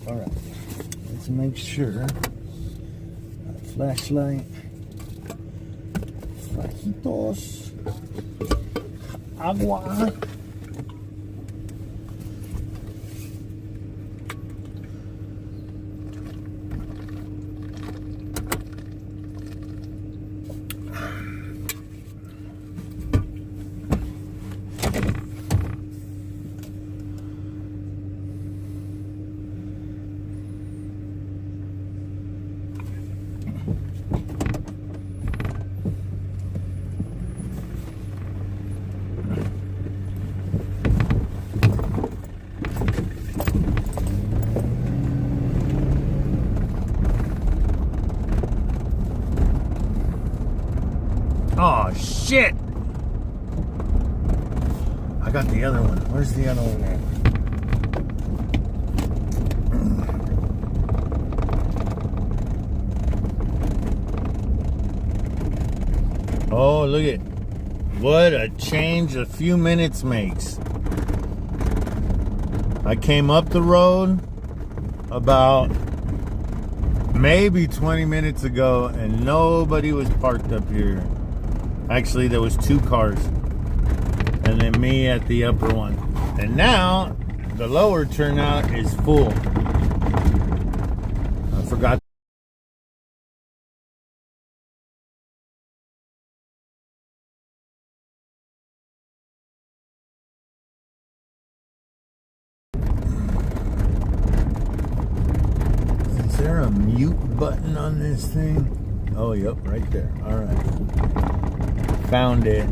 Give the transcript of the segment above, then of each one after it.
Alright, let's make sure. Flashlight. Flajitos. Agua. Oh shit! I got the other one. Where's the other one at? Oh, look at what a change a few minutes makes. I came up the road about maybe 20 minutes ago and nobody was parked up here. Actually, there was 2 cars and then me at the upper one. And now the lower turnout is full. I forgot. Is there a mute button on this thing? Oh, yep, right there. All right. Found it.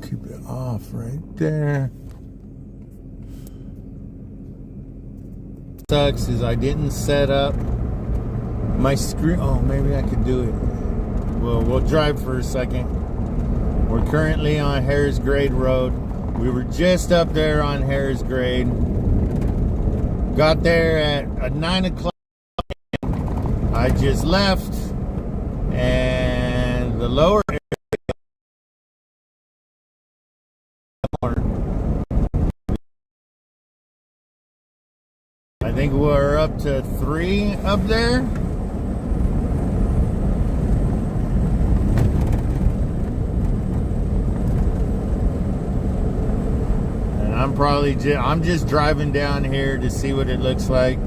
Keep it off right there. Sucks is I didn't set up my screen. Oh, maybe I could do it. Well, we'll drive for a second. We're currently on Harris Grade Road. We were just up there on Harris Grade. Got there at 9 o'clock. I just left, and the lower area. I think we're up to 3 up there. And I'm just driving down here to see what it looks like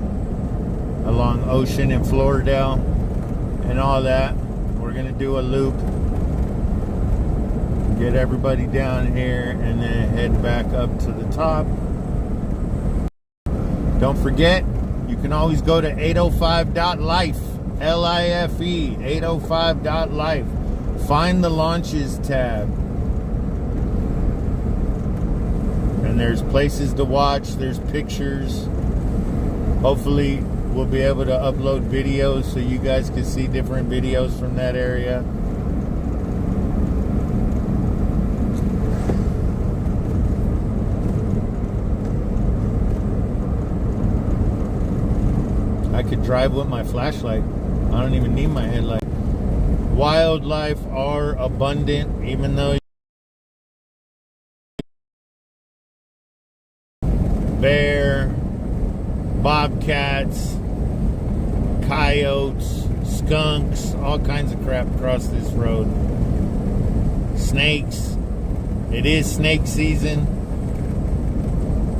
along Ocean and Floridale and all that. We're gonna do a loop, get everybody down here, and then head back up to the top. Don't forget, you can always go to 805.life, L-I-F-E, 805.life. Find the launches tab. And there's places to watch, there's pictures. Hopefully we'll be able to upload videos so you guys can see different videos from that area. I could drive with my flashlight. I don't even need my headlight. Wildlife are abundant, even though bear, bobcats, coyotes, skunks, all kinds of crap across this road. Snakes. It is snake season.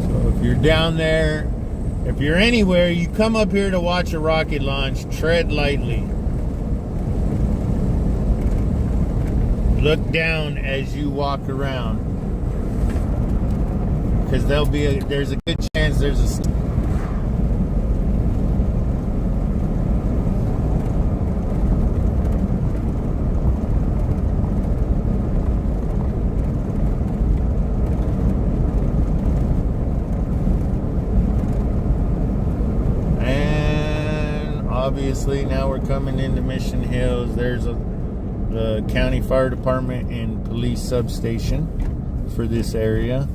So if you're down there, if you're anywhere, you come up here to watch a rocket launch, tread lightly. Look down as you walk around. Because there's a good chance there's a... And obviously now we're coming into Mission Hills. There's the county fire department and police substation for this area.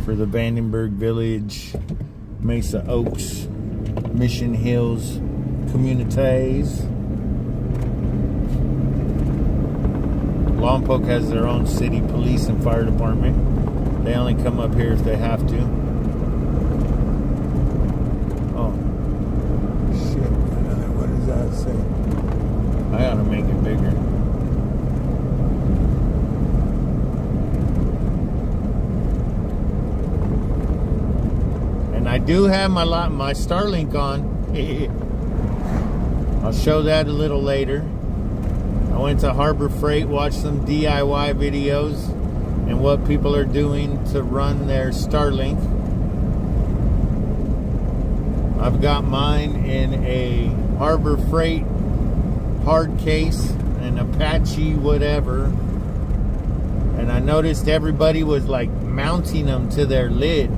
For the Vandenberg Village, Mesa Oaks, Mission Hills communities. Lompoc has their own city police and fire department. They only come up here if they have to. Oh, shit. What does that say? I ought to make it bigger. I do have my Starlink on. I'll show that a little later. I went to Harbor Freight, watched some DIY videos and what people are doing to run their Starlink. I've got mine in a Harbor Freight hard case, an Apache whatever. And I noticed everybody was like mounting them to their lid.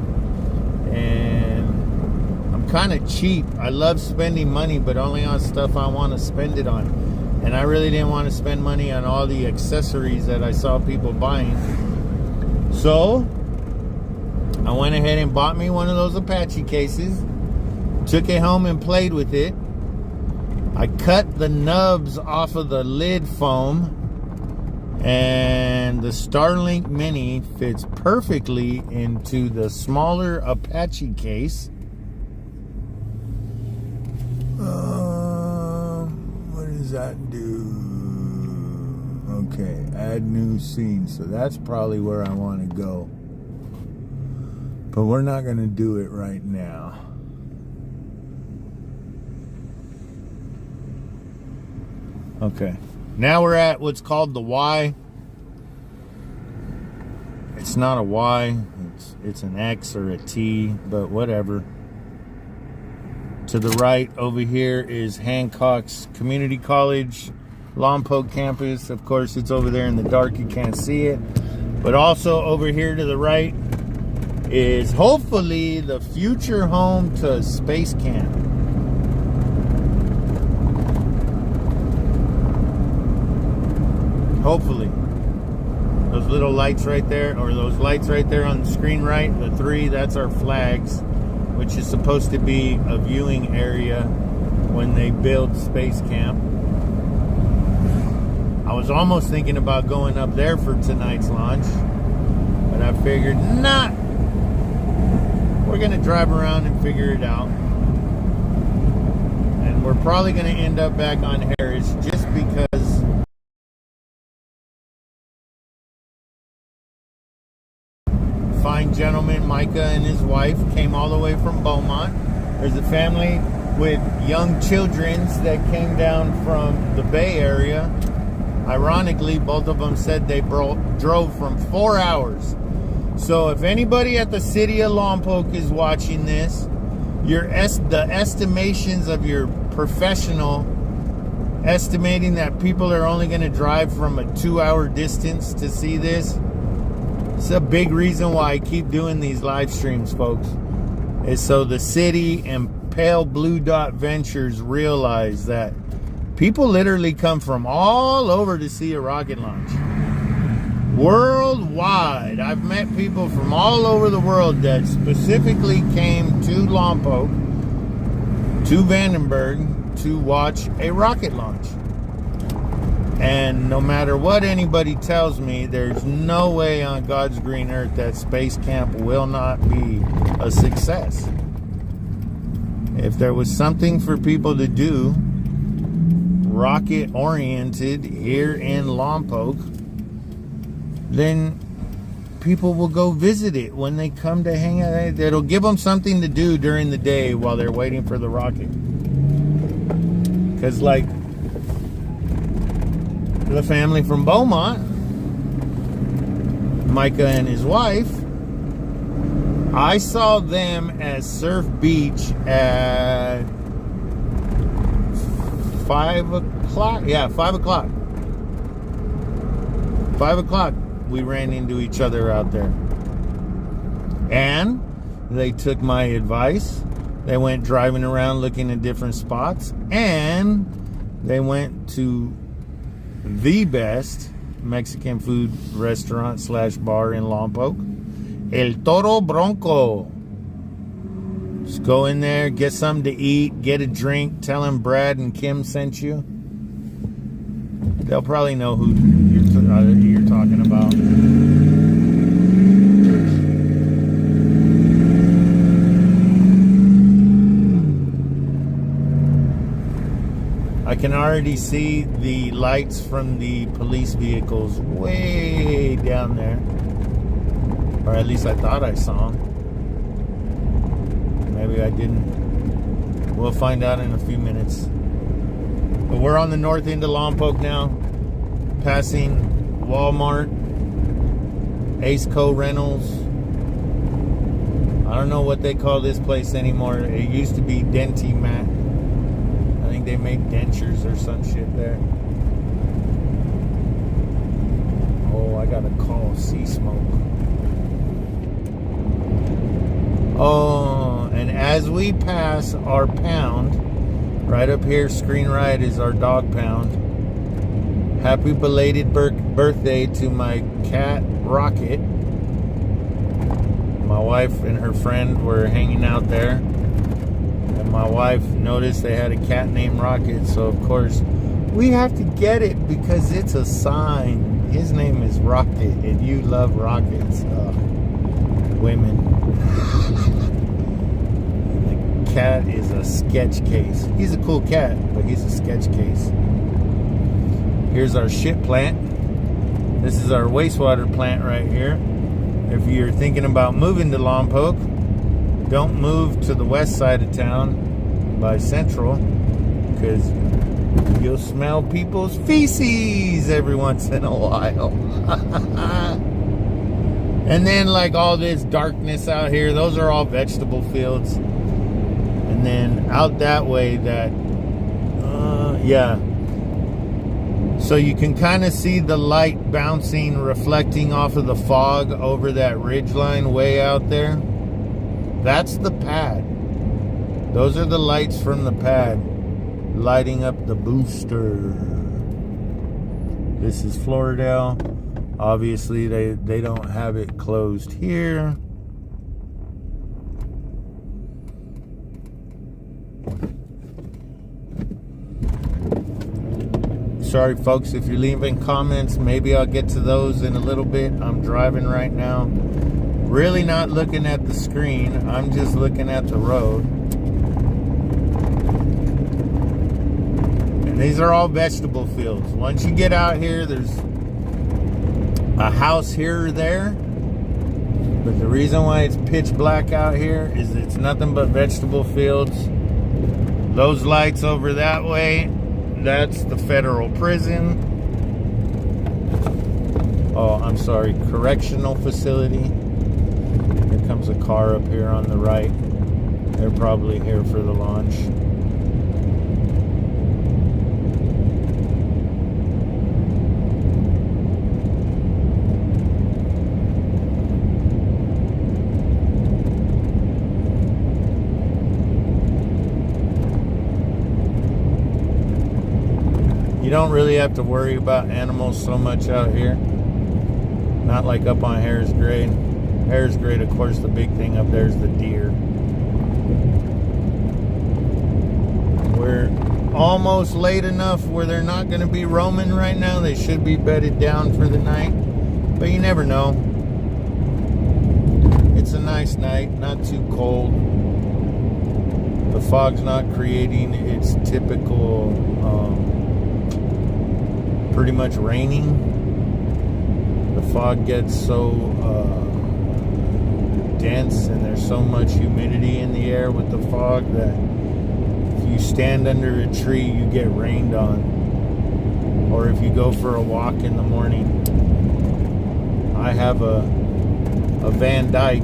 And I'm kind of cheap. I love spending money, but only on stuff I want to spend it on. And I really didn't want to spend money on all the accessories that I saw people buying. So I went ahead and bought me one of those Apache cases, took it home and played with it. I cut the nubs off of the lid foam, and the Starlink Mini fits perfectly into the smaller Apache case. What does that do? Okay, add new scene. So that's probably where I want to go. But we're not going to do it right now. Okay. Now we're at what's called the Y. It's not a Y, it's an X or a T, but whatever. To the right over here is Hancock's Community College, Lompoc campus. Of course, it's over there in the dark, you can't see it. But also over here to the right is hopefully the future home to Space Camp. Hopefully. Those little lights right there, or those lights right there on the screen right, the three, that's our flags, which is supposed to be a viewing area when they build Space Camp. I was almost thinking about going up there for tonight's launch, but I figured, nah, we're going to drive around and figure it out. And we're probably going to end up back on Harris just because fine gentleman, Micah, and his wife came all the way from Beaumont. There's a family with young children that came down from the Bay Area. Ironically, both of them said they drove from 4 hours. So if anybody at the city of Lompoc is watching this, the estimations of your professional estimating that people are only going to drive from a 2-hour distance to see this, it's a big reason why I keep doing these live streams, folks. is so the city and Pale Blue Dot Ventures realize that people literally come from all over to see a rocket launch. Worldwide. I've met people from all over the world that specifically came to Lompoc, to Vandenberg, to watch a rocket launch. And no matter what anybody tells me, there's no way on God's green earth that space camp will not be a success. If there was something for people to do, rocket oriented here in Lompoc, then people will go visit it when they come to hang out. It'll give them something to do during the day while they're waiting for the rocket. Because like the family from Beaumont, Micah and his wife, I saw them at Surf Beach at 5 o'clock. Yeah, 5 o'clock. 5 o'clock, we ran into each other out there. And they took my advice. They went driving around looking at different spots. And they went to the best Mexican food restaurant / bar in Lompoc, El Toro Bronco. Just go in there, get something to eat, get a drink, tell them Brad and Kim sent you. They'll probably know who you're talking about. I can already see the lights from the police vehicles way down there. Or at least I thought I saw them. Maybe I didn't. We'll find out in a few minutes. But we're on the north end of Lompoc now, passing Walmart, Ace Co Rentals. I don't know what they call this place anymore. It used to be Dentimat. I think they made dentures or some shit there. Oh, I gotta call Sea Smoke. Oh, and as we pass our pound, right up here, screen right, is our dog pound. Happy belated birthday to my cat, Rocket. My wife and her friend were hanging out there. And my wife noticed they had a cat named Rocket. So, of course, we have to get it because it's a sign. His name is Rocket, and you love rockets. Women. Cat is a sketch case. He's a cool cat, but he's a sketch case. Here's our ship plant. This is our wastewater plant right here. If you're thinking about moving to Lompoc, don't move to the west side of town by Central, because you'll smell people's feces every once in a while. And then like all this darkness out here, those are all vegetable fields. And then out that way, yeah. So you can kind of see the light bouncing, reflecting off of the fog over that ridge line way out there. That's the pad. Those are the lights from the pad lighting up the booster. This is Floridale. Obviously, they don't have it closed here. Sorry, folks, if you're leaving comments, maybe I'll get to those in a little bit. I'm driving right now. Really not looking at the screen. I'm just looking at the road. And these are all vegetable fields. Once you get out here, there's a house here or there. But the reason why it's pitch black out here is it's nothing but vegetable fields. Those lights over that way, that's the federal prison. Oh, I'm sorry, correctional facility. Here comes a car up here on the right. They're probably here for the launch. You don't really have to worry about animals so much out here. Not like up on Harris Grade. Harris Grade, of course, the big thing up there is the deer. We're almost late enough where they're not going to be roaming right now. They should be bedded down for the night, but you never know. It's a nice night, not too cold. The fog's not creating its typical pretty much raining. The fog gets so dense and there's so much humidity in the air with the fog that if you stand under a tree, you get rained on. Or if you go for a walk in the morning. I have a Van Dyke.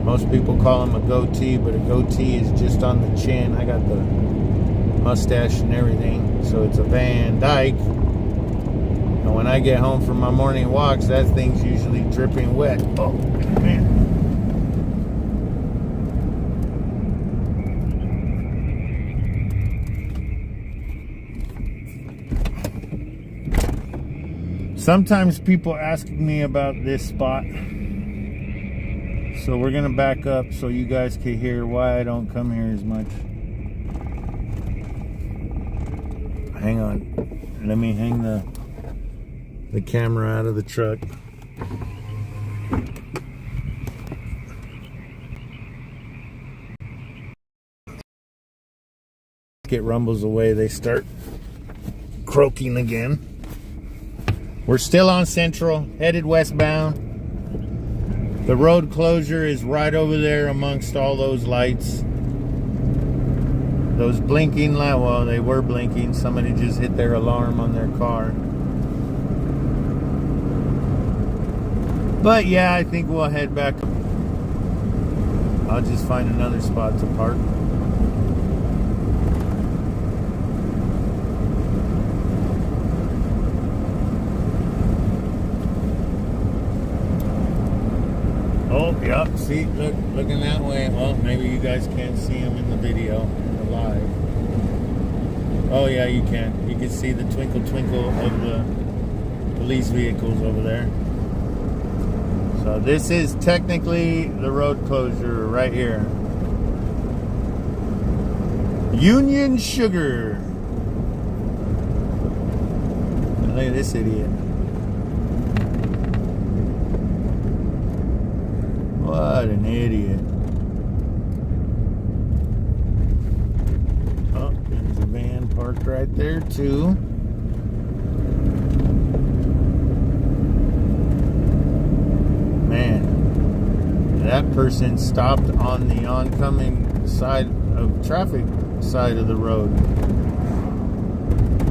Most people call him a goatee, but a goatee is just on the chin. I got the mustache and everything, so it's a Van Dyke. And when I get home from my morning walks, that thing's usually dripping wet. Oh, man. Sometimes people ask me about this spot. So we're gonna back up so you guys can hear why I don't come here as much. Hang on. Let me hang the camera out of the truck. It rumbles away, they start croaking again. We're still on Central, headed westbound. The road closure is right over there amongst all those lights. Those blinking lights, well, they were blinking. Somebody just hit their alarm on their car. But yeah, I think we'll head back. I'll just find another spot to park. Oh, yep, see, looking that way. Well, maybe you guys can't see him in the video, live. Oh yeah, you can. You can see the twinkle twinkle of the police vehicles over there. So this is technically the road closure right here. Union Sugar. And look at this idiot. What an idiot. Oh, there's a van parked right there too. Man, that person stopped on the oncoming side of traffic side of the road.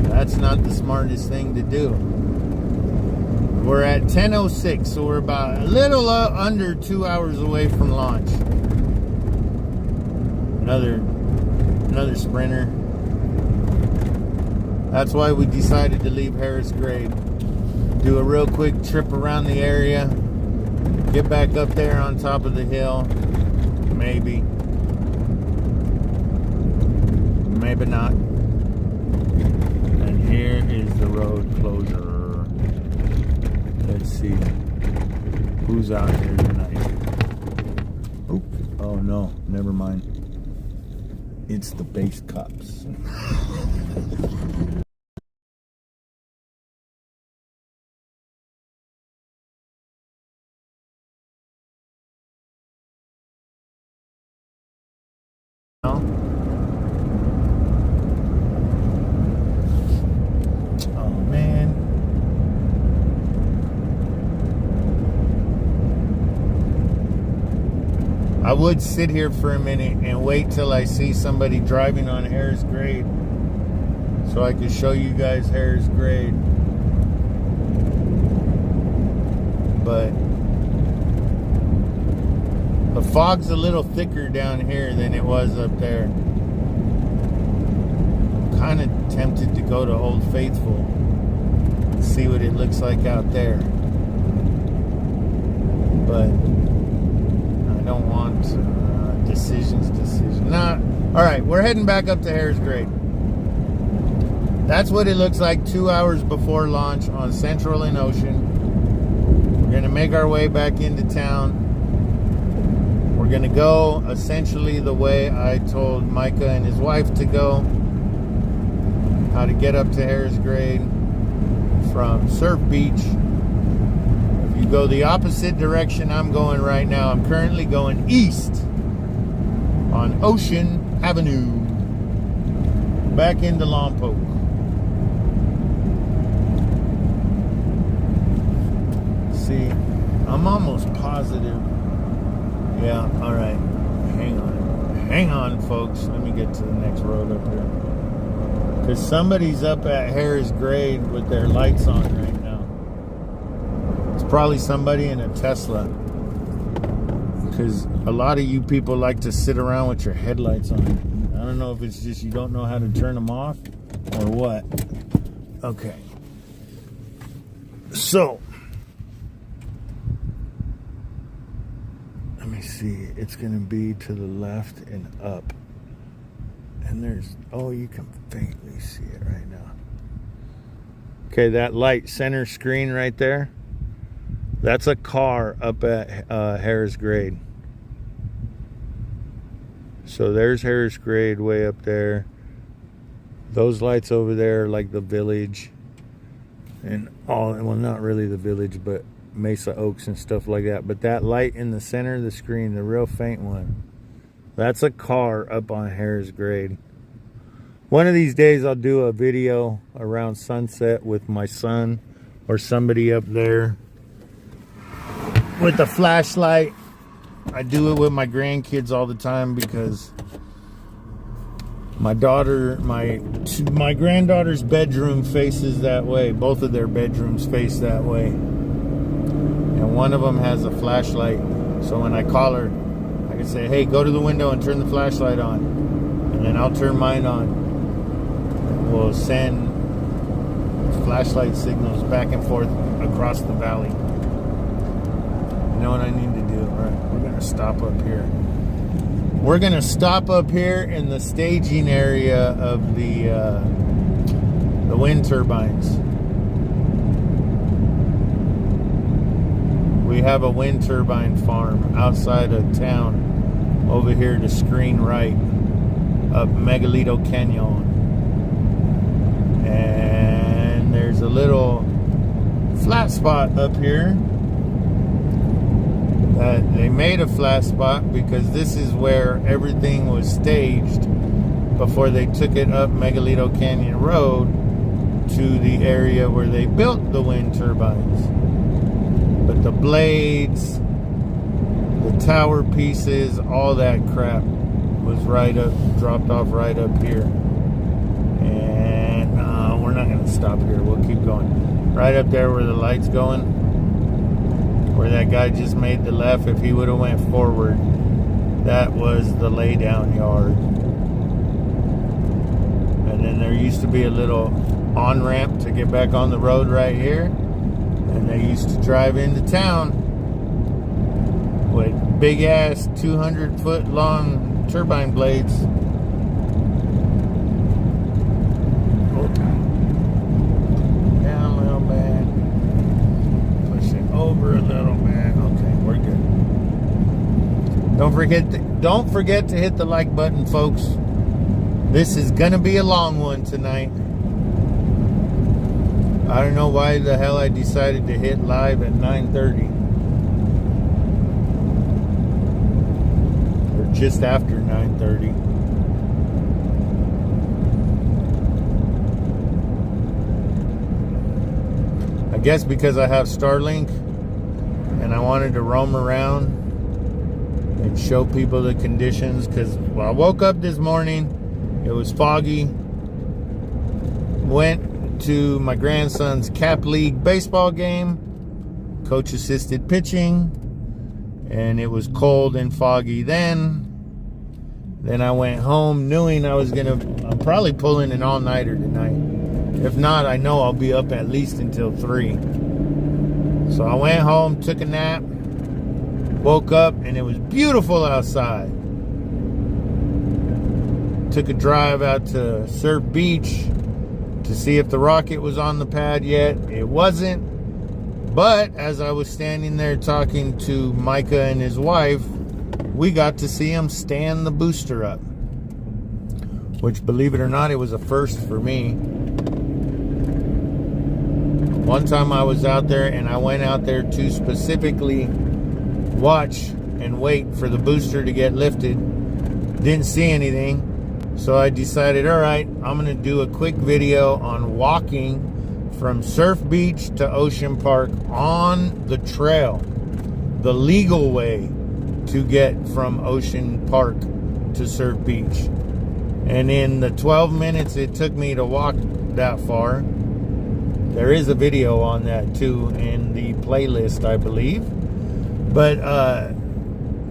That's not the smartest thing to do. We're at 10:06, so we're about a little under 2 hours away from launch. Another sprinter. That's why we decided to leave Harris Grade. Do a real quick trip around the area. Get back up there on top of the hill. Maybe. Maybe not. And here is the road closure. Let's see who's out here tonight. Oops. Oh no, never mind. It's the base cops. I would sit here for a minute and wait till I see somebody driving on Harris Grade so I could show you guys Harris Grade. But the fog's a little thicker down here than it was up there. I'm kind of tempted to go to Old Faithful and see what it looks like out there. But I don't want decisions. Nah. All right, we're heading back up to Harris Grade. That's what it looks like 2 hours before launch on Central and Ocean. We're going to make our way back into town. We're going to go essentially the way I told Micah and his wife to go. How to get up to Harris Grade from Surf Beach. If you go the opposite direction I'm going right now, I'm currently going east on Ocean Avenue, back into Lompoc. See, I'm almost positive. Yeah, alright. Hang on, folks. Let me get to the next road up here. Because somebody's up at Harris Grade with their lights on right now. It's probably somebody in a Tesla. Because a lot of you people like to sit around with your headlights on. I don't know if it's just you don't know how to turn them off or what. Okay. So, let me see. It's going to be to the left and up. And there's, oh, you can faintly see it right now. Okay, that light center screen right there, that's a car up at Harris Grade. So there's Harris Grade way up there. Those lights over there, like the village and all, well, not really the village, but Mesa Oaks and stuff like that. But that light in the center of the screen, the real faint one, that's a car up on Harris Grade. One of these days I'll do a video around sunset with my son or somebody up there with a flashlight. I do it with my grandkids all the time because my granddaughter's bedroom faces that way. Both of their bedrooms face that way. And one of them has a flashlight. So when I call her, I can say, hey, go to the window and turn the flashlight on. And then I'll turn mine on. And we'll send flashlight signals back and forth across the valley. You know what I need to do? All right, we're going to stop up here. We're going to stop up here in the staging area of the wind turbines. We have a wind turbine farm outside of town over here to screen right up Megalito Canyon. And there's a little flat spot up here. They made a flat spot because this is where everything was staged before they took it up Megalito Canyon Road to the area where they built the wind turbines. But the blades, the tower pieces, all that crap was dropped off right up here. And we're not going to stop here. We'll keep going. Right up there where the light's going, where that guy just made the left, if he would have went forward, that was the laydown yard. And then there used to be a little on-ramp to get back on the road right here. And they used to drive into town with big-ass 200-foot long turbine blades. Down a little bit. Push it over a little bit. Okay, we're good. Don't forget to hit the like button, folks. This is gonna be a long one tonight. I don't know why the hell I decided to hit live at 9:30. Or just after 9:30. I guess because I have Starlink and I wanted to roam around and show people the conditions, because I woke up this morning, it was foggy, went to my grandson's Cap League baseball game, coach assisted pitching, and it was cold and foggy then I went home knowing I'm probably pulling an all-nighter tonight. If not, I know I'll be up at least until 3. So I went home, took a nap, woke up, and it was beautiful outside. Took a drive out to Surf Beach, to see if the rocket was on the pad yet. It wasn't. But as I was standing there talking to Micah and his wife, we got to see him stand the booster up. Which, believe it or not, it was a first for me. One time I was out there, and I went out there to specifically watch and wait for the booster to get lifted. Didn't see anything. So I decided, all right, I'm going to do a quick video on walking from Surf Beach to Ocean Park on the trail. The legal way to get from Ocean Park to Surf Beach. And in the 12 minutes it took me to walk that far, there is a video on that too in the playlist, I believe. But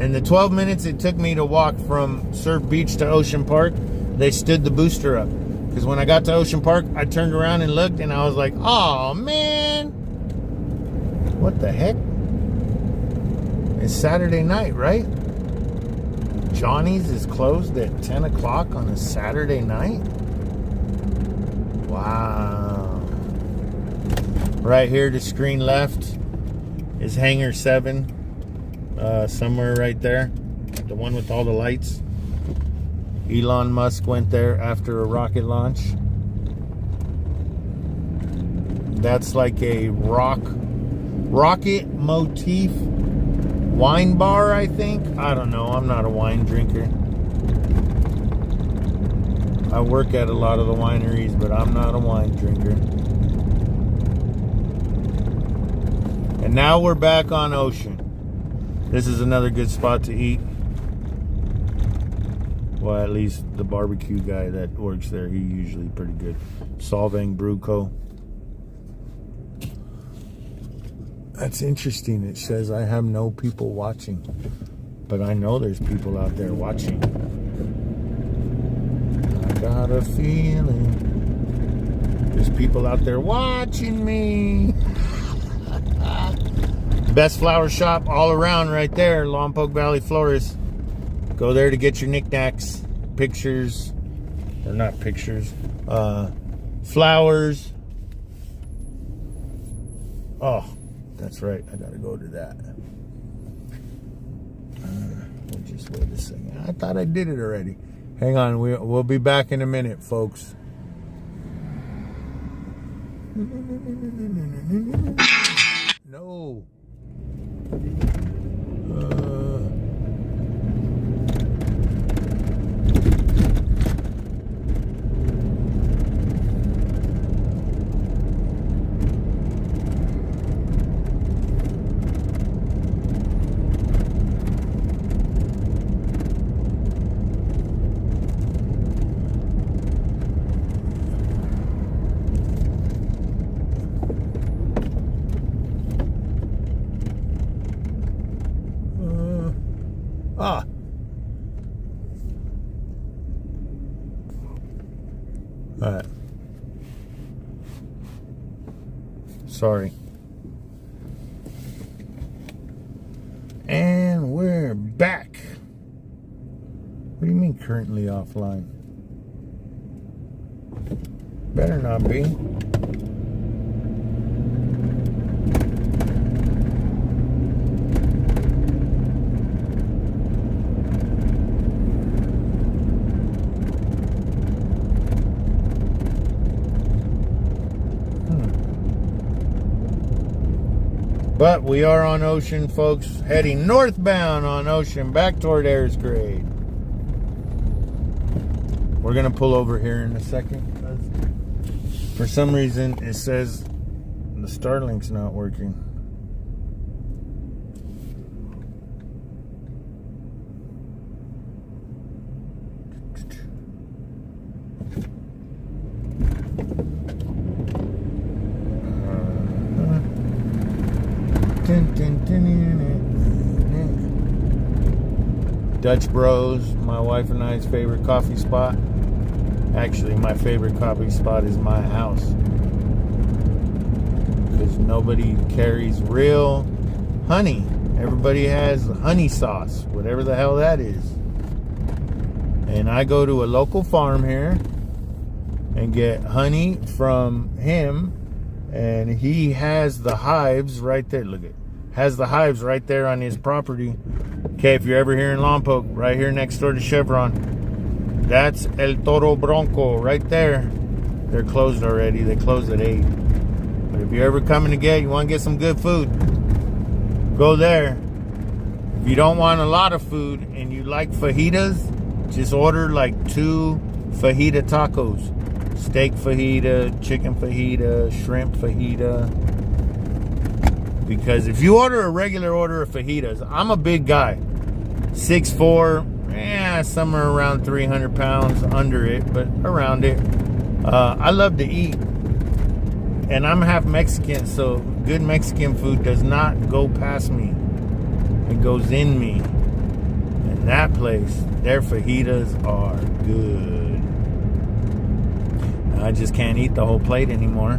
in the 12 minutes it took me to walk from Surf Beach to Ocean Park, they stood the booster up. Because when I got to Ocean Park, I turned around and looked, and I was like, oh man, what the heck? It's Saturday night, right? Johnny's is closed at 10 o'clock on a Saturday night? Wow. Right here to screen left is Hangar 7. Somewhere right there. The one with all the lights. Elon Musk went there after a rocket launch. That's like a rocket motif wine bar, I think. I don't know. I'm not a wine drinker. I work at a lot of the wineries, but I'm not a wine drinker. And now we're back on Ocean. This is another good spot to eat. Well, at least the barbecue guy that works there, he's usually pretty good. Solvang Brew Co. That's interesting. It says I have no people watching. But I know there's people out there watching. I got a feeling there's people out there watching me. Best flower shop all around right there, Lompoc Valley Florist. Go there to get your knickknacks, pictures, or not pictures, flowers. Oh, that's right. I gotta go to that. Just wait a second. I thought I did it already. Hang on. We'll be back in a minute, folks. No. Alright. Sorry. And we're back. What do you mean currently offline? Better not be. But we are on Ocean, folks, heading northbound on Ocean back toward Ayers Grade. We're going to pull over here in a second. For some reason, it says the Starlink's not working. Dutch Bros, my wife and I's favorite coffee spot. Actually, my favorite coffee spot is my house. Because nobody carries real honey. Everybody has honey sauce, whatever the hell that is. And I go to a local farm here and get honey from him. And he has the hives right there. Look at it. Has the hives right there on his property. Okay, if you're ever here in Lompoc, right here next door to Chevron, that's El Toro Bronco right there. They're closed already. They closed at 8. But if you're ever coming to you want to get some good food, go there. If you don't want a lot of food and you like fajitas, just order like 2 fajita tacos. Steak fajita, chicken fajita, shrimp fajita. Because if you order a regular order of fajitas, I'm a big guy. 6'4", somewhere around 300 pounds, under it, but around it. I love to eat. And I'm half Mexican, so good Mexican food does not go past me. It goes in me. And that place, their fajitas are good. I just can't eat the whole plate anymore.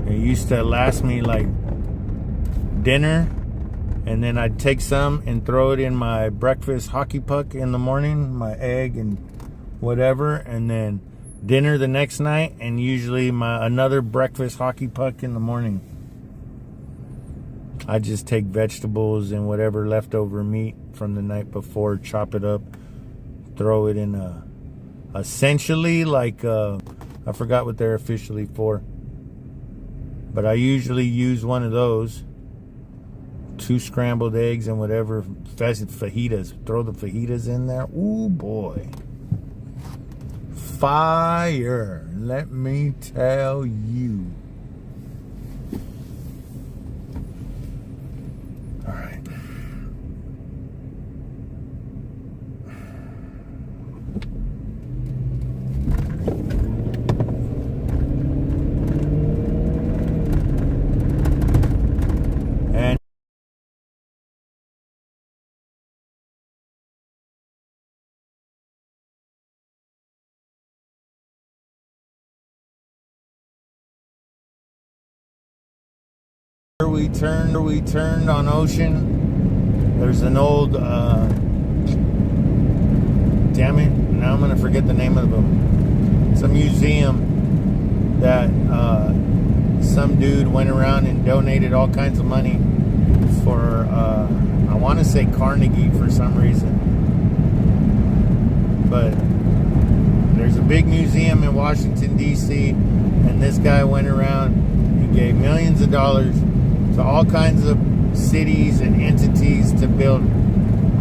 It used to last me like dinner, and then I'd take some and throw it in my breakfast hockey puck in the morning, my egg and whatever, and then dinner the next night, and usually another breakfast hockey puck in the morning. I just take vegetables and whatever leftover meat from the night before, chop it up, throw it in essentially like I forgot what they're officially for, but I usually use one of those. 2 scrambled eggs and whatever fajitas. Throw the fajitas in there. Ooh boy, fire! Let me tell you. All right. We turned on Ocean. There's an old damn it, now I'm gonna forget the name of them. It's a museum that some dude went around and donated all kinds of money for I want to say Carnegie for some reason, but there's a big museum in Washington DC, and this guy went around, he gave millions of dollars to all kinds of cities and entities to build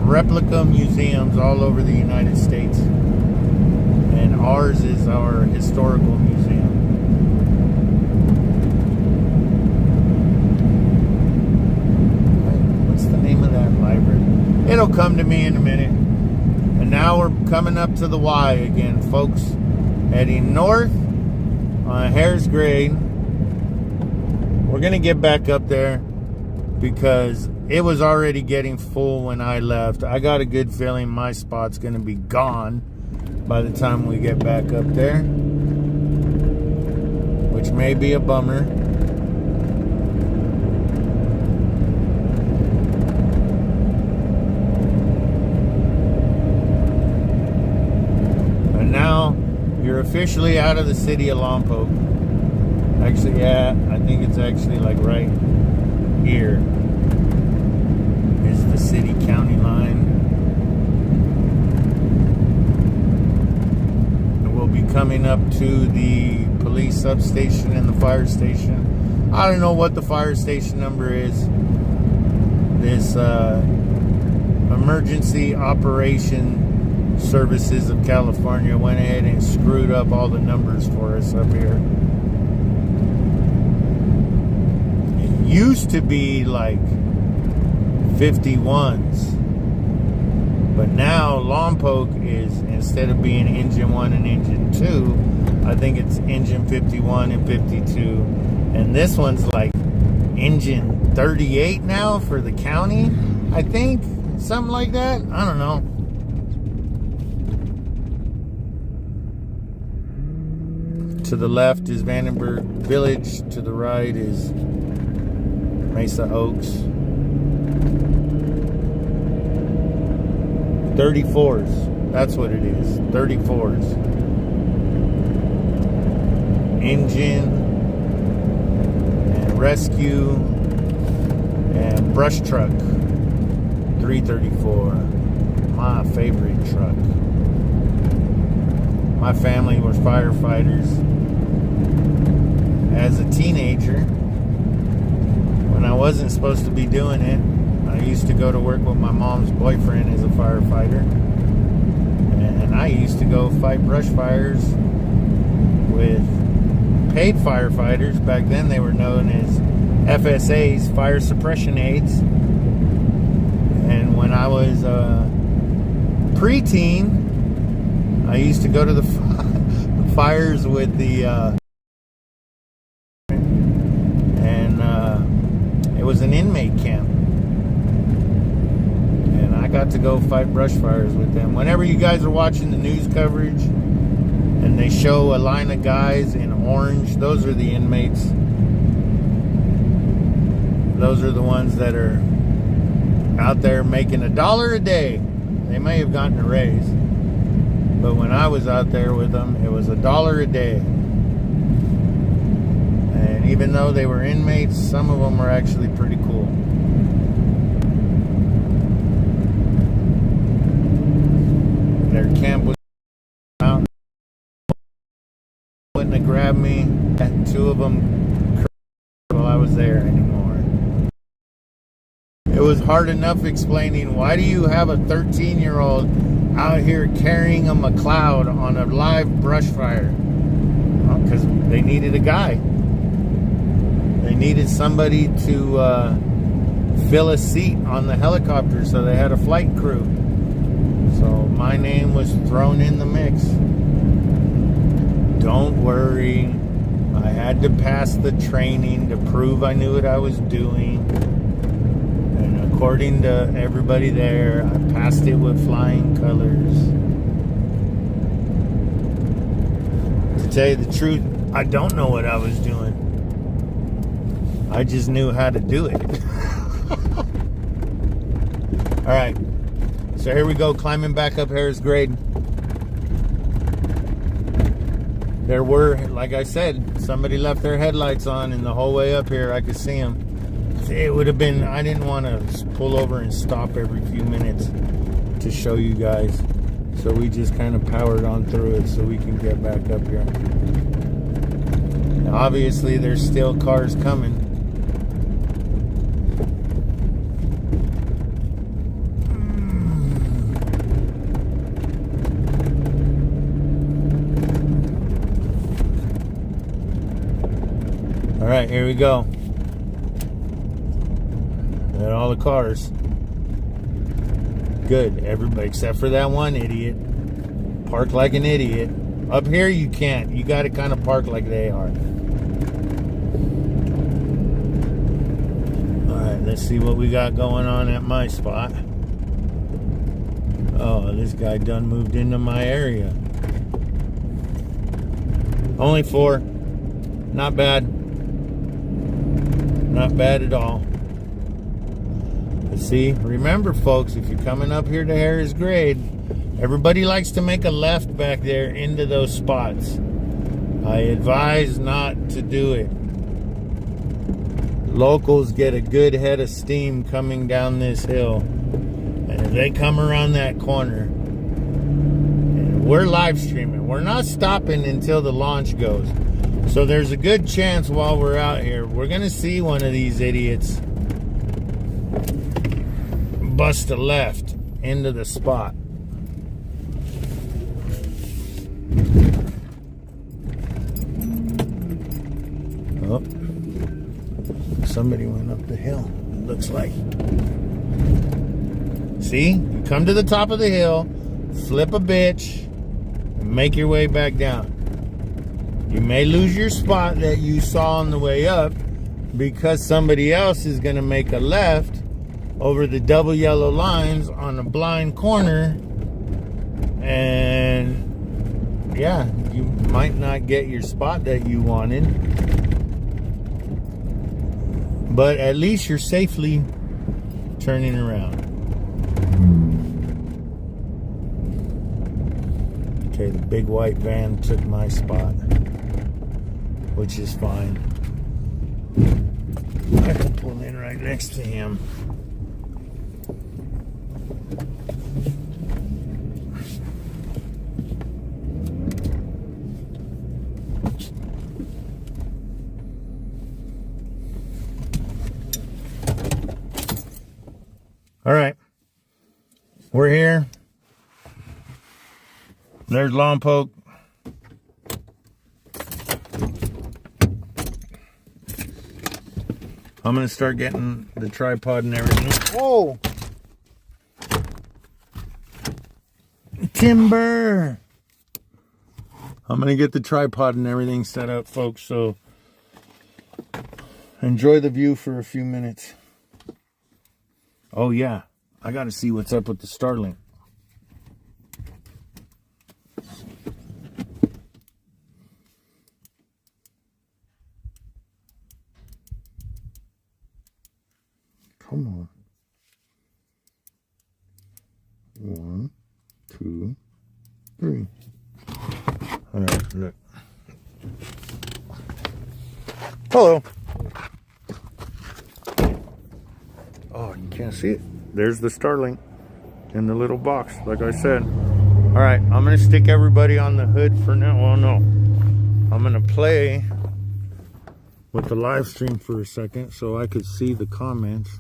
replica museums all over the United States. And ours is our historical museum. What's the name of that library? It'll come to me in a minute. And now we're coming up to the Y again, folks. Heading north on Harris Grade. We're going to get back up there because it was already getting full when I left. I got a good feeling my spot's going to be gone by the time we get back up there, which may be a bummer. And now you're officially out of the city of Lompoc. Actually, yeah, I think it's actually like right here is the city-county line. And we'll be coming up to the police substation and the fire station. I don't know what the fire station number is. This Emergency Operation Services of California went ahead and screwed up all the numbers for us up here. Used to be like 51s, but now Lompoc is, instead of being engine 1 and engine 2, I think it's engine 51 and 52, and this one's like engine 38 now for the county, I think, something like that. I don't know. To the left is Vandenberg Village, to the right is Mesa Oaks. 34s. That's what it is. 34s. engine and rescue and brush truck 334. My favorite truck. My family was firefighters. As a teenager, when I wasn't supposed to be doing it, I used to go to work with my mom's boyfriend as a firefighter, and I used to go fight brush fires with paid firefighters. Back then they were known as FSAs, fire suppression aides. And when I was preteen, I used to go to the fires with the it was an inmate camp, and I got to go fight brush fires with them. Whenever you guys are watching the news coverage and they show a line of guys in orange, those are the inmates. Those are the ones that are out there making $1 a day. They may have gotten a raise, but when I was out there with them, it was $1 a day. And even though they were inmates, some of them were actually pretty cool. Their camp was out. Wouldn't have grabbed me. And two of them while I was there anymore. It was hard enough explaining, why do you have a 13-year-old out here carrying a McLeod on a live brush fire? Well, because they needed a guy. They needed somebody to fill a seat on the helicopter, so they had a flight crew. So my name was thrown in the mix. Don't worry, I had to pass the training to prove I knew what I was doing. And according to everybody there, I passed it with flying colors. To tell you the truth, I don't know what I was doing. I just knew how to do it. Alright, so here we go, climbing back up Harris Grade. There were, like I said, somebody left their headlights on, and the whole way up here I could see them. It would have been, I didn't want to pull over and stop every few minutes to show you guys. So we just kind of powered on through it so we can get back up here. Now obviously there's still cars coming. All right, here we go. Got all the cars. Good, everybody except for that one idiot. Park like an idiot. Up here you can't. You got to kind of park like they are. All right, let's see what we got going on at my spot. Oh, this guy done moved into my area. Only 4. Not bad. Not bad at all. But see, remember folks, if you're coming up here to Harris Grade, everybody likes to make a left back there into those spots. I advise not to do it. Locals get a good head of steam coming down this hill. And if they come around that corner, and we're live streaming, we're not stopping until the launch goes. So there's a good chance while we're out here, we're going to see one of these idiots bust a left into the spot. Oh, somebody went up the hill, it looks like. See, you come to the top of the hill, flip a bitch, and make your way back down. You may lose your spot that you saw on the way up because somebody else is going to make a left over the double yellow lines on a blind corner, and yeah, you might not get your spot that you wanted, but at least you're safely turning around. Okay, the big white van took my spot. which is fine. I can pull in right next to him. All right, we're here. There's Lompoc. I'm gonna start getting the tripod and everything. Whoa! Timber! I'm gonna get the tripod and everything set up, folks, so enjoy the view for a few minutes. Oh yeah, I gotta see what's up with the Starlink. Come on. 1, 2, 3. All right, look. Hello. Oh, you can't see it. There's the Starlink in the little box, like I said. All right, I'm gonna stick everybody on the hood for now. Well, no, I'm gonna play with the live stream for a second so I could see the comments.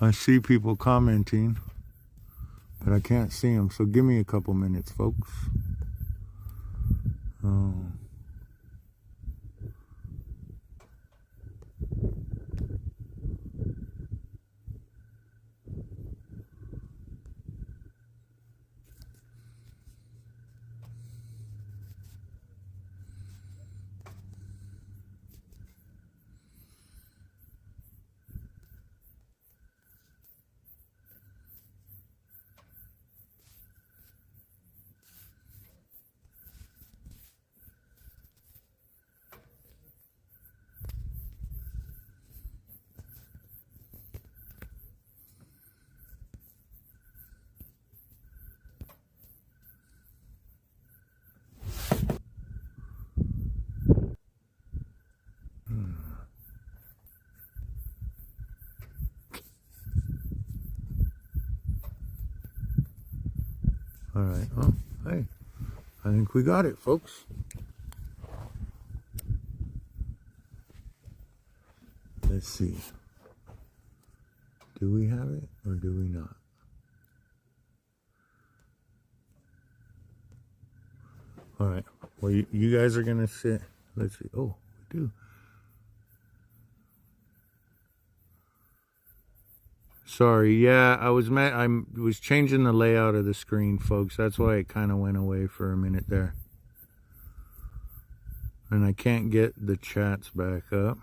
I see people commenting, but I can't see them. So give me a couple minutes, folks. Oh. All right. Oh, hey, I think we got it, folks. Let's see. Do we have it or do we not? All right. Well, you guys are gonna sit. Let's see. Oh, we do. Sorry. Yeah, I was changing the layout of the screen, folks. That's why it kind of went away for a minute there. And I can't get the chats back up.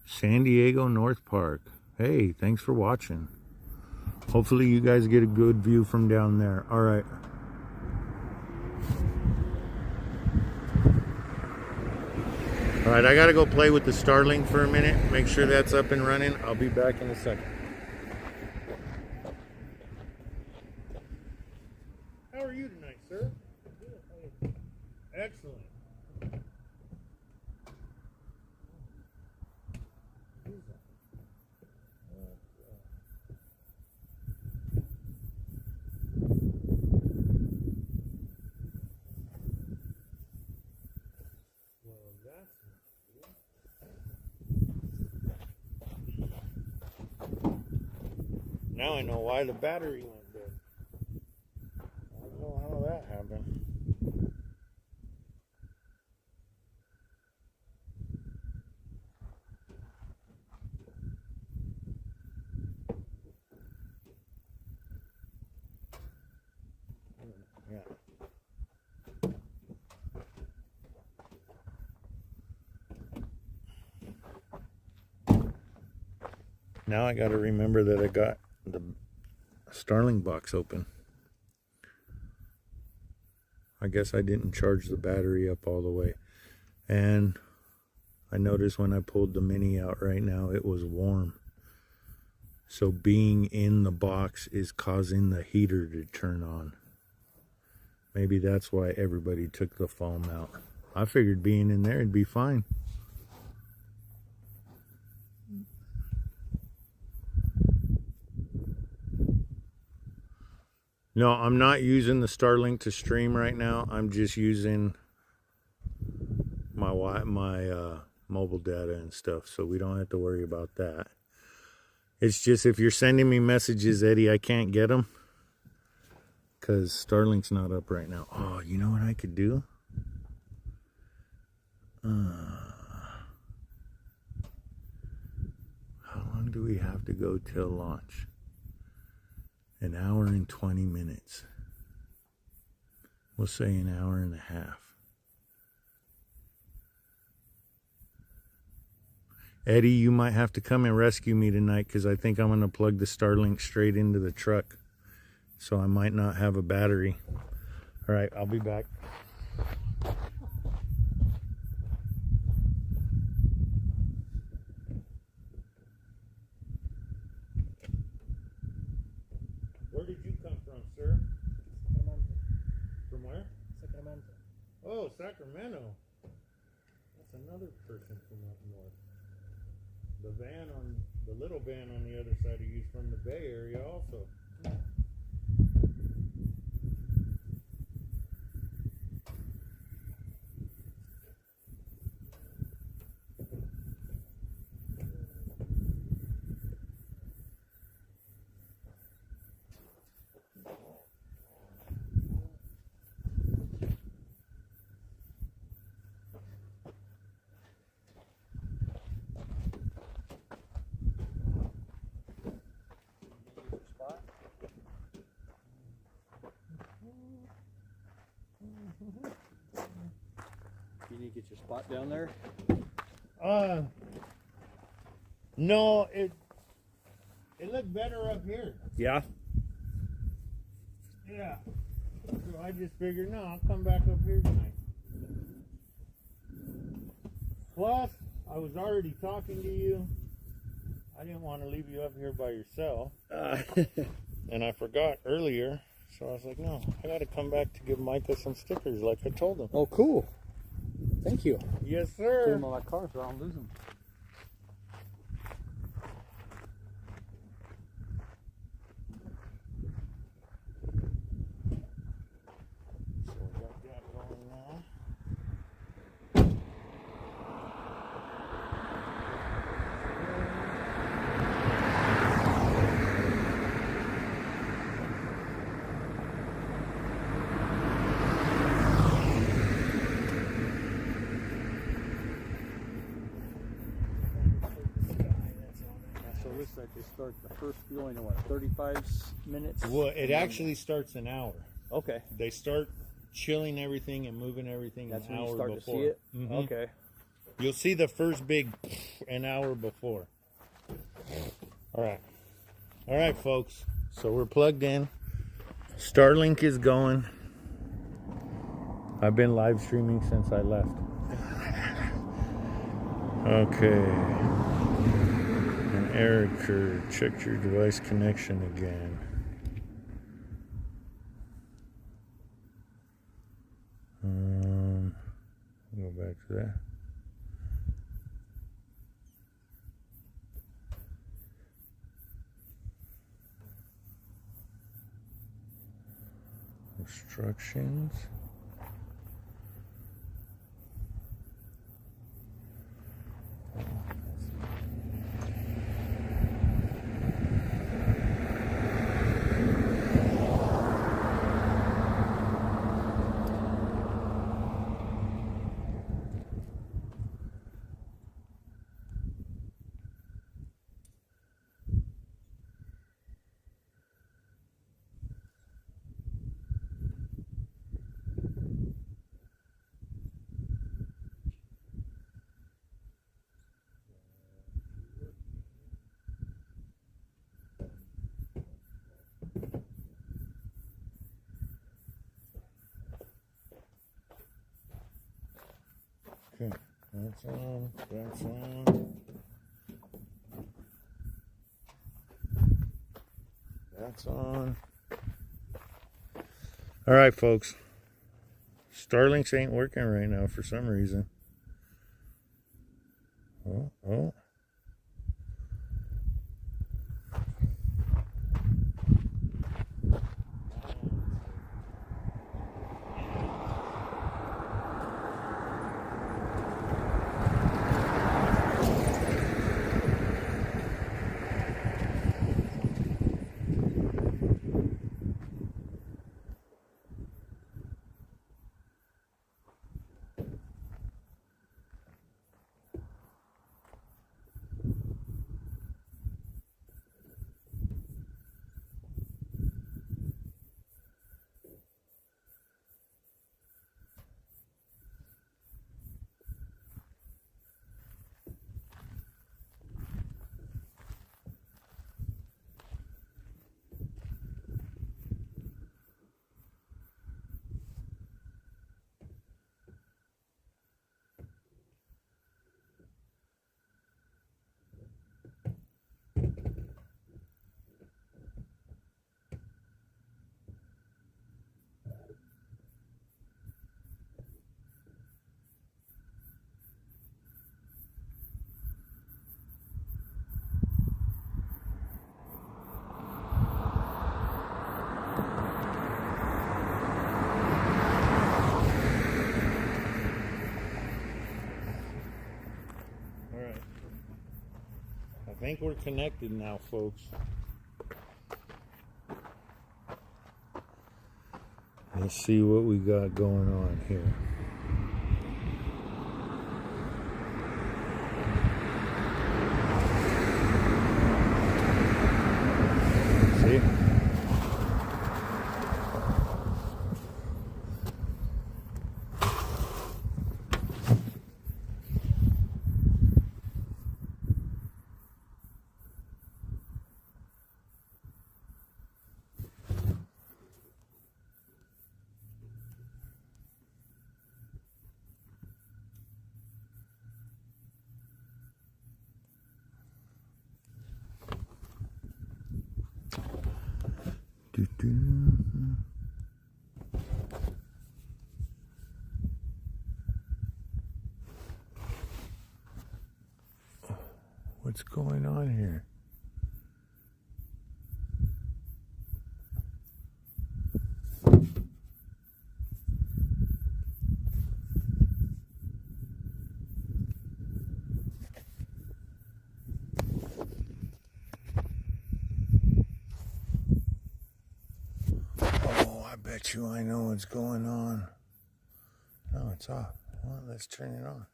San Diego North Park. Hey, thanks for watching. Hopefully you guys get a good view from down there. All right. All right, I gotta go play with the Starlink for a minute. Make sure that's up and running. I'll be back in a second. How are you tonight, sir? Excellent. Now I know why the battery went dead. I don't know how that happened. Yeah. Now I got to remember that I got the Starlink box open. I guess I didn't charge the battery up all the way. And I noticed when I pulled the mini out right now, it was warm. So being in the box is causing the heater to turn on. Maybe that's why everybody took the foam out. I figured being in there it'd be fine. No, I'm not using the Starlink to stream right now. I'm just using my mobile data and stuff, so we don't have to worry about that. It's just if you're sending me messages, Eddie, I can't get them because Starlink's not up right now. Oh, you know what I could do? How long do we have to go till launch? An hour and 20 minutes. We'll say an hour and a half. Eddie, you might have to come and rescue me tonight because I think I'm going to plug the Starlink straight into the truck. So I might not have a battery. All right, I'll be back. Where did you come from, sir? Sacramento. From where? Sacramento. Oh, Sacramento. That's another person from up north. The van on the little van on the other side of you from the Bay Area also. You need to get your spot down there? No, it looked better up here. Yeah. Yeah. So I just figured, no, I'll come back up here tonight. Plus, I was already talking to you. I didn't want to leave you up here by yourself. And I forgot earlier. So I was like, no, I got to come back to give Micah some stickers like I told him. Oh, cool. Thank you. Yes, Put sir. them on my car so I don't lose them. So we got that going now. So it looks like they start the first fueling in what, 35 minutes? Well, it actually starts an hour. Okay. They start chilling everything and moving everything That's an when you hour start before. to see it? Mhm. Okay. You'll see the first big an hour before. All right, folks. So we're plugged in. Starlink is going. I've been live streaming since I left. Okay. An error occurred. Check your device connection again. Go back to that. Instructions. Okay, that's on, that's on. That's on. All right, folks. Starlinks ain't working right now for some reason. Oh. I think we're connected now, folks. Let's see what we got going on here. See? What's going on here? Oh, I bet you I know what's going on. No, it's off. Well, let's turn it on.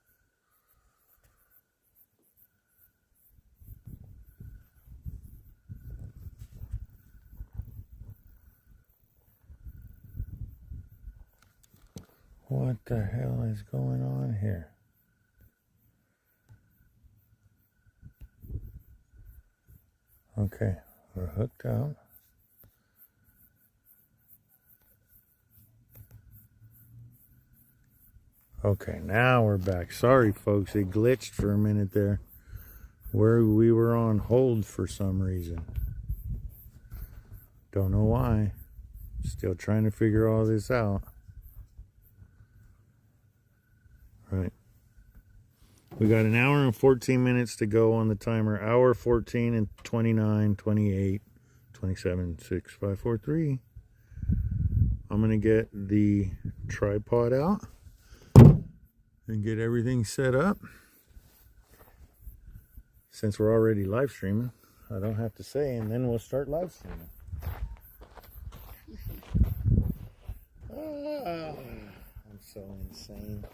What the hell is going on here? Okay, we're hooked up. Okay, now we're back. Sorry, folks, it glitched for a minute there where we were on hold for some reason. Don't know why. Still trying to figure all this out. Right. We got an hour and 14 minutes to go on the timer. Hour 14 and 29, 28, 27, 6, 5, 4, 3. I'm going to get the tripod out and get everything set up. Since we're already live streaming, I don't have to say, and then we'll start live streaming. I'm so insane.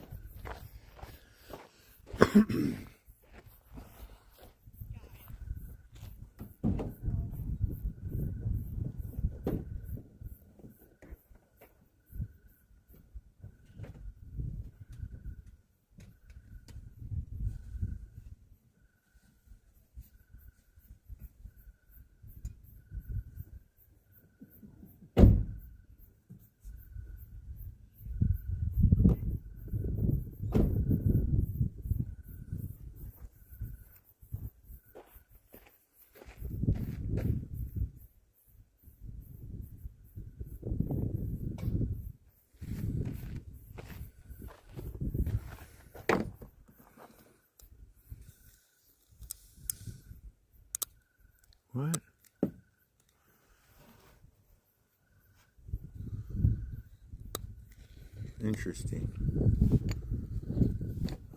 What? Interesting.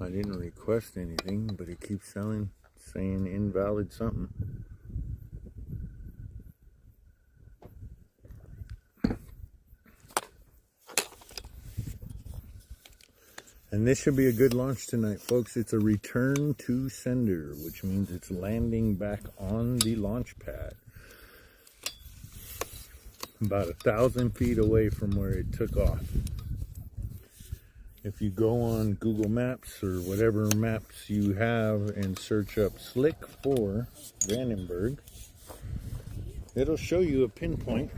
I didn't request anything, but it keeps saying invalid something. And this should be a good launch tonight, folks. It's a return to sender, which means it's landing back on the launch pad. About 1,000 feet away from where it took off. If you go on Google Maps or whatever maps you have and search up Slick 4 Vandenberg, it'll show you a pinpoint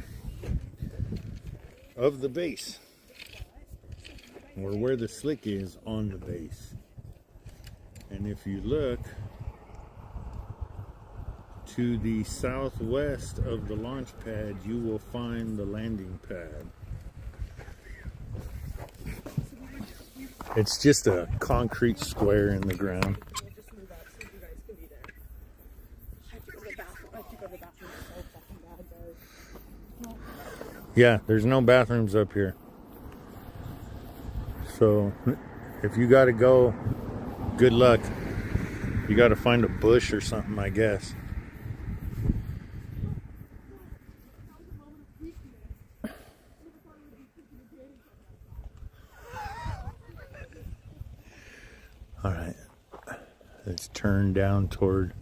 of the base, or where the slick is on the base. And if you look to the southwest of the launch pad, you will find the landing pad. It's just a concrete square in the ground. Yeah, there's no bathrooms up here. So if you gotta go, good luck. You gotta find a bush or something, I guess. All right, let's turn down toward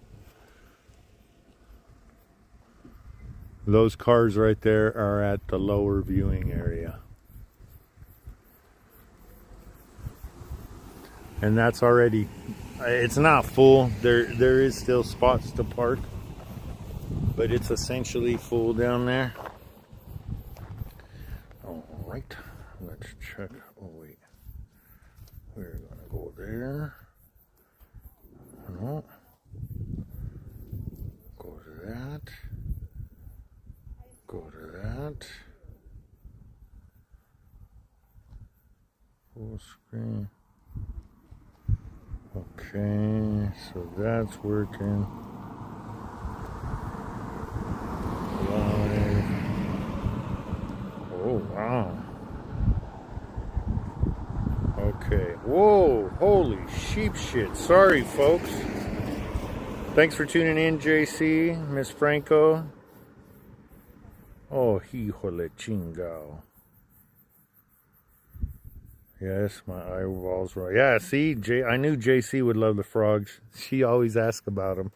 those cars right there are at the lower viewing area. And that's already, it's not full. There is still spots to park, but it's essentially full down there. All right, let's check. Oh wait, we're gonna go there. No. Go to that. Go to that. Full screen. Okay, so that's working. Live. Oh, wow. Okay. Whoa, holy sheep shit. Sorry, folks. Thanks for tuning in, JC, Miss Franco. Oh, híjole chingao. Yes, my eyeballs were. Yeah, see, I knew JC would love the frogs. She always asks about them.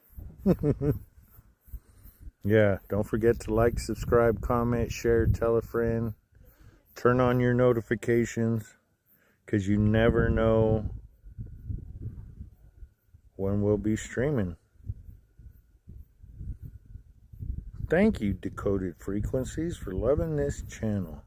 Yeah, don't forget to like, subscribe, comment, share, tell a friend. Turn on your notifications, because you never know when we'll be streaming. Thank you, Decoded Frequencies, for loving this channel.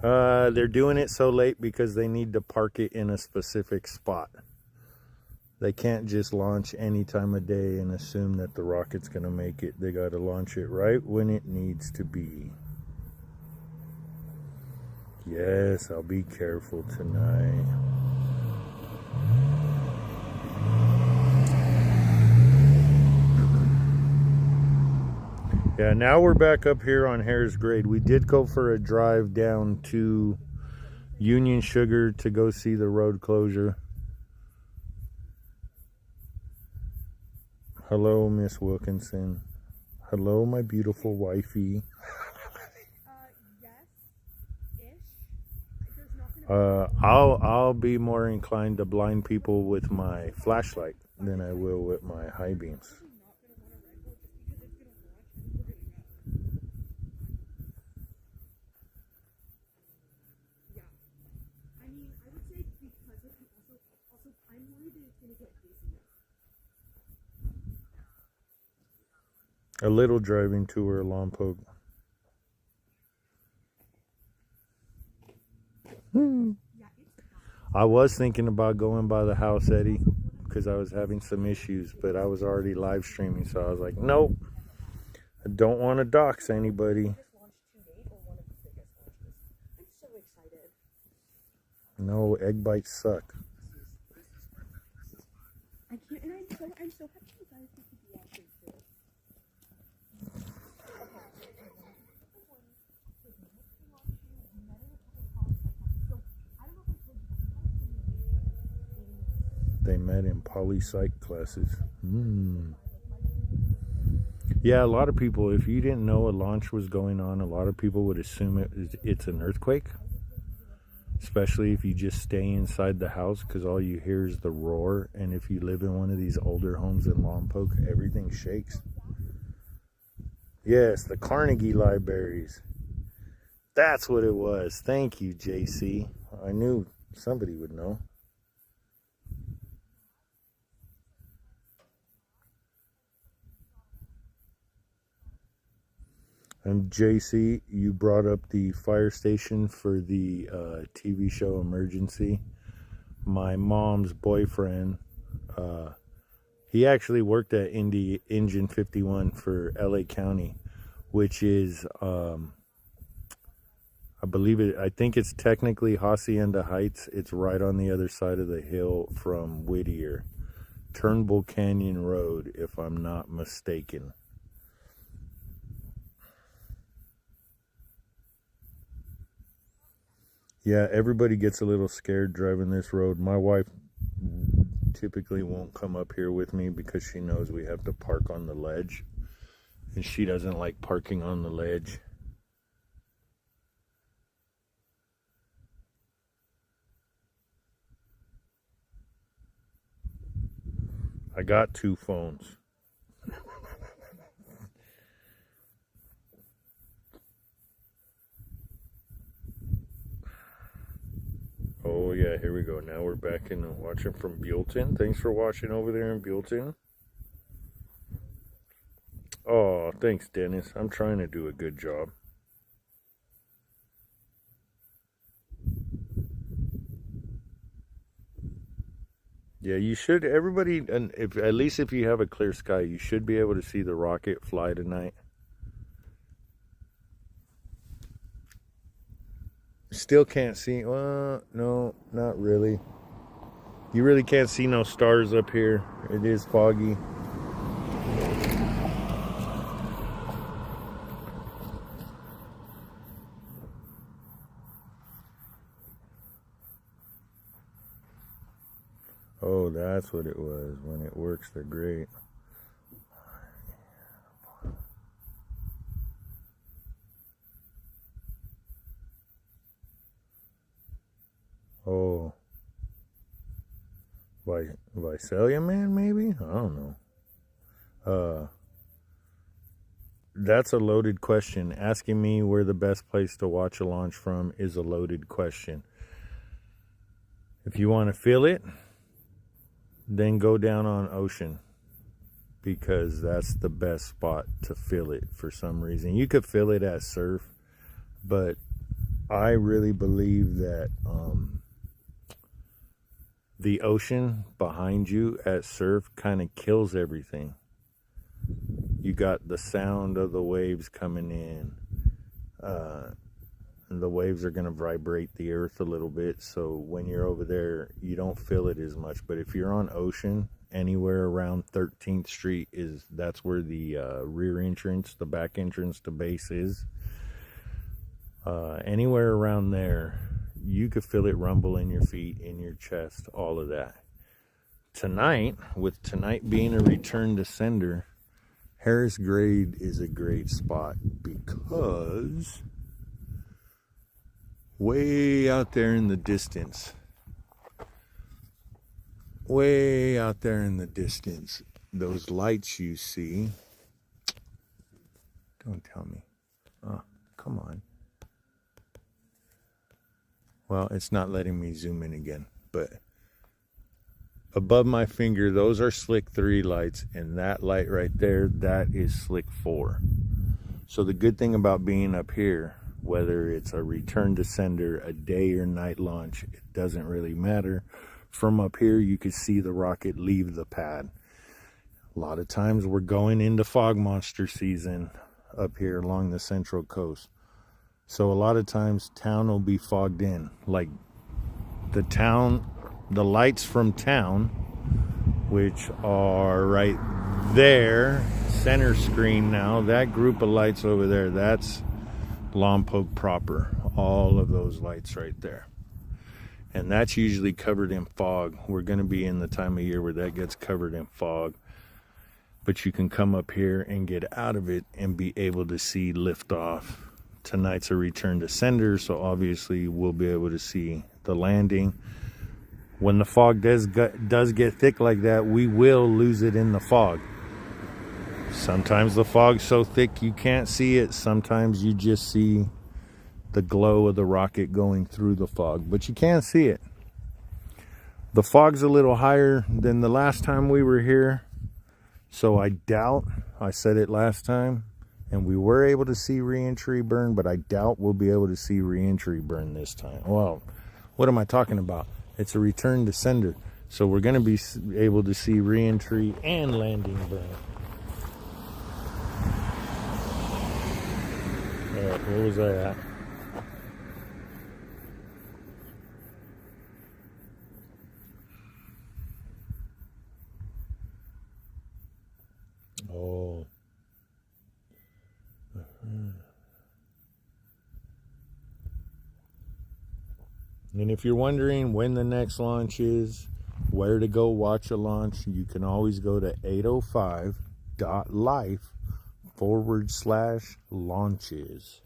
They're doing it so late because they need to park it in a specific spot. They can't just launch any time of day and assume that the rocket's going to make it. They got to launch it right when it needs to be. Yes, I'll be careful tonight. Yeah, now we're back up here on Harris Grade. We did go for a drive down to Union Sugar to go see the road closure. Hello, Miss Wilkinson. Hello, my beautiful wifey. I'll be more inclined to blind people with my flashlight than I will with my high beams. A little driving tour, Lompoc. I was thinking about going by the house, Eddie, because I was having some issues, but I was already live streaming, so I was like, nope, I don't want to dox anybody. No, egg bites suck. I'm so happy you guys get to be out there too. They met in poli-psych classes. Yeah, a lot of people, if you didn't know a launch was going on, a lot of people would assume it's an earthquake. Especially if you just stay inside the house, because all you hear is the roar. And if you live in one of these older homes in Lompoc, everything shakes. Yes, the Carnegie Libraries. That's what it was. Thank you, JC. I knew somebody would know. And JC, you brought up the fire station for the TV show Emergency. My mom's boyfriend, he actually worked at Engine 51 for LA County, which is, I think it's technically Hacienda Heights. It's right on the other side of the hill from Whittier. Turnbull Canyon Road, if I'm not mistaken. Yeah, everybody gets a little scared driving this road. My wife typically won't come up here with me because she knows we have to park on the ledge. And she doesn't like parking on the ledge. I got 2 phones. Oh yeah, here we go. Now we're back in watching from Buellton. Thanks for watching over there in Buellton. Oh, thanks, Dennis. I'm trying to do a good job. Yeah, you should. Everybody, and at least if you have a clear sky, you should be able to see the rocket fly tonight. Still can't see. Well, no, not really. You really can't see no stars up here. It is foggy. Oh, that's what it was. When it works, they're great. Oh. Visalia Man, maybe? I don't know. That's a loaded question. Asking me where the best place to watch a launch from is a loaded question. If you want to feel it, then go down on Ocean, because that's the best spot to feel it for some reason. You could feel it at Surf, but I really believe that the ocean behind you at Surf kind of kills everything. You got the sound of the waves coming in. And the waves are going to vibrate the earth a little bit, so when you're over there, you don't feel it as much. But if you're on Ocean, anywhere around 13th Street, that's where the rear entrance, the back entrance to base is. Anywhere around there, you could feel it rumble in your feet, in your chest, all of that. Tonight, with tonight being a return to sender, Harris Grade is a great spot because way out there in the distance, those lights you see, don't tell me, oh, come on. Well, it's not letting me zoom in again, but above my finger, those are Slick 3 lights, and that light right there, that is Slick 4. So the good thing about being up here, whether it's a return to sender, a day or night launch, it doesn't really matter. From up here, you can see the rocket leave the pad. A lot of times we're going into fog monster season up here along the Central Coast. So a lot of times town will be fogged in. Like the lights from town which are right there, center screen now. That group of lights over there, that's Lompoc proper. All of those lights right there. And that's usually covered in fog. We're going to be in the time of year where that gets covered in fog. But you can come up here and get out of it and be able to see liftoff. Tonight's a return to sender, so obviously we'll be able to see the landing. When the fog does get thick like that, we will lose it in the fog. Sometimes the fog's so thick you can't see it. Sometimes you just see the glow of the rocket going through the fog, but you can't see it. The fog's a little higher than the last time we were here, so I doubt, I said it last time, and we were able to see re-entry burn, but I doubt we'll be able to see re-entry burn this time. Well, what am I talking about? It's a return to sender, so we're going to be able to see re-entry and landing burn. All right, what was that at? Oh. And if you're wondering when the next launch is, where to go watch a launch, you can always go to 805.life/launches.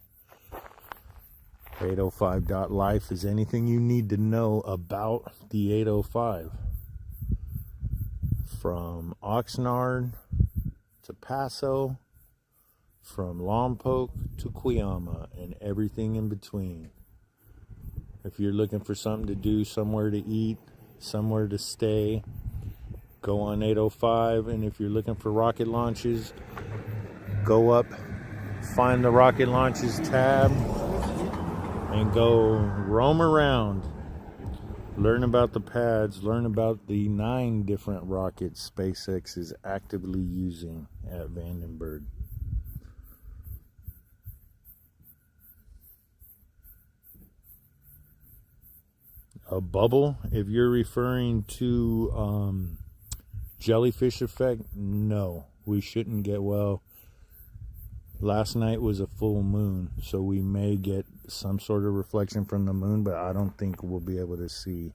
805.life is anything you need to know about the 805. From Oxnard to Paso, from Lompoc to Cuyama, and everything in between. If you're looking for something to do, somewhere to eat, somewhere to stay, go on 805. And if you're looking for rocket launches, go up, find the rocket launches tab, and go roam around. Learn about the pads, learn about the 9 different rockets SpaceX is actively using at Vandenberg. A bubble, if you're referring to jellyfish effect, no, we shouldn't get, well, last night was a full moon, so we may get some sort of reflection from the moon, but I don't think we'll be able to see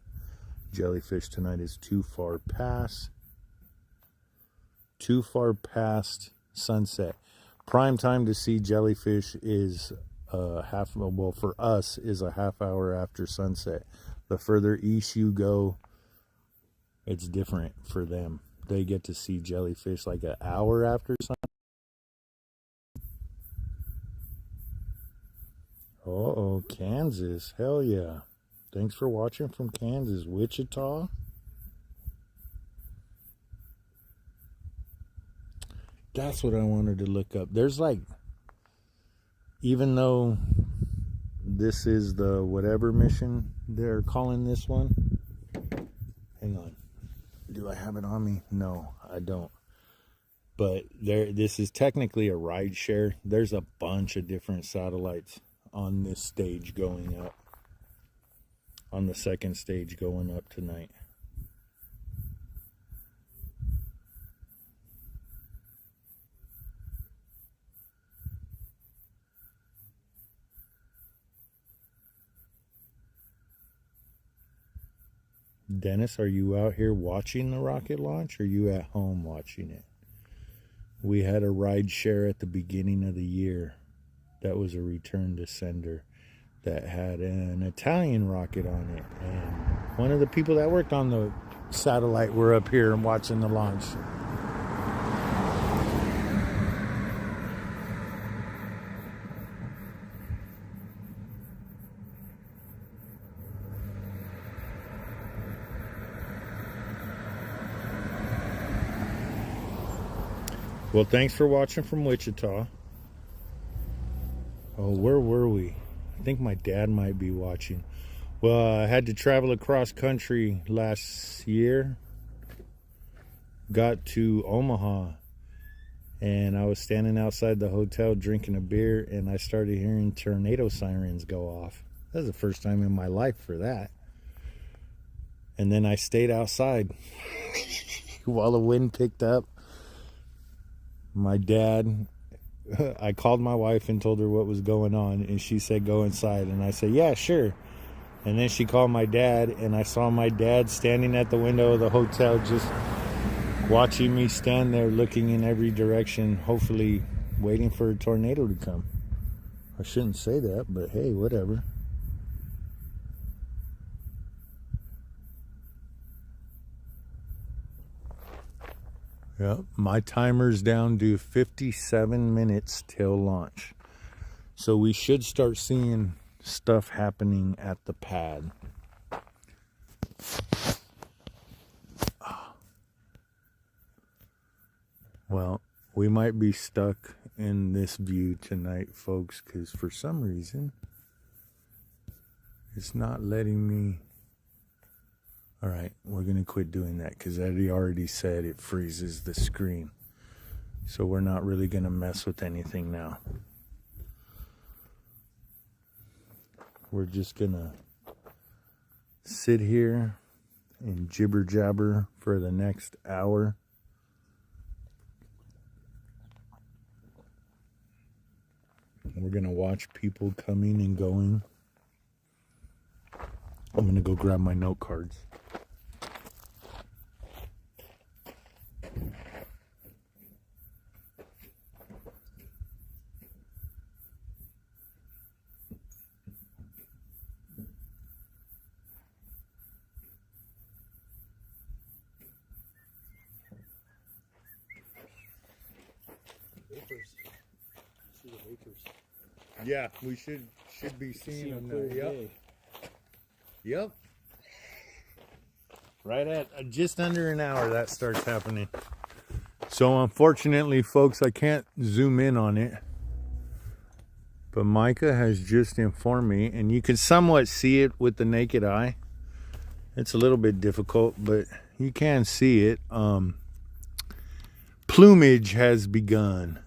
jellyfish tonight. Is too far past sunset. Prime time to see jellyfish is for us is a half hour after sunset. The further east you go, it's different for them. They get to see jellyfish like an hour after sunset. Uh-oh, Kansas. Hell yeah. Thanks for watching from Kansas. Wichita. That's what I wanted to look up. There's like, even though this is the whatever mission they're calling this one. Hang on. Do I have it on me? No, I don't. But this is technically a rideshare. There's a bunch of different satellites on this stage going up. On the second stage going up tonight. Dennis, are you out here watching the rocket launch, or are you at home watching it? We had a ride share at the beginning of the year that was a return to sender that had an Italian rocket on it, and one of the people that worked on the satellite were up here and watching the launch. Well, thanks for watching from Wichita. Oh, where were we? I think my dad might be watching. Well, I had to travel across country last year. Got to Omaha, and I was standing outside the hotel drinking a beer, and I started hearing tornado sirens go off. That was the first time in my life for that. And then I stayed outside while the wind picked up. My dad, I called my wife and told her what was going on, and she said go inside, and I said yeah, sure. And then she called my dad, and I saw my dad standing at the window of the hotel just watching me stand there looking in every direction, hopefully waiting for a tornado to come. I shouldn't say that, but hey, whatever. Yep, my timer's down to 57 minutes till launch. So we should start seeing stuff happening at the pad. Well, we might be stuck in this view tonight, folks, because for some reason it's not letting me. All right, we're going to quit doing that because Eddie already said it freezes the screen. So we're not really going to mess with anything now. We're just going to sit here and jibber jabber for the next hour. We're going to watch people coming and going. I'm going to go grab my note cards. See the vapors. Yeah, we should be seeing them now. Yep. Yep. Right at just under an hour that starts happening. So unfortunately, folks, I can't zoom in on it. But Micah has just informed me, and you can somewhat see it with the naked eye. It's a little bit difficult, but you can see it. Plumage has begun.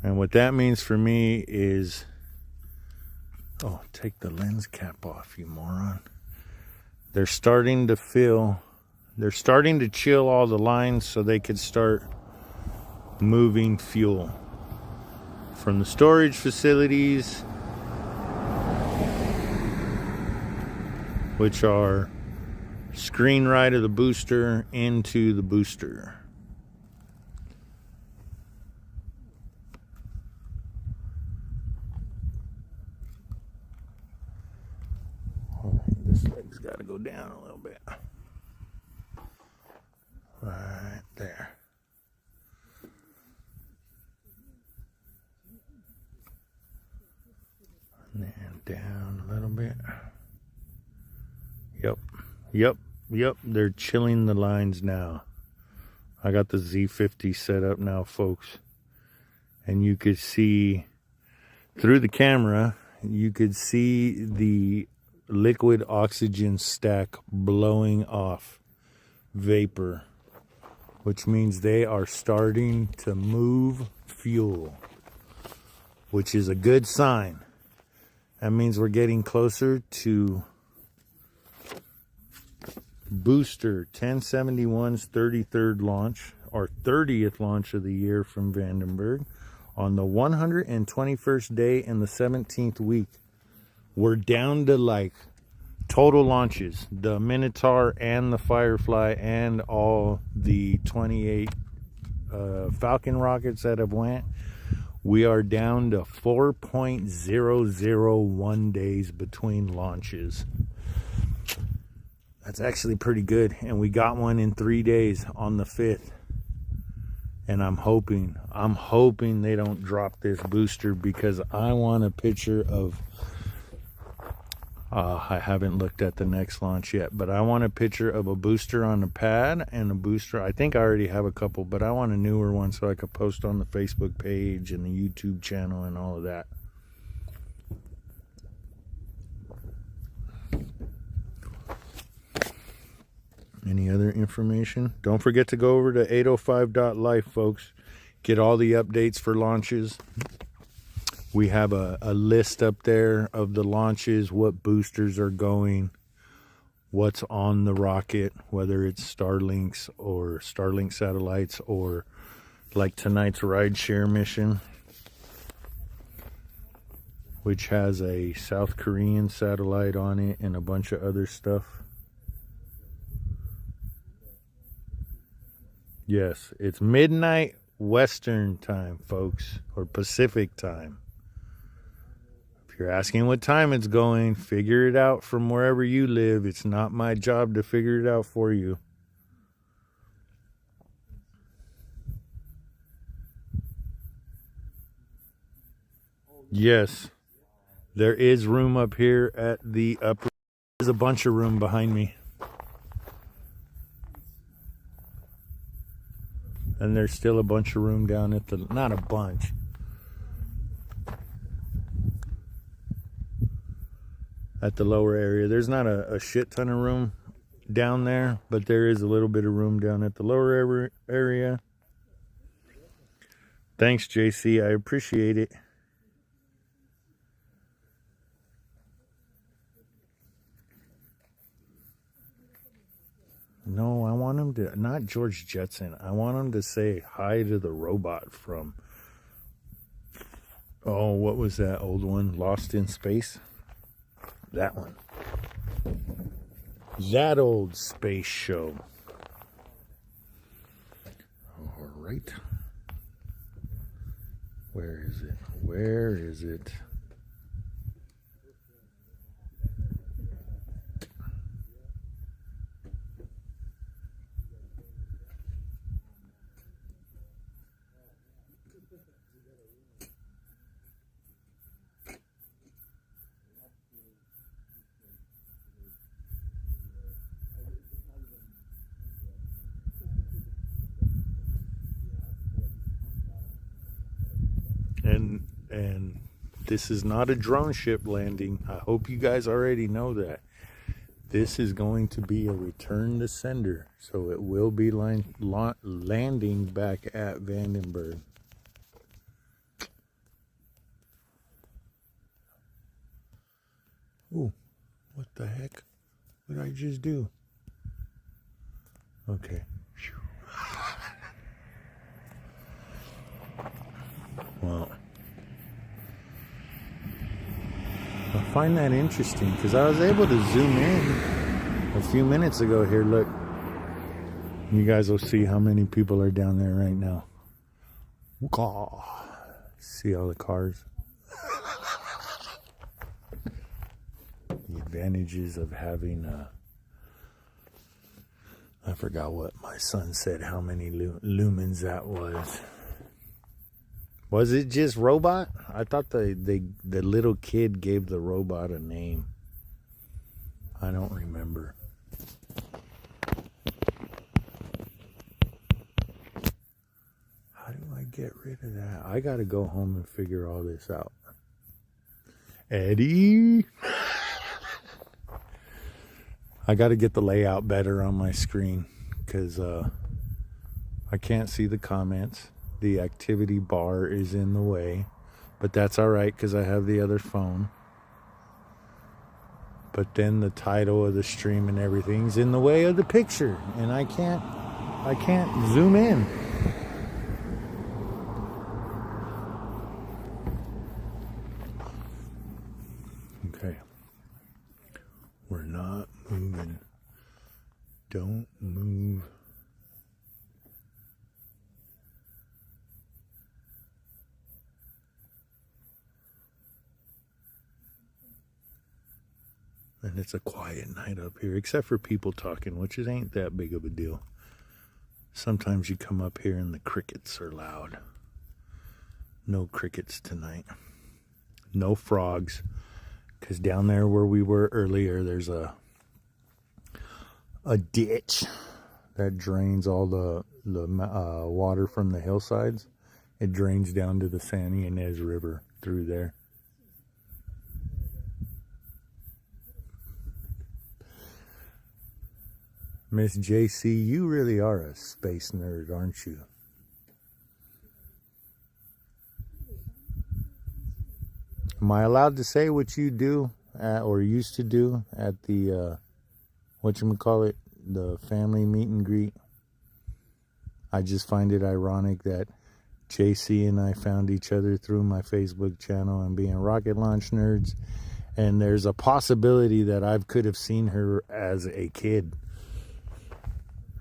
And what that means for me is, oh, take the lens cap off, you moron. They're starting to chill all the lines so they could start moving fuel from the storage facilities, which are screen right of the booster, into the booster. This leg's got to go down a little bit. Right there. And then down a little bit. Yep. They're chilling the lines now. I got the Z50 set up now, folks. And you could see through the camera, you could see the liquid oxygen stack blowing off vapor, which means they are starting to move fuel, which is a good sign. That means we're getting closer to booster 1071's 33rd launch, or 30th launch of the year from Vandenberg, on the 121st day in the 17th week. We're down to like total launches, the Minotaur and the Firefly and all the 28 Falcon rockets that have went. We are down to 4.001 days between launches. That's actually pretty good, and we got one in 3 days on the 5th. And I'm hoping they don't drop this booster, because I want a picture of I haven't looked at the next launch yet, but I want a picture of a booster on the pad and a booster. I think I already have a couple, but I want a newer one so I could post on the Facebook page and the YouTube channel and all of that. Any other information? Don't forget to go over to 805.life, folks. Get all the updates for launches. We have a list up there of the launches, what boosters are going, what's on the rocket, whether it's Starlinks or Starlink satellites, or like tonight's rideshare mission, which has a South Korean satellite on it and a bunch of other stuff. Yes, it's midnight Western time, folks, or Pacific time. If you're asking what time it's going, figure it out from wherever you live. It's not my job to figure it out for you. Yes, there is room up here at the upper. There's a bunch of room behind me. And there's still a bunch of room down at the, not a bunch. At the lower area. There's not a shit ton of room down there, but there is a little bit of room down at the lower area. Thanks, JC. I appreciate it. No, I want him to, not George Jetson. I want him to say hi to the robot from, oh, what was that old one? Lost in Space? That one. That old space show. All right. Where is it? Where is it? And this is not a drone ship landing. I hope you guys already know that. This is going to be a return to sender, so it will be landing back at Vandenberg. Ooh, what the heck? What did I just do? Okay. Well, I find that interesting because I was able to zoom in a few minutes ago here. Look, you guys will see how many people are down there right now. See all the cars. The advantages of having I forgot what my son said, how many lumens that was. Was it just robot? I thought the little kid gave the robot a name. I don't remember. How do I get rid of that? I gotta go home and figure all this out. Eddie! I gotta get the layout better on my screen because I can't see the comments. The activity bar is in the way, but that's all right because I have the other phone. But then the title of the stream and everything's in the way of the picture, and I can't zoom in. Okay. We're not moving. Don't move. And it's a quiet night up here, except for people talking, which it ain't that big of a deal. Sometimes you come up here and the crickets are loud. No crickets tonight. No frogs. Because down there where we were earlier, there's a ditch that drains all the water from the hillsides. It drains down to the San Ynez River through there. Miss JC, you really are a space nerd, aren't you? Am I allowed to say what you do or used to do at the whatchamacallit, the family meet and greet. I just find it ironic that JC and I found each other through my Facebook channel and being rocket launch nerds. And there's a possibility that I could have seen her as a kid,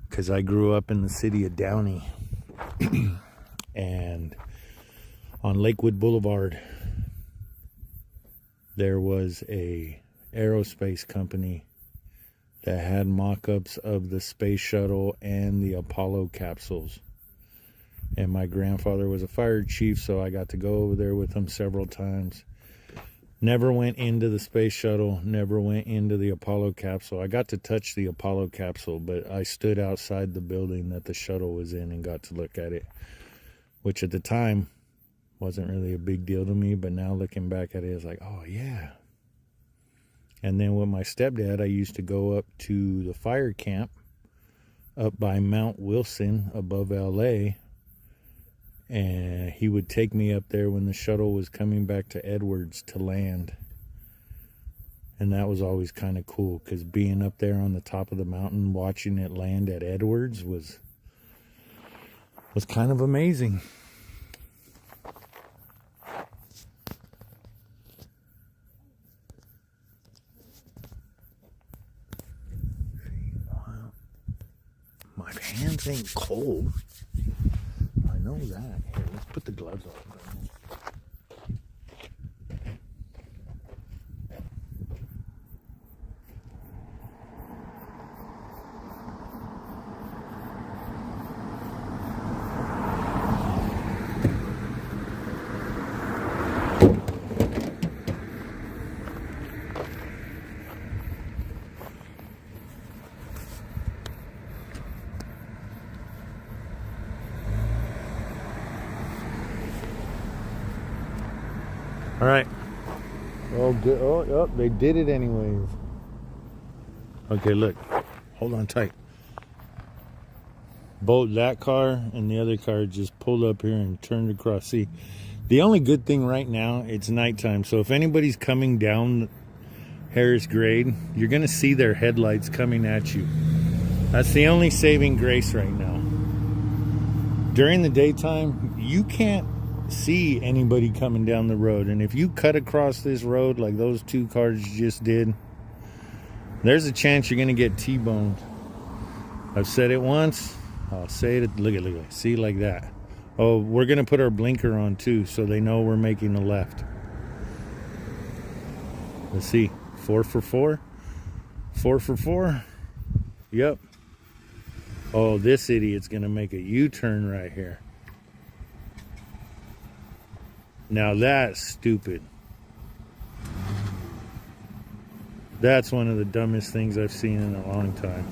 because I grew up in the city of Downey. And on Lakewood Boulevard, there was a aerospace company that had mock-ups of the space shuttle and the Apollo capsules. And my grandfather was a fire chief, so I got to go over there with him several times. Never went into the space shuttle, never went into the Apollo capsule. I got to touch the Apollo capsule, but I stood outside the building that the shuttle was in and got to look at it, which at the time wasn't really a big deal to me, but now looking back at it, it's like, oh yeah. And then with my stepdad, I used to go up to the fire camp up by Mount Wilson above LA, and he would take me up there when the shuttle was coming back to Edwards to land. And that was always kind of cool, because being up there on the top of the mountain watching it land at Edwards was kind of amazing. My hands ain't cold. I know that. Here, let's put the gloves on. All right. Oh, good. Oh, they did it anyways. Okay, look. Hold on tight. Both that car and the other car just pulled up here and turned across. See, the only good thing right now, it's nighttime. So if anybody's coming down Harris Grade, you're going to see their headlights coming at you. That's the only saving grace right now. During the daytime, you can't see anybody coming down the road, and if you cut across this road like those two cars just did, there's a chance you're gonna get T-boned. I've said it once, I'll say it. Look at see, like that. Oh, we're gonna put our blinker on too, so they know we're making a left. Let's see, 4 for 4, 4 for 4. Yep. Oh, this idiot's gonna make a U-turn right here. Now that's stupid. That's one of the dumbest things I've seen in a long time.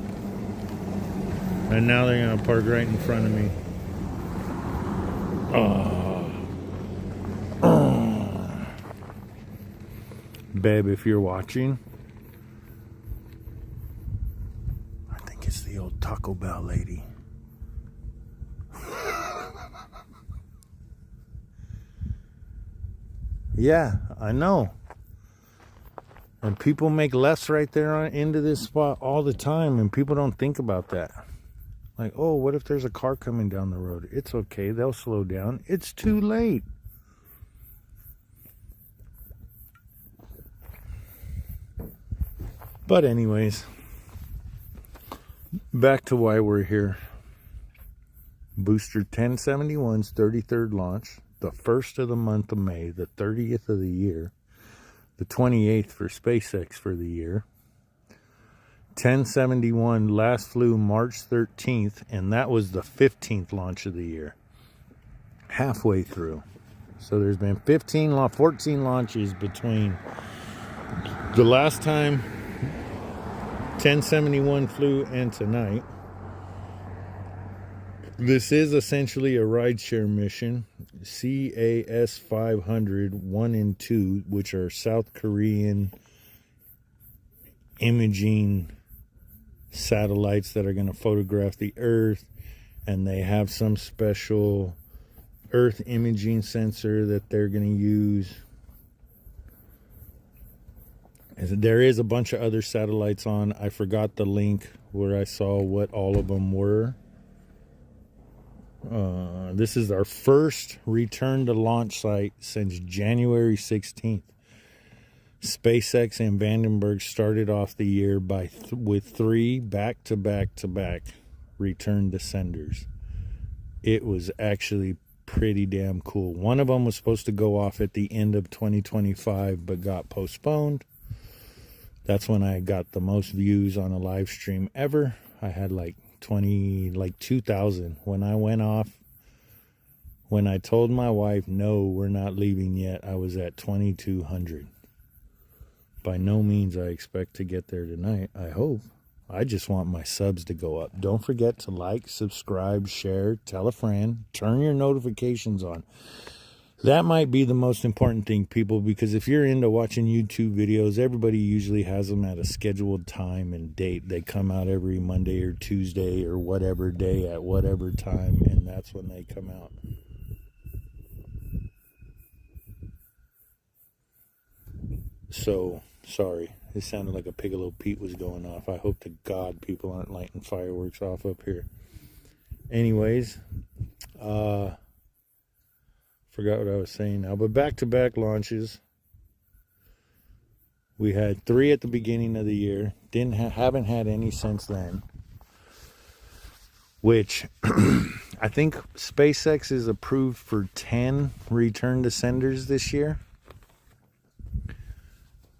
And now they're gonna park right in front of me. Oh. Babe, if you're watching, I think it's the old Taco Bell lady. Yeah, I know. And people make lefts right there into this spot all the time, and people don't think about that. Like, oh, what if there's a car coming down the road? It's okay, they'll slow down. It's too late. But anyways, back to why we're here. Booster 1071's 33rd launch. The 1st of the month of May, the 30th of the year, the 28th for SpaceX for the year. 1071 last flew March 13th, and that was the 15th launch of the year. Halfway through. So there's been 14 launches between the last time 1071 flew and tonight. This is essentially a rideshare mission. CAS500-1 and 2, which are South Korean imaging satellites that are going to photograph the Earth, and they have some special Earth imaging sensor that they're going to use. There is a bunch of other satellites on. I forgot the link where I saw what all of them were. This is our first return to launch site since January 16th. SpaceX and Vandenberg started off the year with 3 back-to-back-to-back return to senders. It was actually pretty damn cool. One of them was supposed to go off at the end of 2025 but got postponed. That's when I got the most views on a live stream ever. I had like 2,000 when I went off. When I told my wife, no, we're not leaving yet, I was at 2,200. By no means I expect to get there tonight, I hope. I just want my subs to go up. Don't forget to like, subscribe, share, tell a friend, turn your notifications on. That might be the most important thing, people, because if you're into watching YouTube videos, everybody usually has them at a scheduled time and date. They come out every Monday or Tuesday or whatever day at whatever time, and that's when they come out. So, sorry. It sounded like a Piccolo Pete was going off. I hope to God people aren't lighting fireworks off up here. Anyways, forgot what I was saying now. But back-to-back launches. We had 3 at the beginning of the year. Haven't had any since then. Which I think SpaceX is approved for 10 return to senders this year.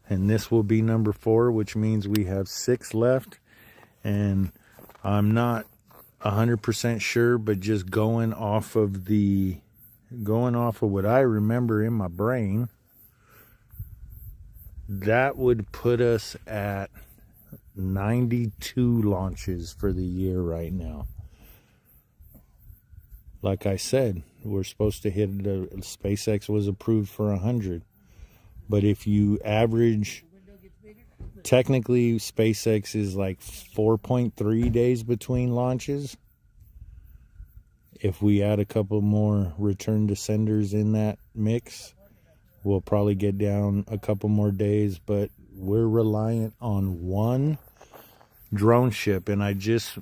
And this will be number 4, which means we have 6 left. And I'm not 100% sure, but just going off of what I remember in my brain, that would put us at 92 launches for the year right now. Like I said, we're supposed to hit, SpaceX was approved for 100. But if you average, technically SpaceX is like 4.3 days between launches. If we add a couple more return to senders in that mix, we'll probably get down a couple more days. But we're reliant on one drone ship. And I just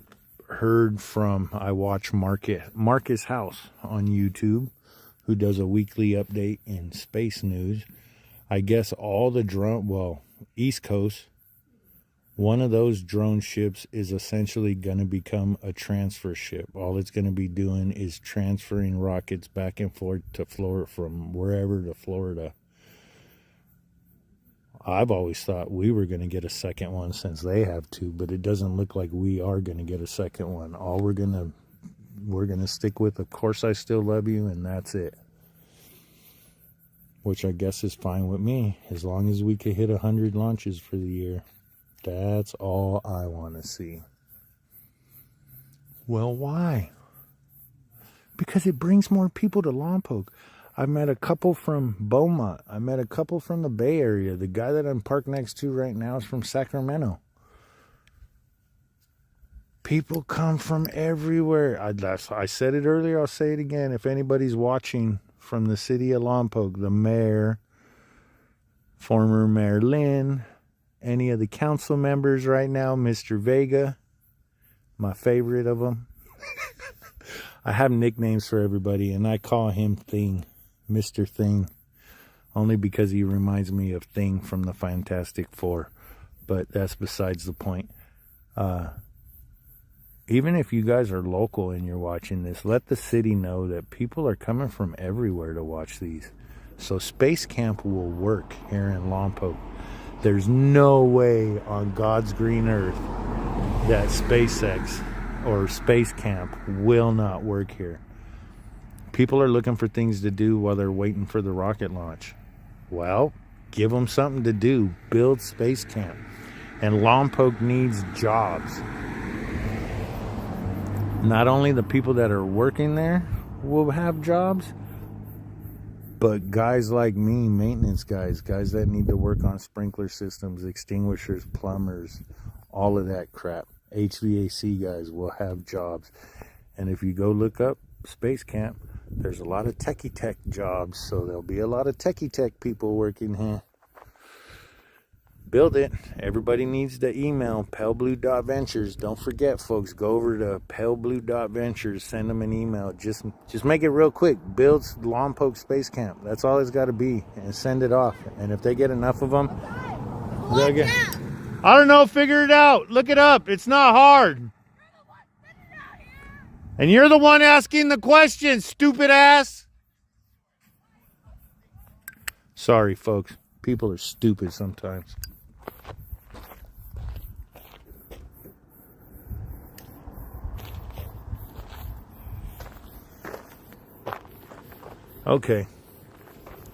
heard from, I watch Marcus House on YouTube, who does a weekly update in space news. I guess all the East Coast, one of those drone ships is essentially going to become a transfer ship. All it's going to be doing is transferring rockets back and forth to Florida, from wherever to Florida. I've always thought we were going to get a second one since they have 2, but it doesn't look like we are going to get a second one. All we're going to stick with, of course I still love you, and that's it. Which I guess is fine with me, as long as we could hit 100 launches for the year. That's all I want to see. Well, why? Because it brings more people to Lompoc. I met a couple from Beaumont. I met a couple from the Bay Area. The guy that I'm parked next to right now is from Sacramento. People come from everywhere. I said it earlier, I'll say it again. If anybody's watching from the city of Lompoc, the mayor, former Mayor Lynn, any of the council members right now, Mr. Vega, my favorite of them. I have nicknames for everybody, and I call him Thing, Mr. Thing, only because he reminds me of Thing from the Fantastic Four, but that's besides the point. Even if you guys are local and you're watching this, let the city know that people are coming from everywhere to watch these. So Space Camp will work here in Lompoc. There's no way on God's green earth that SpaceX or Space Camp will not work here. People are looking for things to do while they're waiting for the rocket launch. Well, give them something to do. Build Space Camp. And Lompoc needs jobs. Not only the people that are working there will have jobs, but guys like me, maintenance guys that need to work on sprinkler systems, extinguishers, plumbers, all of that crap. HVAC guys will have jobs. And if you go look up Space Camp, there's a lot of techie tech jobs, so there'll be a lot of techie tech people working here. build it. Everybody needs the email, paleblue.ventures. Don't forget, folks, go over to paleblue.ventures, send them an email. Just make it real quick. Build Lompoc Space Camp. That's all it's got to be, and send it off. And if they get enough of them, they'll get... I don't know, figure it out. Look it up. It's not hard. And you're the one asking the question, stupid ass. Sorry, folks. People are stupid sometimes. Okay.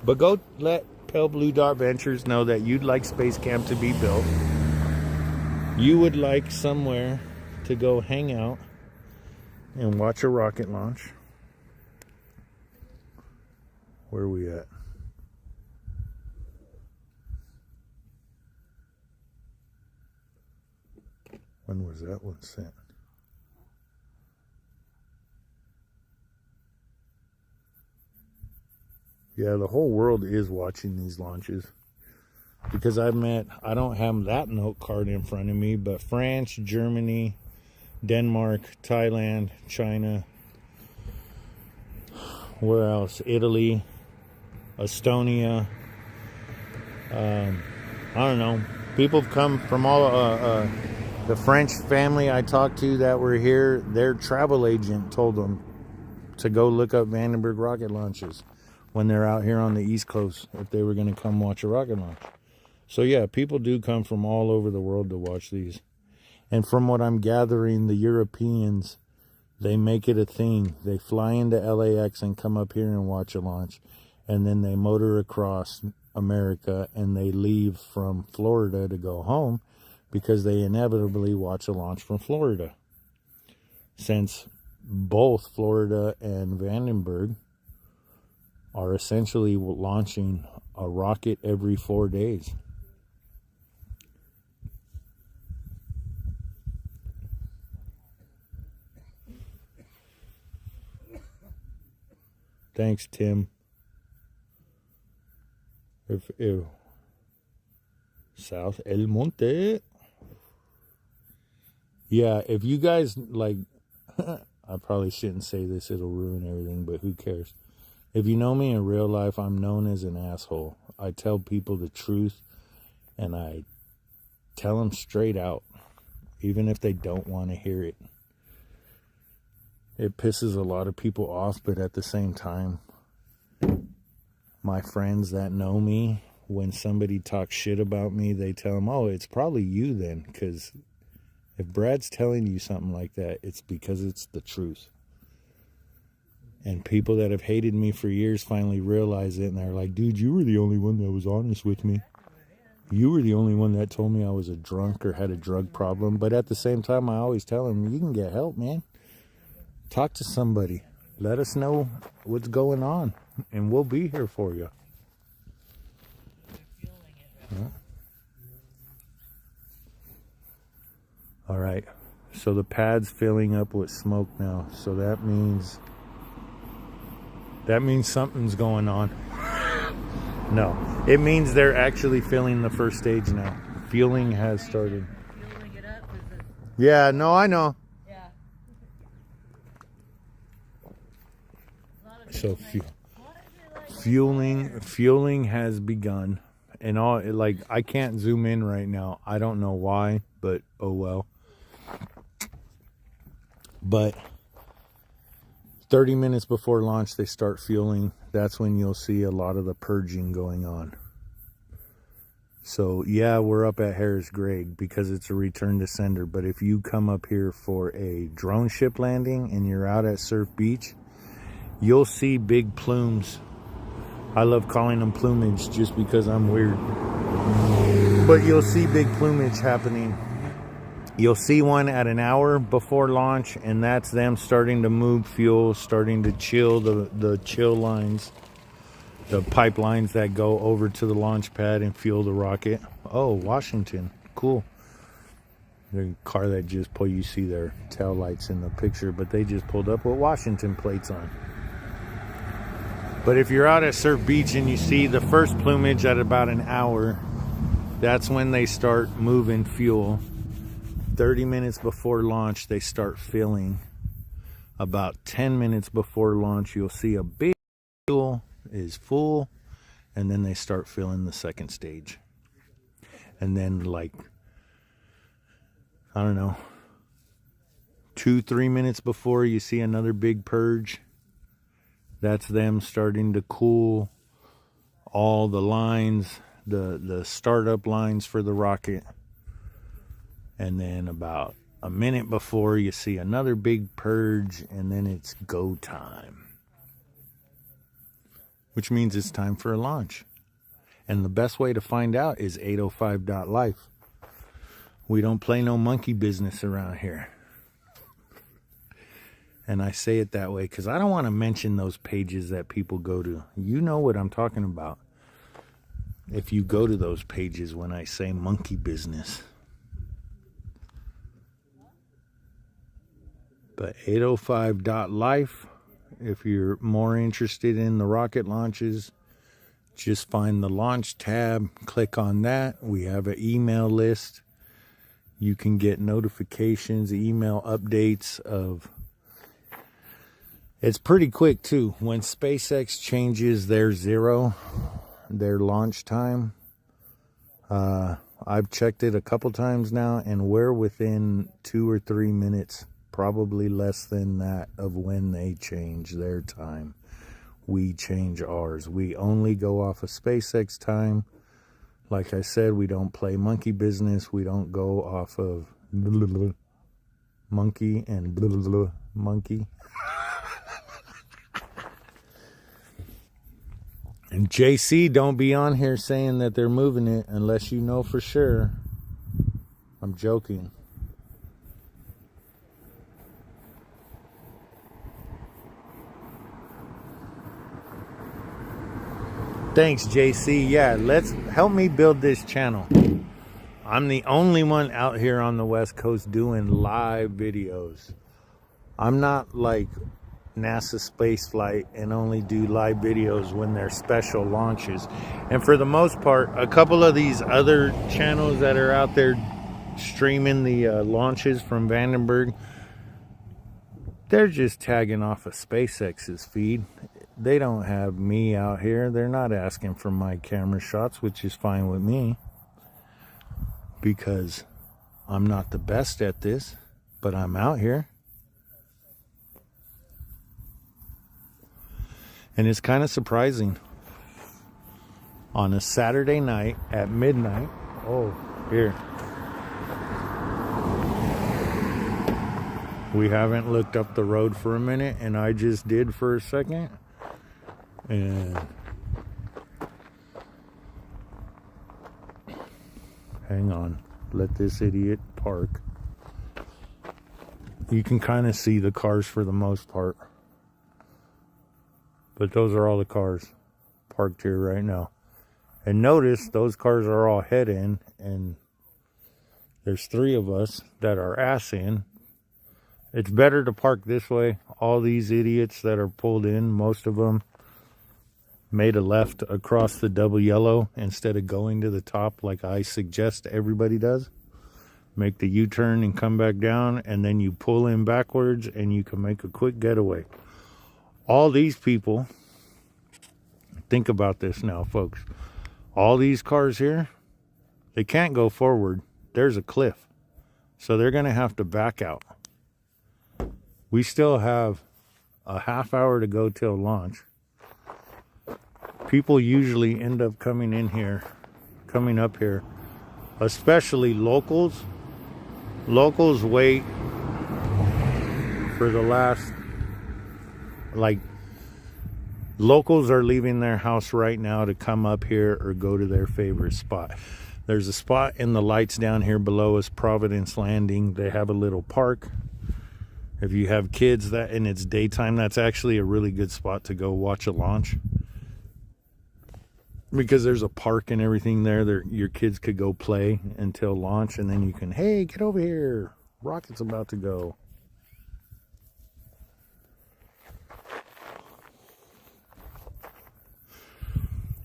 But go let paleblue.ventures know that you'd like Space Camp to be built. You would like somewhere to go hang out and watch a rocket launch. Where are we at? When was that one sent? Yeah, the whole world is watching these launches. Because I don't have that note card in front of me, but France, Germany, Denmark, Thailand, China, where else? Italy, Estonia. I don't know. People have come from all... the French family I talked to that were here, their travel agent told them to go look up Vandenberg rocket launches when they're out here on the East Coast, if they were going to come watch a rocket launch. So yeah, people do come from all over the world to watch these. And from what I'm gathering, the Europeans, they make it a thing. They fly into LAX and come up here and watch a launch. And then they motor across America and they leave from Florida to go home, because they inevitably watch a launch from Florida. Since both Florida and Vandenberg are essentially launching a rocket every 4 days. Thanks, Tim. If South El Monte. Yeah, if you guys like, I probably shouldn't say this, it'll ruin everything, but who cares? If you know me in real life, I'm known as an asshole. I tell people the truth, and I tell them straight out, even if they don't want to hear it. It pisses a lot of people off, but at the same time, my friends that know me, when somebody talks shit about me, they tell them, oh, it's probably you then, because if Brad's telling you something like that, it's because it's the truth. And people that have hated me for years finally realize it, and they're like, dude, you were the only one that was honest with me. You were the only one that told me I was a drunk or had a drug problem. But at the same time, I always tell them, you can get help, man. Talk to somebody. Let us know what's going on, and we'll be here for you. Yeah. All right, so the pad's filling up with smoke now. So that means something's going on. No, it means they're actually filling the first stage now. Fueling has started. Fueling it up? Yeah, no, I know. Yeah. So fueling has begun, and all like I can't zoom in right now. I don't know why, but oh well. But 30 minutes before launch, they start fueling. That's when you'll see a lot of the purging going on. So yeah, we're up at Harris Grade because it's a return to sender. But if you come up here for a drone ship landing and you're out at Surf Beach, you'll see big plumes. I love calling them plumage just because I'm weird. But you'll see big plumage happening. You'll see one at an hour before launch, and that's them starting to move fuel, starting to chill the chill lines, the pipelines that go over to the launch pad and fuel the rocket. Oh, Washington. Cool. The car that just pulled, you see their tail lights in the picture, but they just pulled up with Washington plates on. But if you're out at Surf Beach and you see the first plumage at about an hour, That's when they start moving fuel. 30 minutes before launch, they start filling. About 10 minutes before launch, you'll see a big fuel is full, and then they start filling the second stage. And then, like, I don't know, 2-3 minutes before, you see another big purge. That's them starting to cool all the lines, the startup lines for the rocket. And then about a minute before, you see another big purge, and then it's go time. Which means it's time for a launch. And the best way to find out is 805.life. We don't play no monkey business around here. And I say it that way because I don't want to mention those pages that people go to. You know what I'm talking about. If you go to those pages when I say monkey business. But 805.life, if you're more interested in the rocket launches, just find the launch tab, click on that. We have an email list. You can get notifications, email updates of... It's pretty quick too. When SpaceX changes their launch time, I've checked it a couple times now, and we're within 2 or 3 minutes, probably less than that, of when they change their time. We change ours. We only go off of SpaceX time. Like I said, we don't play monkey business. We don't go off of monkey and monkey. And JC, don't be on here saying that they're moving it unless you know for sure. I'm joking. Thanks, JC. Yeah, help me build this channel. I'm the only one out here on the West Coast doing live videos. I'm not like NASA spaceflight and only do live videos when they're special launches. And for the most part, a couple of these other channels that are out there streaming the launches from Vandenberg, they're just tagging off of SpaceX's feed. They don't have me out here. They're not asking for my camera shots, which is fine with me, because I'm not the best at this, but I'm out here. And it's kind of surprising. On a Saturday night at midnight. Oh, here. We haven't looked up the road for a minute, and I just did for a second. And hang on. Let this idiot park. You can kind of see the cars for the most part. But those are all the cars parked here right now. And notice those cars are all head in, and there's 3 of us that are ass in. It's better to park this way. All these idiots that are pulled in, most of them made a left across the double yellow instead of going to the top like I suggest everybody does. Make the U-turn and come back down, and then you pull in backwards and you can make a quick getaway. All these people, think about this now, folks. All these cars here, they can't go forward. There's a cliff. So they're going to have to back out. We still have a half hour to go till launch. People usually end up coming up here, especially locals. Locals wait for the last... Like, locals are leaving their house right now to come up here or go to their favorite spot. There's a spot in the lights down here below us, Providence Landing. They have a little park. If you have kids and it's daytime, that's actually a really good spot to go watch a launch. Because there's a park and everything there. Your kids could go play until launch, and then you can, hey, get over here. Rocket's about to go.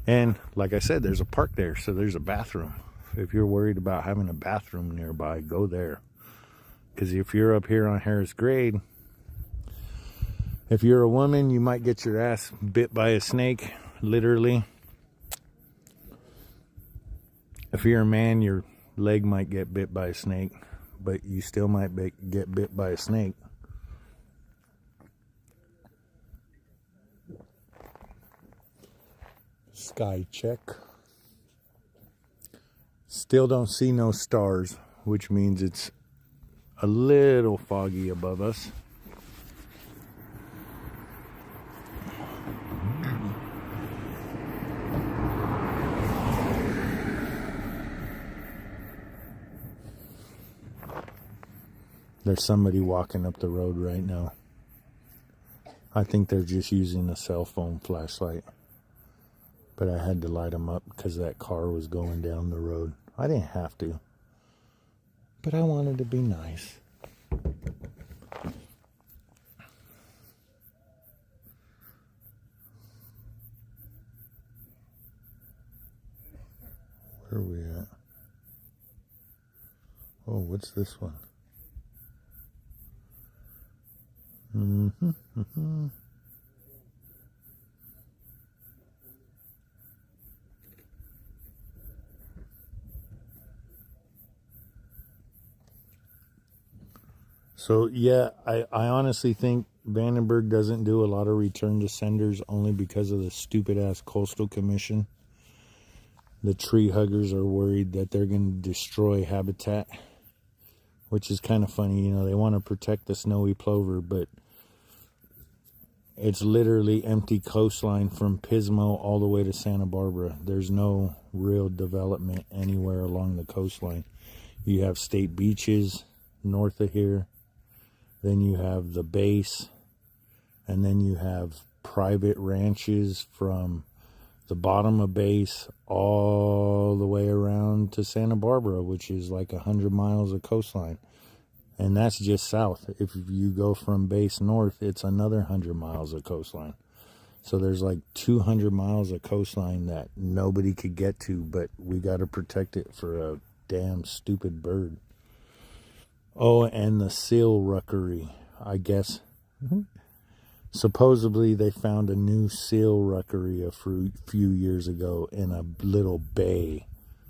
And like I said, there's a park there, so there's a bathroom. If you're worried about having a bathroom nearby, go there. Because if you're up here on Harris Grade, if you're a woman, you might get your ass bit by a snake, literally. If you're a man, your leg might get bit by a snake, but you still might get bit by a snake. Sky check. Still don't see no stars, which means it's a little foggy above us. There's somebody walking up the road right now. I think they're just using a cell phone flashlight. But I had to light them up because that car was going down the road. I didn't have to. But I wanted to be nice. Where are we at? Oh, what's this one? So, yeah, I honestly think Vandenberg doesn't do a lot of return to senders only because of the stupid-ass Coastal Commission. The tree huggers are worried that they're going to destroy habitat, which is kind of funny. You know, they want to protect the snowy plover, but it's literally empty coastline from Pismo all the way to Santa Barbara. There's no real development anywhere along the coastline. You have state beaches north of here. Then you have the base, and then you have private ranches from the bottom of base all the way around to Santa Barbara, which is like 100 miles of coastline. And that's just south. If you go from base north, it's another 100 miles of coastline. So there's like 200 miles of coastline that nobody could get to, but we got to protect it for a damn stupid bird. Oh, and the seal rookery, I guess. Supposedly they found a new seal rookery a few years ago in a little bay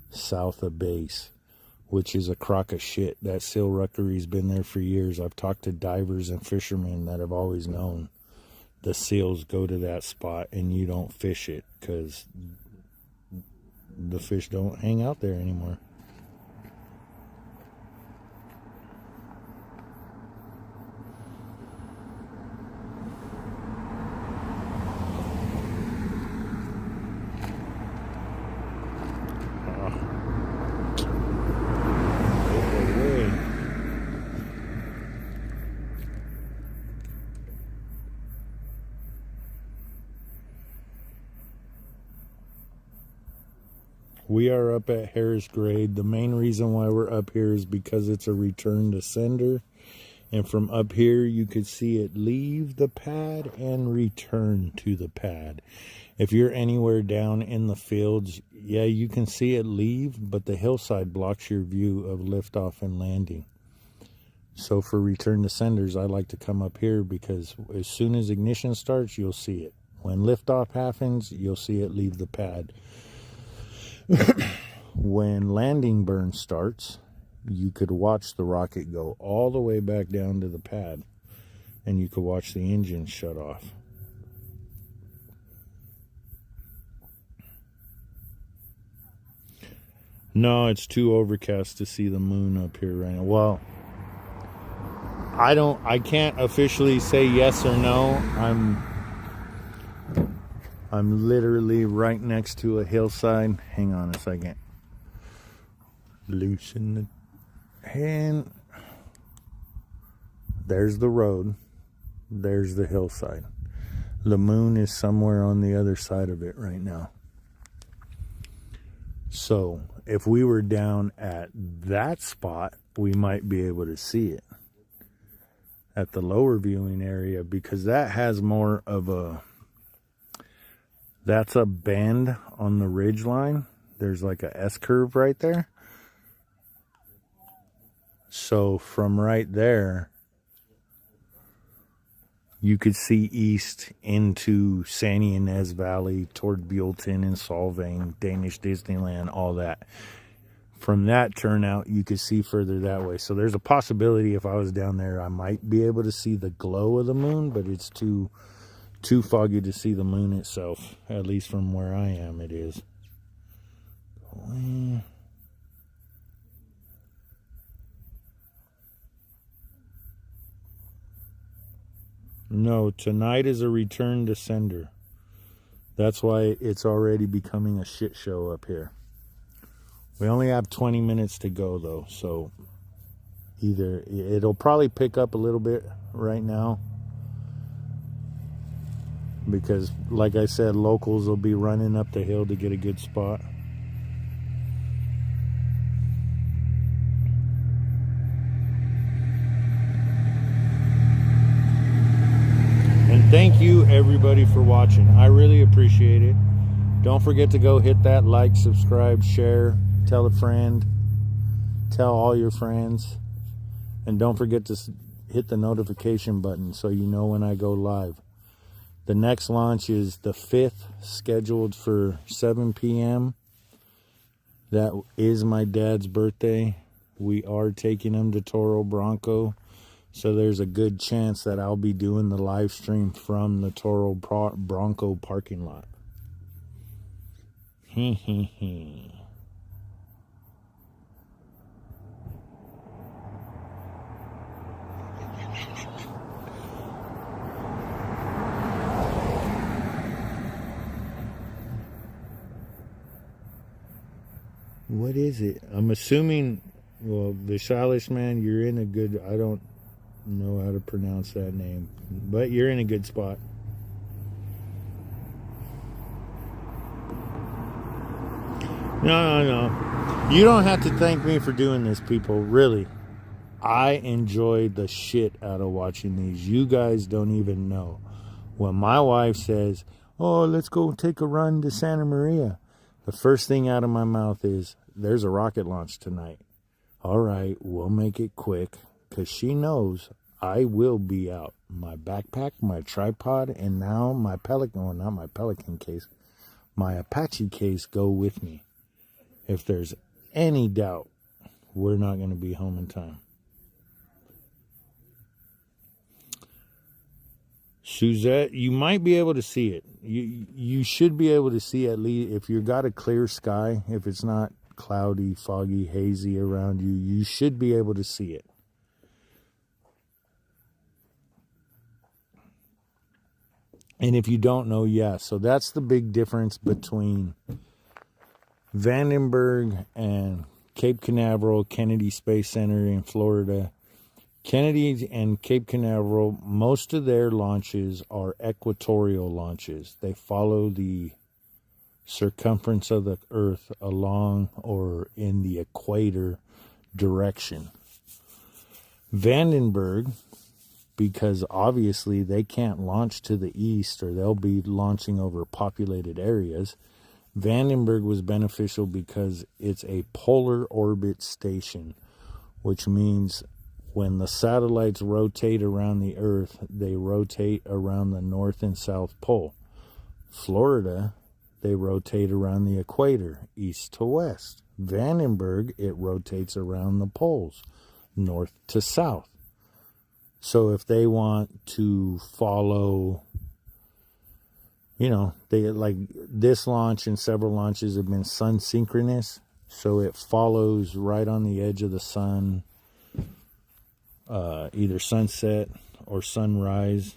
south of base, which is a crock of shit. That seal rookery's been there for years. I've talked to divers and fishermen that have always known the seals go to that spot and you don't fish it because the fish don't hang out there anymore. We are up at Harris Grade. The main reason why we're up here is because it's a return to sender. And from up here, you could see it leave the pad and return to the pad. If you're anywhere down in the fields, yeah, you can see it leave, but the hillside blocks your view of liftoff and landing. So for return to senders, I like to come up here because as soon as ignition starts, you'll see it. When liftoff happens, you'll see it leave the pad. When landing burn starts, you could watch the rocket go all the way back down to the pad, and you could watch the engine shut off. No, it's too overcast to see the moon up here right now. Well, I can't officially say yes or no. I'm literally right next to a hillside. Hang on a second. Loosen the hand. There's the road. There's the hillside. The moon is somewhere on the other side of it right now. So if we were down at that spot, we might be able to see it at the lower viewing area, because that has more of a, that's a bend on the ridge line. There's like a S curve right there. So from right there, you could see east into San Ynez Valley toward Buellton and Solvang, Danish Disneyland, all that. From that turnout, you could see further that way. So there's a possibility if I was down there, I might be able to see the glow of the moon, but it's too foggy to see the moon itself. At least from where I am, it is. No, tonight is a return to sender. That's why it's already becoming a shit show up here. We only have 20 minutes to go though, so either it'll probably pick up a little bit right now because like I said, locals will be running up the hill to get a good spot. Thank you everybody for watching. I really appreciate it. Don't forget to go hit that like, subscribe, share, tell a friend, tell all your friends, and don't forget to hit the notification button so you know when I go live. The next launch is the 5th, scheduled for 7 p.m. That is my dad's birthday. We are taking him to Toro Bronco. So there's a good chance that I'll be doing the live stream from the Toro Bronco parking lot. What is it? I'm assuming, well, Vishalish man, you're in a good, I don't know how to pronounce that name, but you're in a good spot. No. You don't have to thank me for doing this, people. Really. I enjoy the shit out of watching these. You guys don't even know. When my wife says, oh, let's go take a run to Santa Maria, the first thing out of my mouth is, there's a rocket launch tonight. All right, we'll make it quick. Because she knows I will be out. My backpack, my tripod, and now my Pelican, well, not my Pelican case, my Apache case go with me. If there's any doubt, we're not going to be home in time. Suzette, you might be able to see it. You should be able to see at least, if you've got a clear sky, if it's not cloudy, foggy, hazy around you, you should be able to see it. And if you don't know, yeah, so that's the big difference between Vandenberg and Cape Canaveral Kennedy Space Center in Florida. Kennedy and Cape Canaveral, most of their launches are equatorial launches. They follow the circumference of the Earth along or in the equator direction. Vandenberg, because obviously they can't launch to the east or they'll be launching over populated areas. Vandenberg was beneficial because it's a polar orbit station, which means when the satellites rotate around the Earth, they rotate around the North and South Pole. Florida, they rotate around the equator, east to west. Vandenberg, it rotates around the poles, north to south. So if they want to follow, you know, they like this launch and several launches have been Sun-synchronous. So it follows right on the edge of the sun, either sunset or sunrise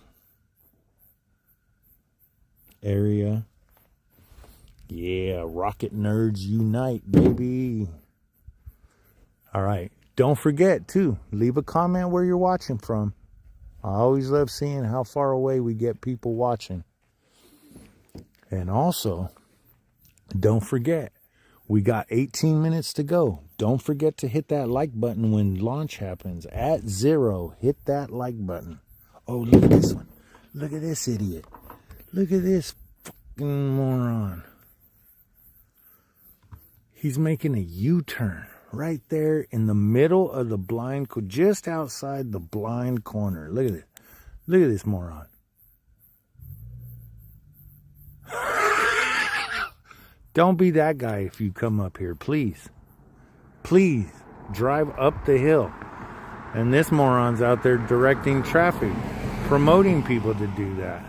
area. Yeah, rocket nerds unite, baby. All right. Don't forget, too, leave a comment where you're watching from. I always love seeing how far away we get people watching. And also, don't forget, we got 18 minutes to go. Don't forget to hit that like button when launch happens. At 0, hit that like button. Oh, look at this one. Look at this idiot. Look at this fucking moron. He's making a U-turn right there in the middle of the blind, just outside the blind corner. Look at it. Look at this moron. Don't be that guy if you come up here, please. Please drive up the hill. And this moron's out there directing traffic, promoting people to do that.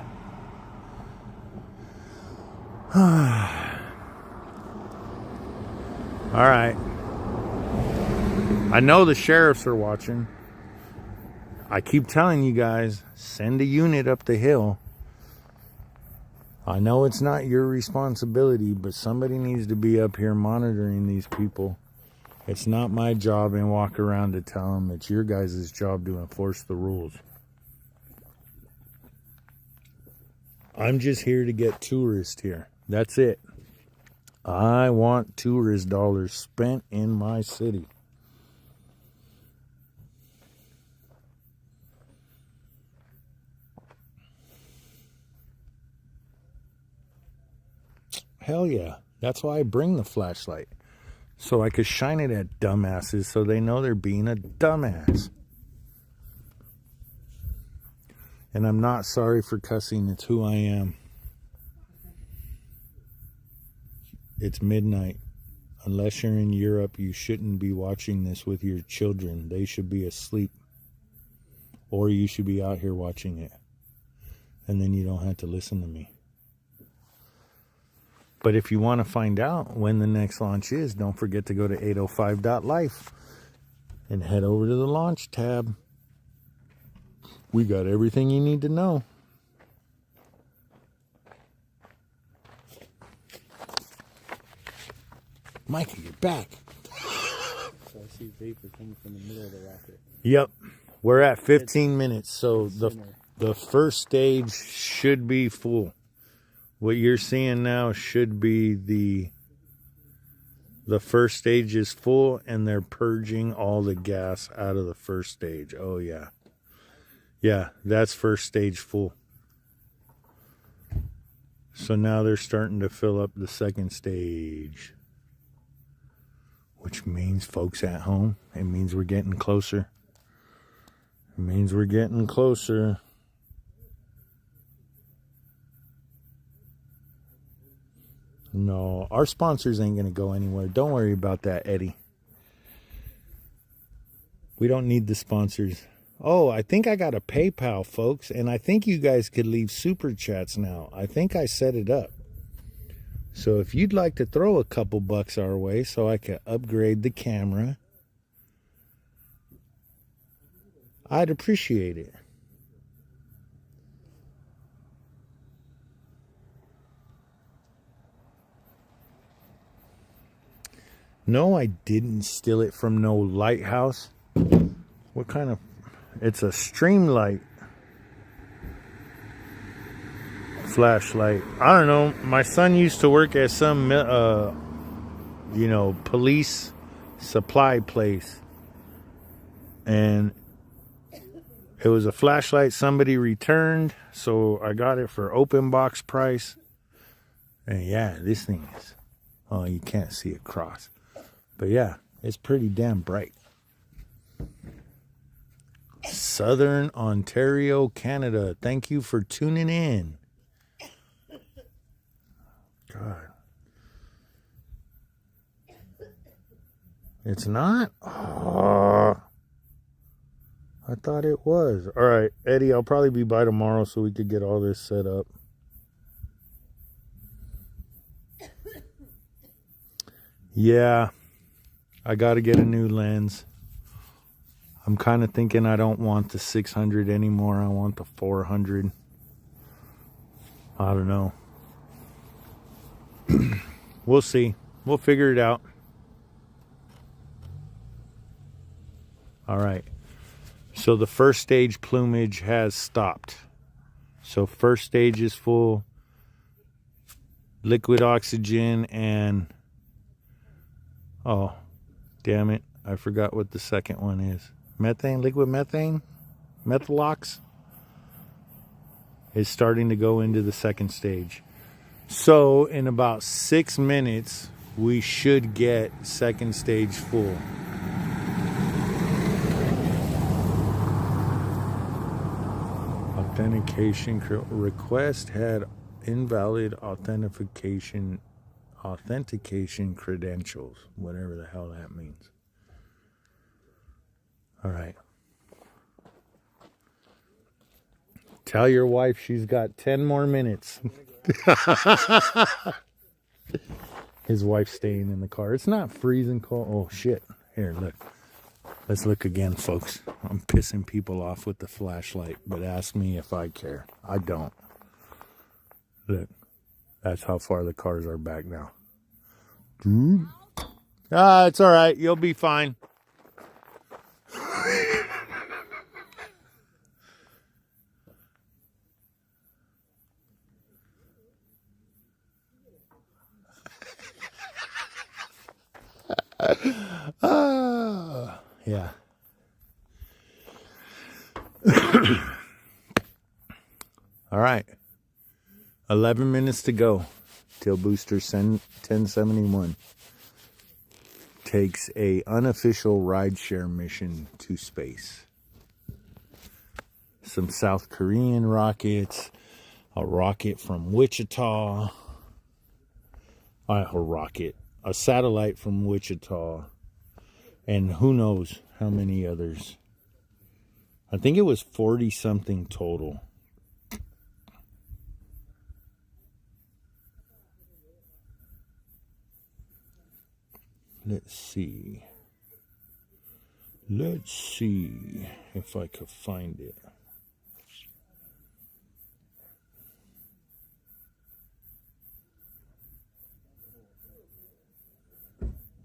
All right. I know the sheriffs are watching. I keep telling you guys, send a unit up the hill. I know it's not your responsibility, but somebody needs to be up here monitoring these people. It's not my job and walk around to tell them. It's your guys' job to enforce the rules. I'm just here to get tourists here. That's it. I want tourist dollars spent in my city. Hell yeah. That's why I bring the flashlight. So I could shine it at dumbasses so they know they're being a dumbass. And I'm not sorry for cussing. It's who I am. It's midnight. Unless you're in Europe, you shouldn't be watching this with your children. They should be asleep. Or you should be out here watching it. And then you don't have to listen to me. But if you want to find out when the next launch is, don't forget to go to 805.life and head over to the launch tab. We got everything you need to know. Mikey, you're back. So I see vapor coming from the middle of the rocket. Yep. We're at 15 minutes, so the first stage should be full. What you're seeing now should be the first stage is full, and they're purging all the gas out of the first stage. Oh, yeah. Yeah, that's first stage full. So now they're starting to fill up the second stage. Which means, folks at home, it means we're getting closer. It means we're getting closer. No, our sponsors ain't going to go anywhere. Don't worry about that, Eddie. We don't need the sponsors. Oh, I think I got a PayPal, folks, and I think you guys could leave super chats now. I think I set it up. So if you'd like to throw a couple bucks our way so I can upgrade the camera, I'd appreciate it. No, I didn't steal it from no lighthouse. What kind of... It's a streamlight flashlight. I don't know. My son used to work at some, police supply place. And it was a flashlight somebody returned. So I got it for open box price. And yeah, this thing is... Oh, you can't see it cross. But yeah, it's pretty damn bright. Southern Ontario, Canada. Thank you for tuning in. God. It's not? Oh, I thought it was. All right, Eddie, I'll probably be by tomorrow so we could get all this set up. Yeah. I got to get a new lens. I'm kind of thinking I don't want the 600 anymore. I want the 400. I don't know. We'll see. We'll figure it out. All right. So the first stage plumage has stopped. So first stage is full. Liquid oxygen and... Oh, damn it. I forgot what the second one is. Methane, liquid methane, methalox is starting to go into the second stage. So in about 6 minutes, we should get second stage full. Authentication request had invalid authentication credentials, whatever the hell that means. All right. Tell your wife she's got 10 more minutes. His wife's staying in the car. It's not freezing cold. Oh, shit. Here, look. Let's look again, folks. I'm pissing people off with the flashlight, but ask me if I care. I don't. Look. That's how far the cars are back now. Ah, it's all right. You'll be fine. Yeah. All right. 11 minutes to go till booster 1071 takes a unofficial rideshare mission to space. Some South Korean rockets, a rocket from Wichita, a satellite from Wichita, and who knows how many others. I think it was 40 something total. Let's see if I could find it.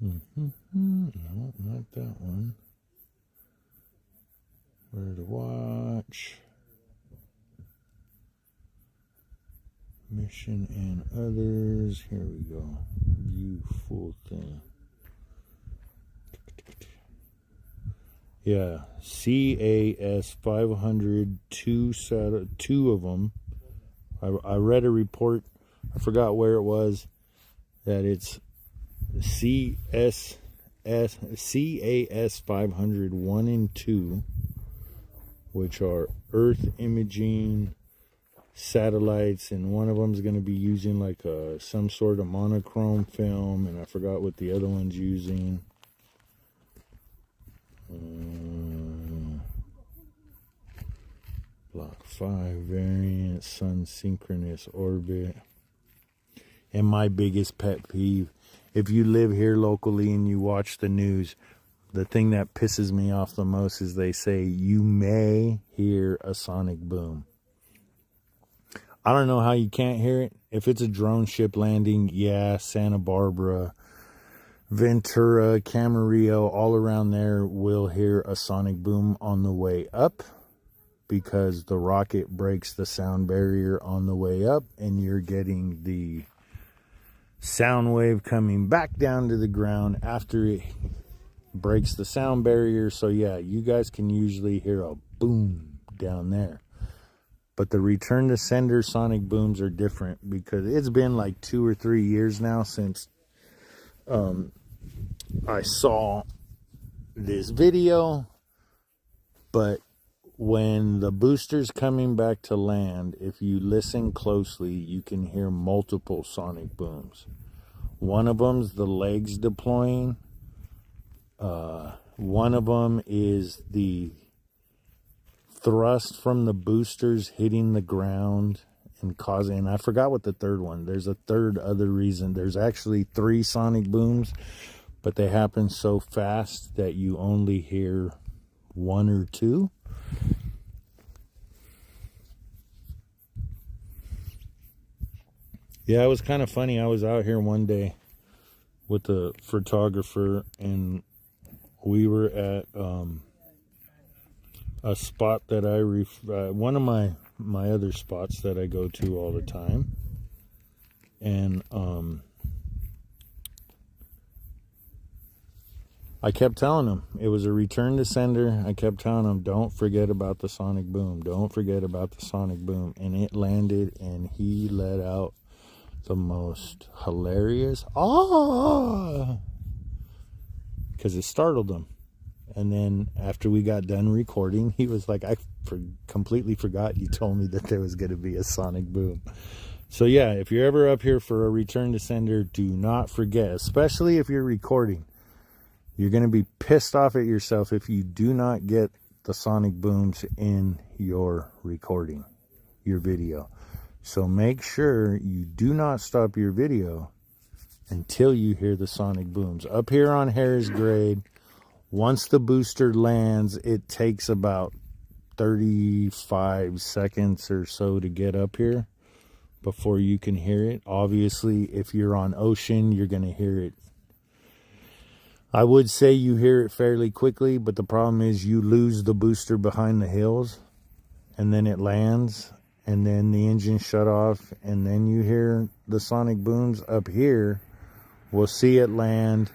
No, not that one. Where to watch? Mission and others. Here we go. View full thing. Yeah, CAS500-2 two of them. I read a report. I forgot where it was. That it's CAS500-1 and 2, which are Earth imaging satellites, and one of them is going to be using like some sort of monochrome film, and I forgot what the other one's using. Block 5 variant, Sun-synchronous orbit. And my biggest pet peeve, if you live here locally and you watch the news, the thing that pisses me off the most is they say you may hear a sonic boom. I don't know how you can't hear it. If it's a drone ship landing, yeah, Santa Barbara, Ventura, Camarillo, all around there will hear a sonic boom on the way up, because the rocket breaks the sound barrier on the way up, and you're getting the sound wave coming back down to the ground after it breaks the sound barrier. So yeah, you guys can usually hear a boom down there. But the return to sender sonic booms are different, because it's been like 2 or 3 years now since I saw this video. But when the booster's coming back to land, if you listen closely, you can hear multiple sonic booms. One of them's the legs deploying. One of them is the thrust from the boosters hitting the ground and causing, and I forgot what the third one, there's a third other reason. There's actually 3 sonic booms, but they happen so fast that you only hear 1 or 2. Yeah, it was kind of funny. I was out here one day with a photographer, and we were at a spot that one of my other spots that I go to all the time, and I kept telling him it was a return to sender. I kept telling him, don't forget about the sonic boom, don't forget about the sonic boom, and it landed, and he let out the most hilarious because it startled him. And then after we got done recording, he was like, completely forgot you told me that there was going to be a sonic boom. So yeah, if you're ever up here for a return to sender, do not forget, especially if you're recording, you're going to be pissed off at yourself if you do not get the sonic booms in your recording, your video. So make sure you do not stop your video until you hear the sonic booms. Up here on Harris Grade, once the booster lands, it takes about 35 seconds or so to get up here before you can hear it. Obviously, if you're on ocean, you're going to hear it. I would say you hear it fairly quickly, but the problem is you lose the booster behind the hills, and then it lands, and then the engine shut off, and then you hear the sonic booms. Up here, we'll see it land.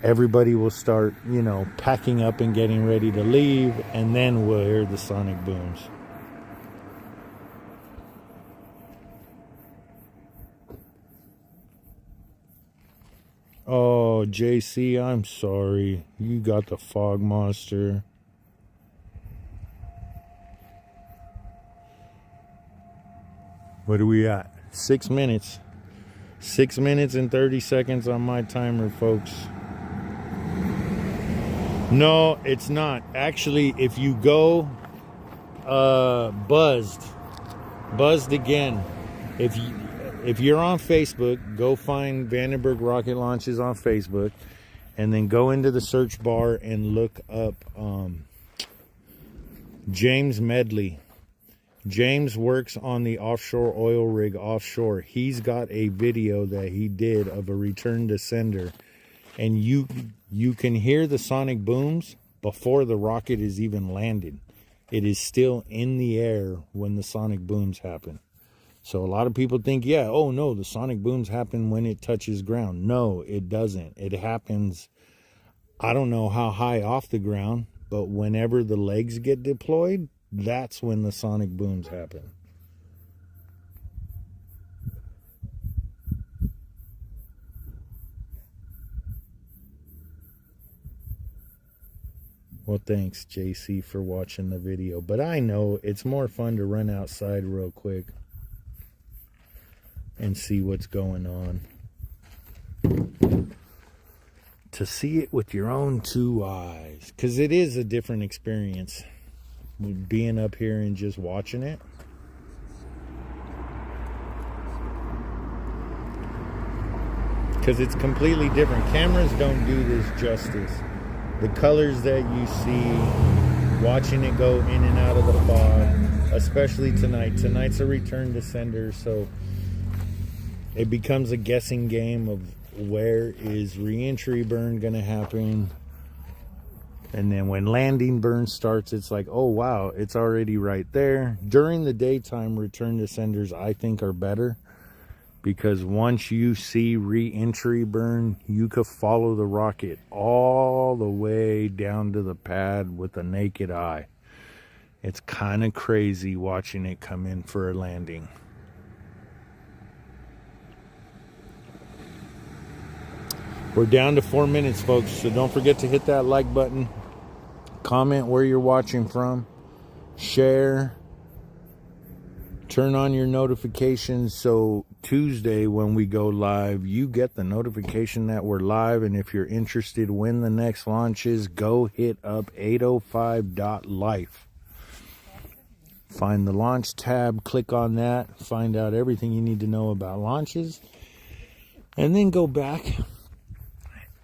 Everybody will start, you know, packing up and getting ready to leave, and then we'll hear the sonic booms. Oh, JC, I'm sorry. You got the fog monster. What are we at? 6 minutes. 6 minutes and 30 seconds on my timer, folks. No, it's not. Actually, if you go buzzed again. If you're on Facebook, go find Vandenberg Rocket Launches on Facebook, and then go into the search bar and look up James Medley. James works on the offshore oil rig offshore. He's got a video that he did of a return to sender, and you can hear the sonic booms before the rocket is even landed. It is still in the air when the sonic booms happen. So a lot of people think, yeah, oh no, the sonic booms happen when it touches ground. No, it doesn't. It happens, I don't know how high off the ground, but whenever the legs get deployed, that's when the sonic booms happen. Well, thanks, JC, for watching the video. But I know it's more fun to run outside real quick and see what's going on. To see it with your own two eyes. Because it is a different experience. Being up here and just watching it. Because it's completely different. Cameras don't do this justice. The colors that you see, watching it go in and out of the fog, especially tonight. Tonight's a return to sender, so it becomes a guessing game of where is re-entry burn going to happen. And then when landing burn starts, it's like, oh wow, it's already right there. During the daytime, return to senders, I think, are better. Because once you see re-entry burn, you could follow the rocket all the way down to the pad with the naked eye. It's kind of crazy watching it come in for a landing. We're down to 4 minutes, folks, so don't forget to hit that like button. Comment where you're watching from. Share. Turn on your notifications so Tuesday when we go live, you get the notification that we're live. And if you're interested when the next launch is, go hit up 805.life. Find the launch tab, click on that, find out everything you need to know about launches, and then go back.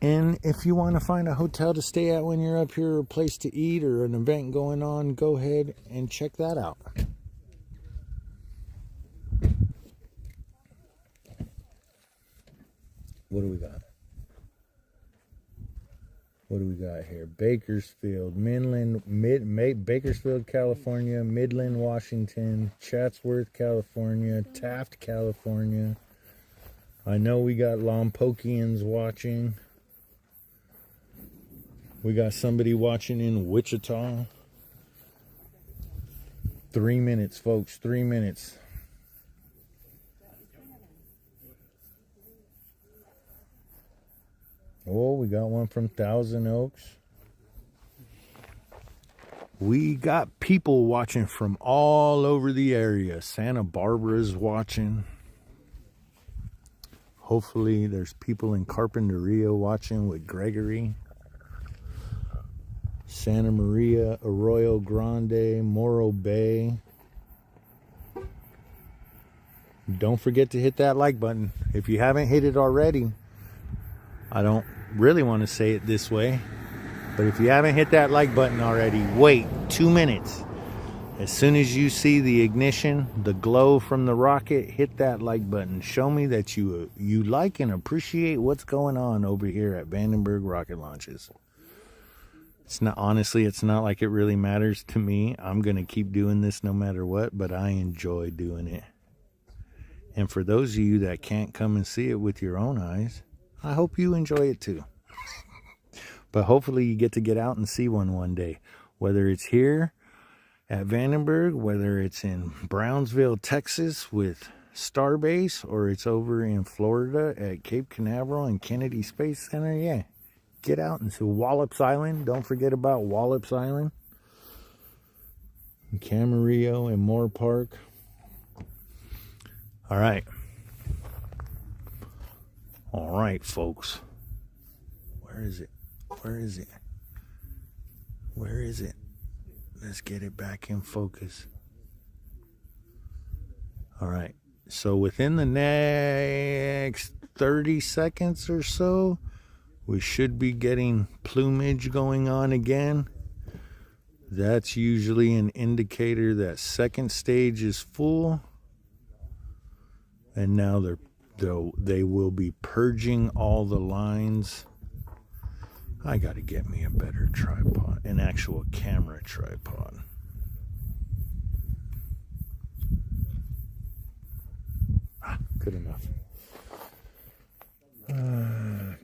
And if you want to find a hotel to stay at when you're up here, or a place to eat, or an event going on, go ahead and check that out. What do we got? What do we got here? Bakersfield, Bakersfield, California, Midland, Washington, Chatsworth, California, Taft, California. I know we got Lompocians watching. We got somebody watching in Wichita. 3 minutes, folks. 3 minutes. Oh, we got one from Thousand Oaks. We got people watching from all over the area. Santa Barbara's watching. Hopefully there's people in Carpinteria watching with Gregory. Santa Maria, Arroyo Grande, Morro Bay. Don't forget to hit that like button. If you haven't hit it already, I don't really want to say it this way, but if you haven't hit that like button already, wait 2 minutes. As soon as you see the ignition, the glow from the rocket, hit that like button. Show me that you like and appreciate what's going on over here at Vandenberg Rocket Launches. It's not, honestly, it's not like it really matters to me. I'm going to keep doing this no matter what, but I enjoy doing it. And for those of you that can't come and see it with your own eyes, I hope you enjoy it too. But hopefully you get to get out and see one day. Whether it's here at Vandenberg, whether it's in Brownsville, Texas with Starbase, or it's over in Florida at Cape Canaveral and Kennedy Space Center, yeah. Get out and see Wallops Island. Don't forget about Wallops Island. And Camarillo and Moore Park. All right. All right, folks. Where is it? Where is it? Where is it? Let's get it back in focus. All right. So within the next 30 seconds or so, we should be getting plumage going on again. That's usually an indicator that second stage is full. And now they will be purging all the lines. I got to get me a better tripod, an actual camera tripod. Good enough.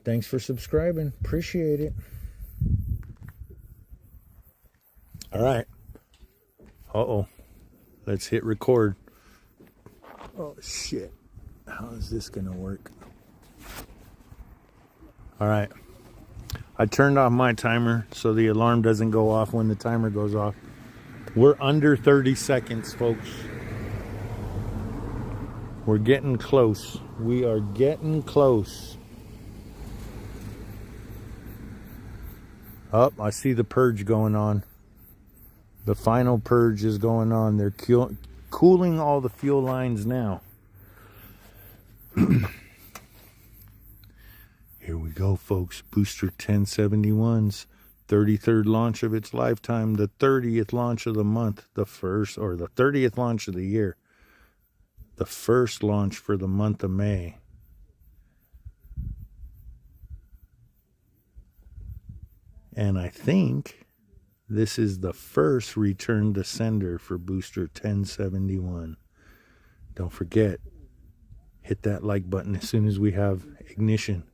Thanks for subscribing. Appreciate it. All right. Uh-oh. Let's hit record. Oh, shit. How is this going to work? All right. I turned off my timer so the alarm doesn't go off when the timer goes off. We're under 30 seconds, folks. We're getting close. We are getting close. Oh, I see the purge going on. The final purge is going on. They're cooling all the fuel lines now. Here we go, folks. Booster 1071's 33rd launch of its lifetime, the 30th launch of the month, the first, or the 30th launch of the year, the first launch for the month of May. And I think this is the first return to sender for Booster 1071. Don't forget, hit that like button as soon as we have ignition.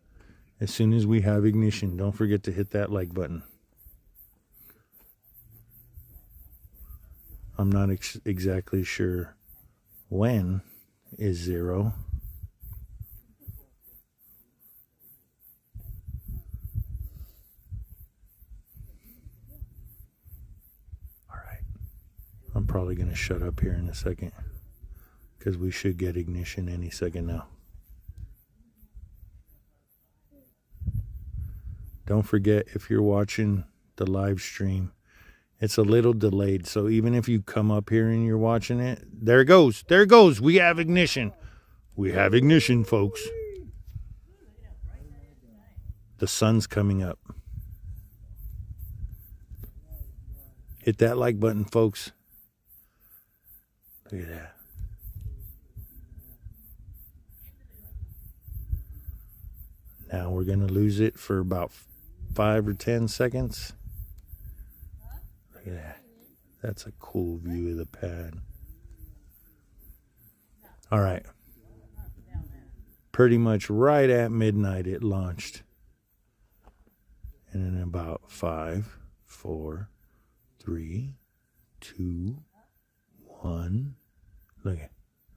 As soon as we have ignition, don't forget to hit that like button. I'm not exactly sure when is 0. All right. I'm probably going to shut up here in a second because we should get ignition any second now. Don't forget, if you're watching the live stream, it's a little delayed. So even if you come up here and you're watching it, there it goes. There it goes. We have ignition. We have ignition, folks. The sun's coming up. Hit that like button, folks. Look at that. Now we're going to lose it for about 5 or 10 seconds. Look at that. That's a cool view of the pad. All right. Pretty much right at midnight it launched. And in about 5, 4, 3, 2, 1. Look at.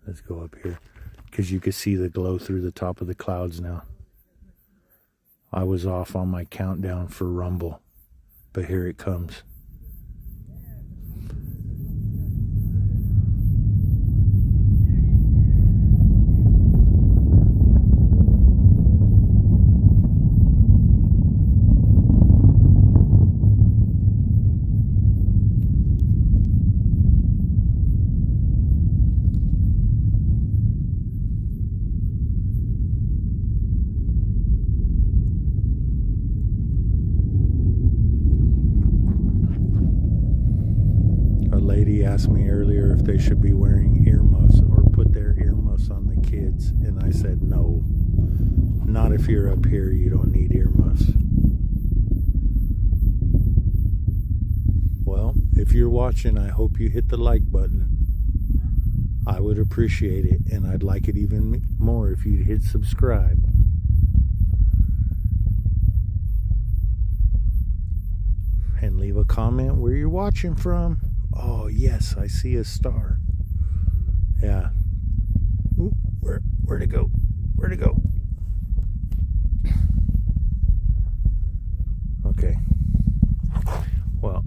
Let's go up here because you can see the glow through the top of the clouds now. I was off on my countdown for Rumble, but here it comes. Lady asked me earlier if they should be wearing earmuffs or put their earmuffs on the kids, and I said no, not if you're up here. You don't need earmuffs. Well, if you're watching, I hope you hit the like button. I would appreciate it, and I'd like it even more if you'd hit subscribe. And leave a comment where you're watching from. Oh, yes, I see a star. Yeah. Ooh, where'd it go? Where'd it go? Okay. Well,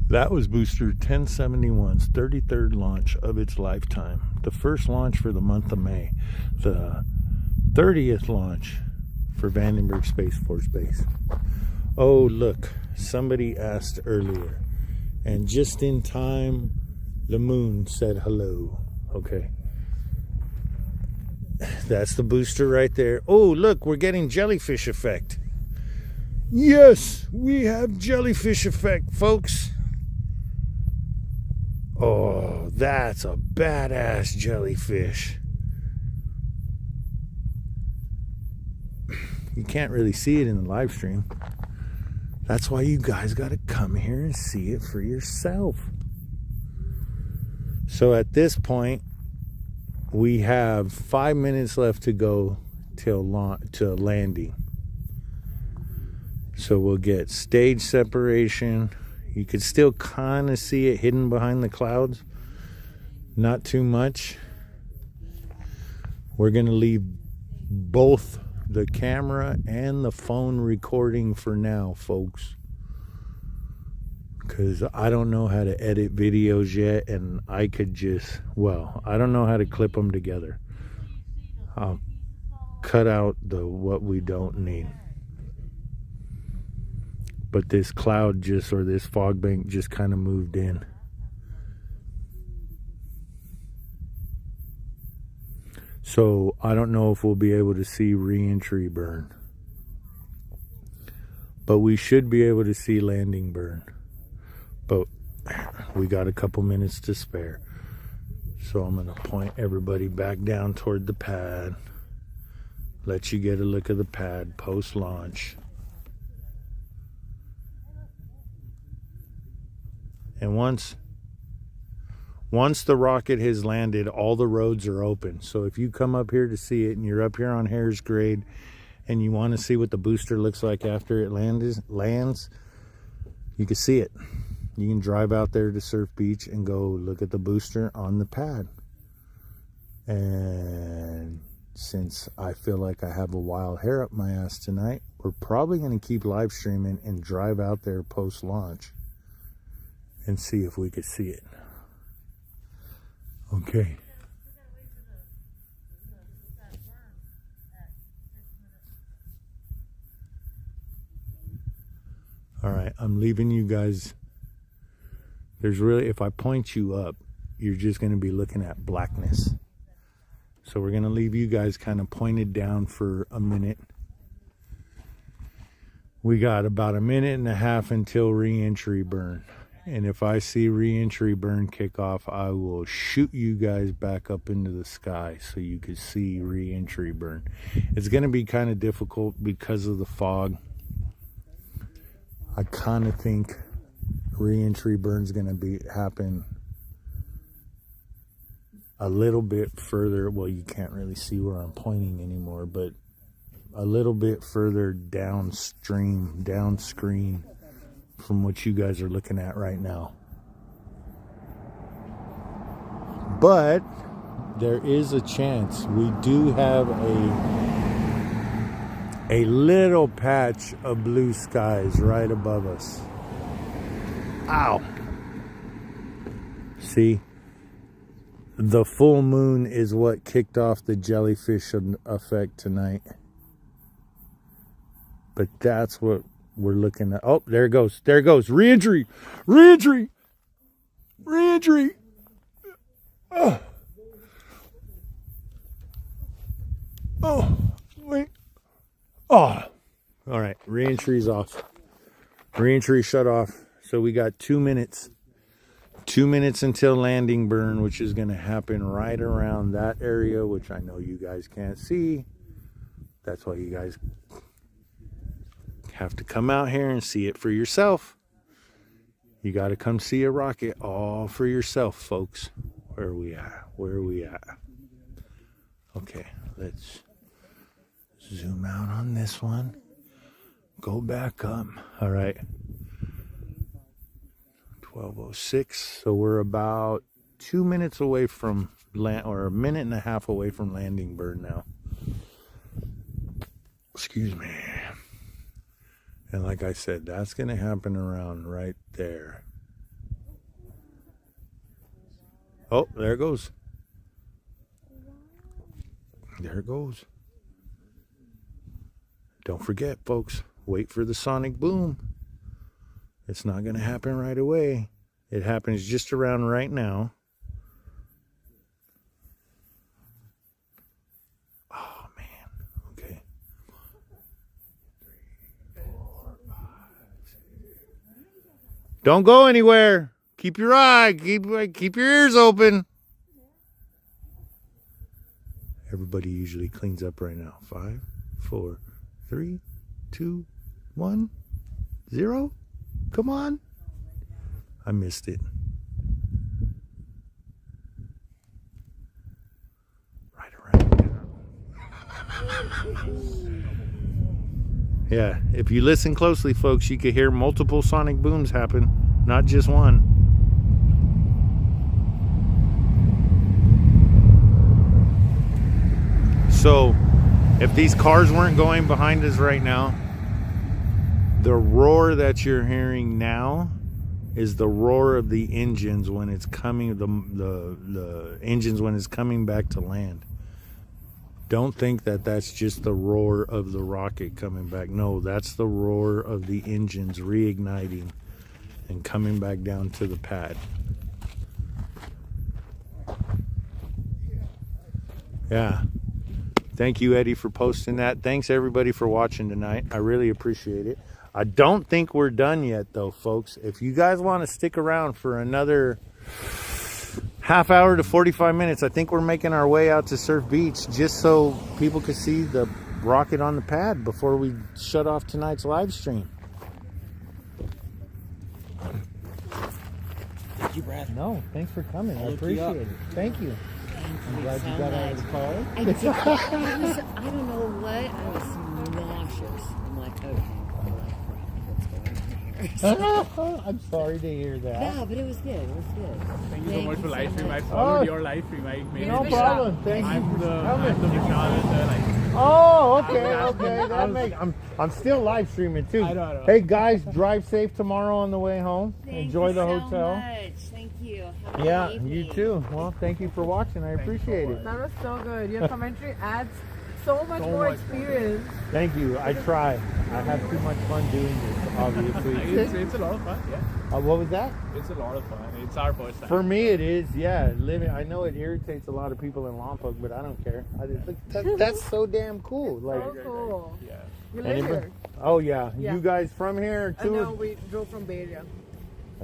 that was Booster 1071's 33rd launch of its lifetime. The first launch for the month of May. The 30th launch for Vandenberg Space Force Base. Oh, look. Somebody asked earlier, and just in time, the moon said hello. Okay. That's the booster right there. Oh, look, we're getting jellyfish effect. Yes, we have jellyfish effect, folks. Oh, that's a badass jellyfish. You can't really see it in the live stream. That's why you guys got to come here and see it for yourself. So at this point, we have 5 minutes left to go till landing. So we'll get stage separation. You could still kind of see it hidden behind the clouds. Not too much. We're going to leave both the camera and the phone recording for now, folks, because I don't know how to edit videos yet, and I could just, well, I don't know how to clip them together. I'll cut out what we don't need. But this cloud just, or this fog bank just kind of moved in. So I don't know if we'll be able to see re-entry burn. But we should be able to see landing burn. But we got a couple minutes to spare. So I'm going to point everybody back down toward the pad. Let you get a look at the pad post-launch. And once the rocket has landed, all the roads are open. So if you come up here to see it and you're up here on Harris Grade and you want to see what the booster looks like after it lands, you can see it. You can drive out there to Surf Beach and go look at the booster on the pad. And since I feel like I have a wild hair up my ass tonight, we're probably going to keep live streaming and drive out there post-launch and see if we could see it. Okay. All right, I'm leaving you guys. There's really, if I point you up, you're just going to be looking at blackness. So we're going to leave you guys kind of pointed down for a minute. We got about a minute and a half until re-entry burn. And if I see re-entry burn kick off, I will shoot you guys back up into the sky so you can see re-entry burn. It's going to be kind of difficult because of the fog. I kind of think re-entry burn's going to happen a little bit further. Well, you can't really see where I'm pointing anymore, but a little bit further downstream, down screen from what you guys are looking at right now. But there is a chance. We do have a a little patch of blue skies right above us. Ow. See? The full moon is what kicked off the jellyfish effect tonight. But that's what we're looking at. Oh, there it goes. There it goes. Re-entry. Re-entry. Re-entry. Oh. Oh. Wait. Oh. All right. Re-entry's off. Re-entry shut off. So we got 2 minutes. 2 minutes until landing burn, which is going to happen right around that area, which I know you guys can't see. That's why you guys have to come out here and see it for yourself. You got to come see a rocket all for yourself, folks. Where are we at? Where are we at? Okay, let's zoom out on this one. Go back up. All right. 12:06. So we're about 2 minutes away from land, or a minute and a half away from landing burn now. Excuse me. And like I said, that's going to happen around right there. Oh, there it goes. There it goes. Don't forget, folks, wait for the sonic boom. It's not going to happen right away. It happens just around right now. Oh, man. Okay. 3, 4, 5, 6. Don't go anywhere. Keep your eye. Keep your ears open. Everybody usually cleans up right now. 5, 4, 3, 2, 1, 0. Come on. I missed it. Right around there. Yeah, if you listen closely, folks, you could hear multiple sonic booms happen, not just one. So, if these cars weren't going behind us right now, the roar that you're hearing now is the roar of the engines when it's coming, the engines when it's coming back to land. Don't think that that's just the roar of the rocket coming back. No, that's the roar of the engines reigniting and coming back down to the pad. Yeah. Thank you, Eddie, for posting that. Thanks, everybody, for watching tonight. I really appreciate it. I don't think we're done yet, though, folks. If you guys want to stick around for another half hour to 45 minutes, I think we're making our way out to Surf Beach just so people can see the rocket on the pad before we shut off tonight's live stream. Thank you, Brad. No, thanks for coming. I appreciate it. Thank you. I'm glad so you got out of much. the car. I did. I don't know what. I was nauseous. I'm like, okay, what's going on here? I'm sorry to hear that. Yeah, but it was good. It was good. Thank you so much for live stream. I Oh. followed your live stream. I made No it. problem. Thank you. I'm the coming. Vishal and the like. Oh, okay. That makes. I'm still live streaming too. I know. Hey guys, drive safe tomorrow on the way home. Thank Enjoy you the so hotel. Much. Thank you. Have a Yeah, good evening. you too. Well, thank you for watching. I appreciate it. That was so good. Your commentary adds so much more experience. Thank you. I try. I have too much fun doing this, obviously. It's a lot of fun. Yeah, What was that? it's a lot of fun. It's our first time. For me, it is. Yeah, living. I know it irritates a lot of people in Lompoc, but I don't care. That's so damn cool. Like, So cool. Yeah. You live anybody- here. oh yeah. Yeah. You guys from here And now too? we drove from Bay Area.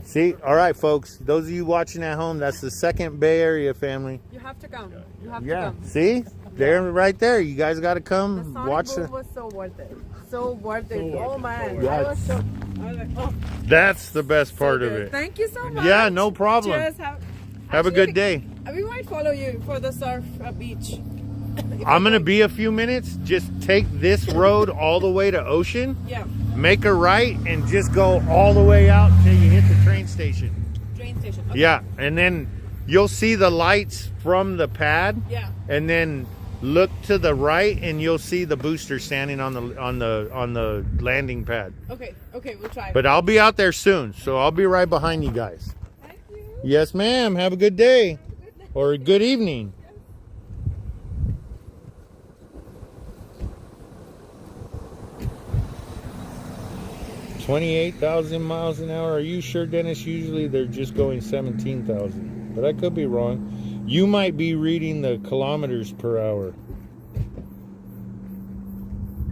See, all right, folks. Those of you watching at home, that's the second Bay Area family. You have to come. You have to Yeah. come. See, they're right there. You guys got to The come Sonic watch. Boom was so worth it. So worth it. worth Oh it. man. Yeah. I was like, oh, That's the best so part of good. it. Thank you so much. Yeah, no problem. Cheers. Have a good day. We might follow you for the surf beach. I'm gonna be a few minutes. Just take this road all the way to Ocean. Yeah. Make a right and just go all the way out till you hit the train station. Train station. Okay. Yeah, and then you'll see the lights from the pad, Yeah. and then Look to the right, and you'll see the booster standing on the landing pad. Okay, we'll try. But I'll be out there soon, so I'll be right behind you guys. Thank you. Yes, ma'am. Have a good day or a good evening. Yes. 28,000 miles an hour. Are you sure, Dennis? Usually they're just going 17,000, but I could be wrong. You might be reading the kilometers per hour.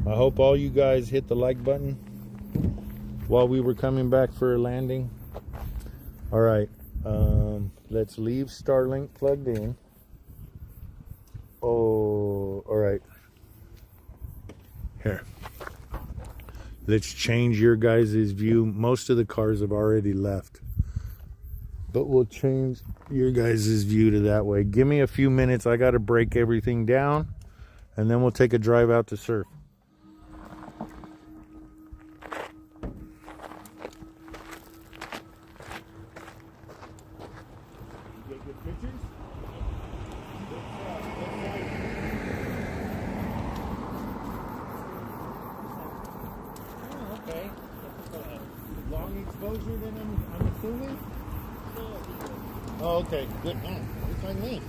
I hope all you guys hit the like button while we were coming back for a landing. All right, let's leave Starlink plugged in. Oh, all right. Here. Let's change your guys' view. Most of the cars have already left, but we'll change your guys' view to that way. Give me a few minutes. I got to break everything down, and then we'll take a drive out to surf. You get good pictures? Oh, okay. Long exposure then, I'm assuming? Oh, okay. Good. Looks like me.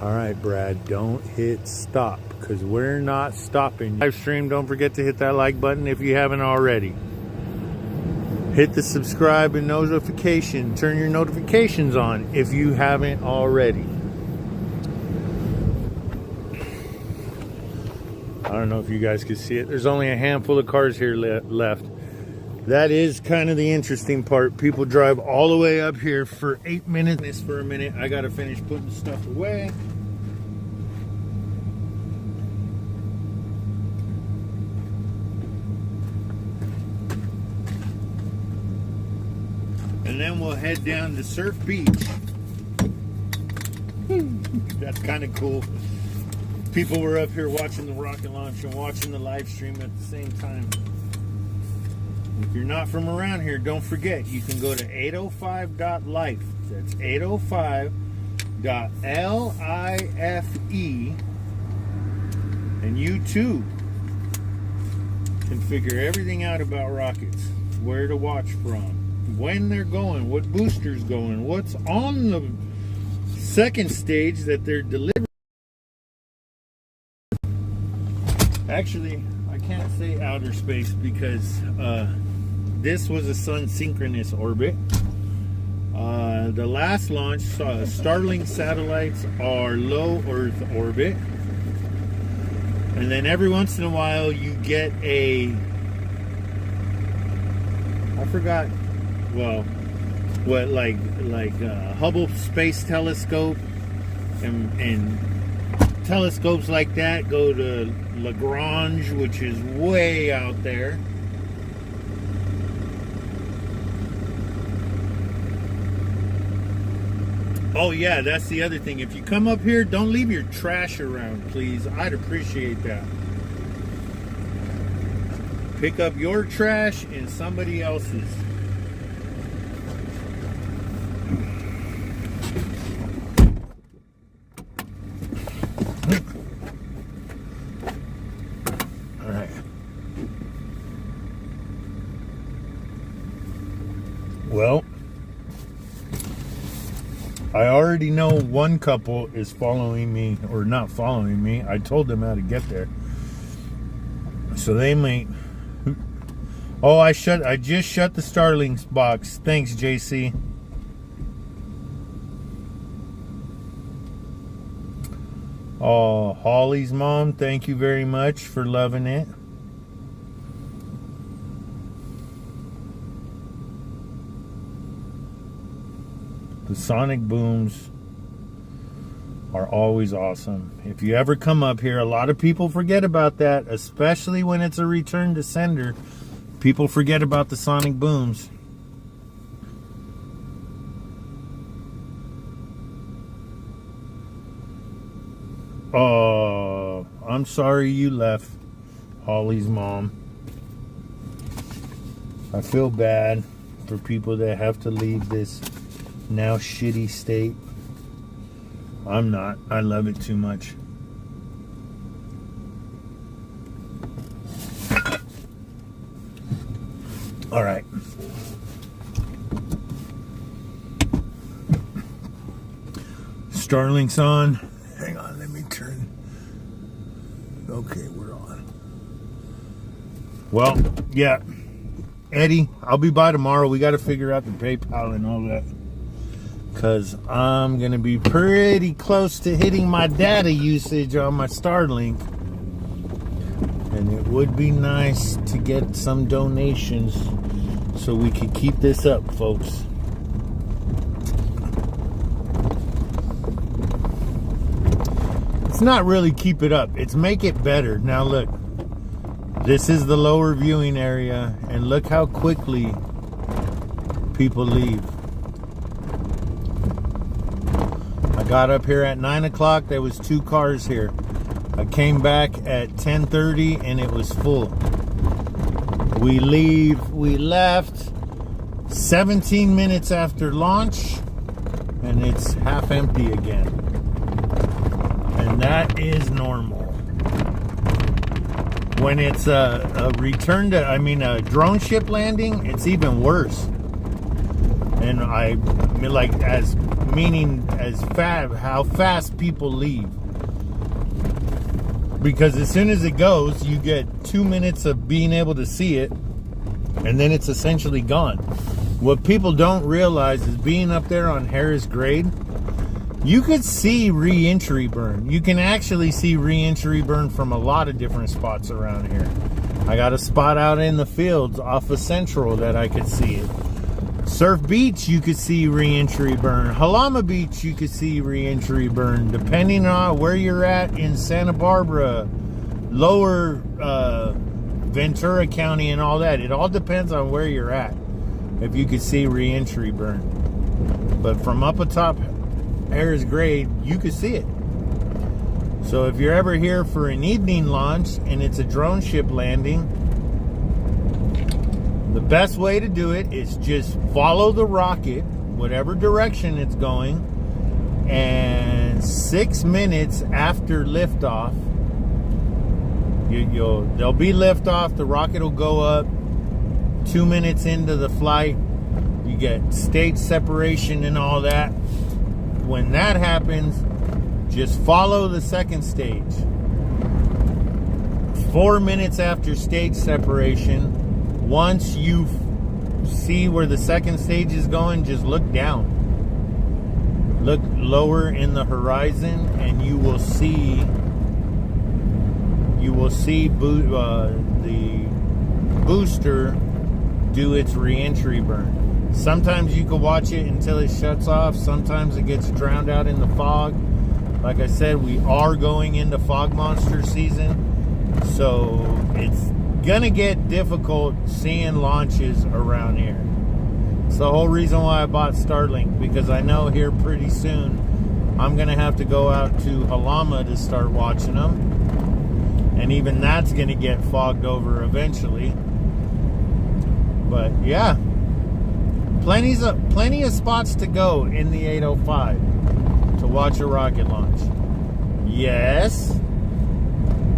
All right, Brad, don't hit stop because we're not stopping. Live stream, don't forget to hit that like button if you haven't already. Hit the subscribe and notification. Turn your notifications on if you haven't already. I don't know if you guys can see it. There's only a handful of cars here left. That is kind of the interesting part. People drive all the way up here for 8 minutes. For a minute, I gotta finish putting stuff away. And then we'll head down to Surf Beach. That's kind of cool. People were up here watching the rocket launch and watching the live stream at the same time. If you're not from around here, don't forget, you can go to 805.life. That's 805.life. And you too can figure everything out about rockets. Where to watch from, when they're going, what booster's going, what's on the second stage that they're delivering. Actually, I can't say outer space because this was a Sun-synchronous orbit. The last launch, Starlink satellites are low Earth orbit. And then every once in a while you get a, I forgot, well, what, like Hubble Space Telescope and telescopes like that go to Lagrange, which is way out there. Oh yeah, that's the other thing. If you come up here, don't leave your trash around, please. I'd appreciate that. Pick up your trash and somebody else's. All right. Well, I already know one couple is following me, or not following me. I told them how to get there. So they might... Oh, I just shut the Starlink box. Thanks, JC. Oh, Holly's mom, thank you very much for loving it. The sonic booms are always awesome. If you ever come up here, a lot of people forget about that, especially when it's a return to sender. People forget about the sonic booms. Oh, I'm sorry you left, Holly's mom. I feel bad for people that have to leave this now shitty state. I'm not. I love it too much. All right. Starlink's on. Hang on, let me turn. Okay, we're on. Well, yeah. Eddie, I'll be by tomorrow. We got to figure out the PayPal and all that. Because I'm going to be pretty close to hitting my data usage on my Starlink. And it would be nice to get some donations so we could keep this up, folks. It's not really keep it up. It's make it better. Now look. This is the lower viewing area. And look how quickly people leave. I got up here at 9 o'clock. There was 2 cars here. I came back at 10:30 and it was full. We left 17 minutes after launch and it's half empty again. And that is normal. When it's a return to, a drone ship landing, it's even worse. And I mean, like, how fast people leave. Because as soon as it goes, you get 2 minutes of being able to see it, and then it's essentially gone. What people don't realize is being up there on Harris Grade, you could see re-entry burn. You can actually see re-entry burn from a lot of different spots around here. I got a spot out in the fields off of Central that I could see it. Surf Beach, you could see re-entry burn. Halama Beach, you could see re-entry burn. Depending on where you're at in Santa Barbara, lower Ventura County and all that. It all depends on where you're at. If you could see re-entry burn. But from up atop Harris Grade, you could see it. So if you're ever here for an evening launch and it's a drone ship landing, the best way to do it is just follow the rocket, whatever direction it's going, and 6 minutes after liftoff, there'll be liftoff. The rocket will go up. 2 minutes into the flight, you get stage separation and all that. When that happens, just follow the second stage. 4 minutes after stage separation, once you see where the second stage is going, just look down. Look lower in the horizon, and you will see the booster do its re-entry burn. Sometimes you can watch it until it shuts off. Sometimes it gets drowned out in the fog. Like I said, we are going into fog monster season, so it's gonna get difficult seeing launches around here. It's the whole reason why I bought Starlink, because I know here pretty soon I'm gonna have to go out to Halama to start watching them, and even that's gonna get fogged over eventually. But yeah, plenty of spots to go in the 805 to watch a rocket launch. Yes,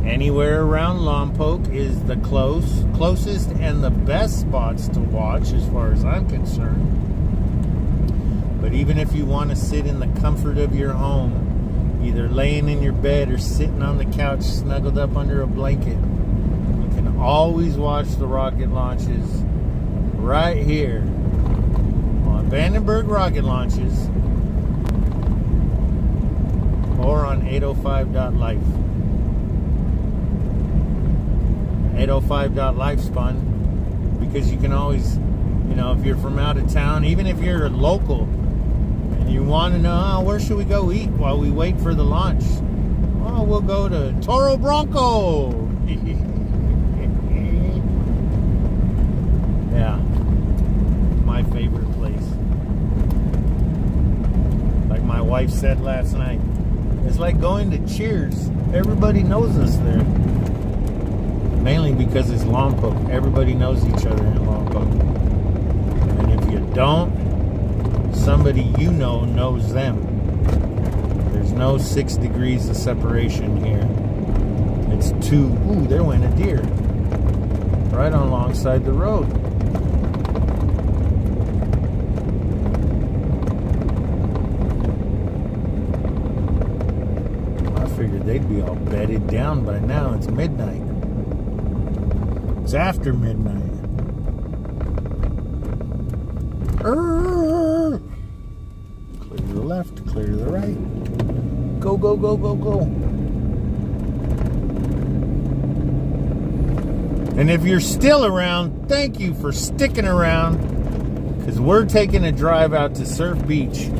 anywhere around Lompoc is the closest and the best spots to watch as far as I'm concerned. But even if you want to sit in the comfort of your home, either laying in your bed or sitting on the couch snuggled up under a blanket, you can always watch the rocket launches right here on Vandenberg Rocket Launches or on 805.life. 805.life's fun because you can always, you know, if you're from out of town, even if you're local and you want to know, where should we go eat while we wait for the launch? Oh, we'll go to Toro Bronco. Yeah, my favorite place. Like my wife said last night, it's like going to Cheers. Everybody knows us there. Mainly because it's Lompoc. Everybody knows each other in Lompoc. And if you don't, somebody you know knows them. There's no 6 degrees of separation here. It's 2. Ooh, there went a deer. Right alongside the road. I figured they'd be all bedded down by now. It's midnight. It's after midnight. Clear to the left, clear to the right. Go, go, go, go, go. And if you're still around, thank you for sticking around, because we're taking a drive out to Surf Beach.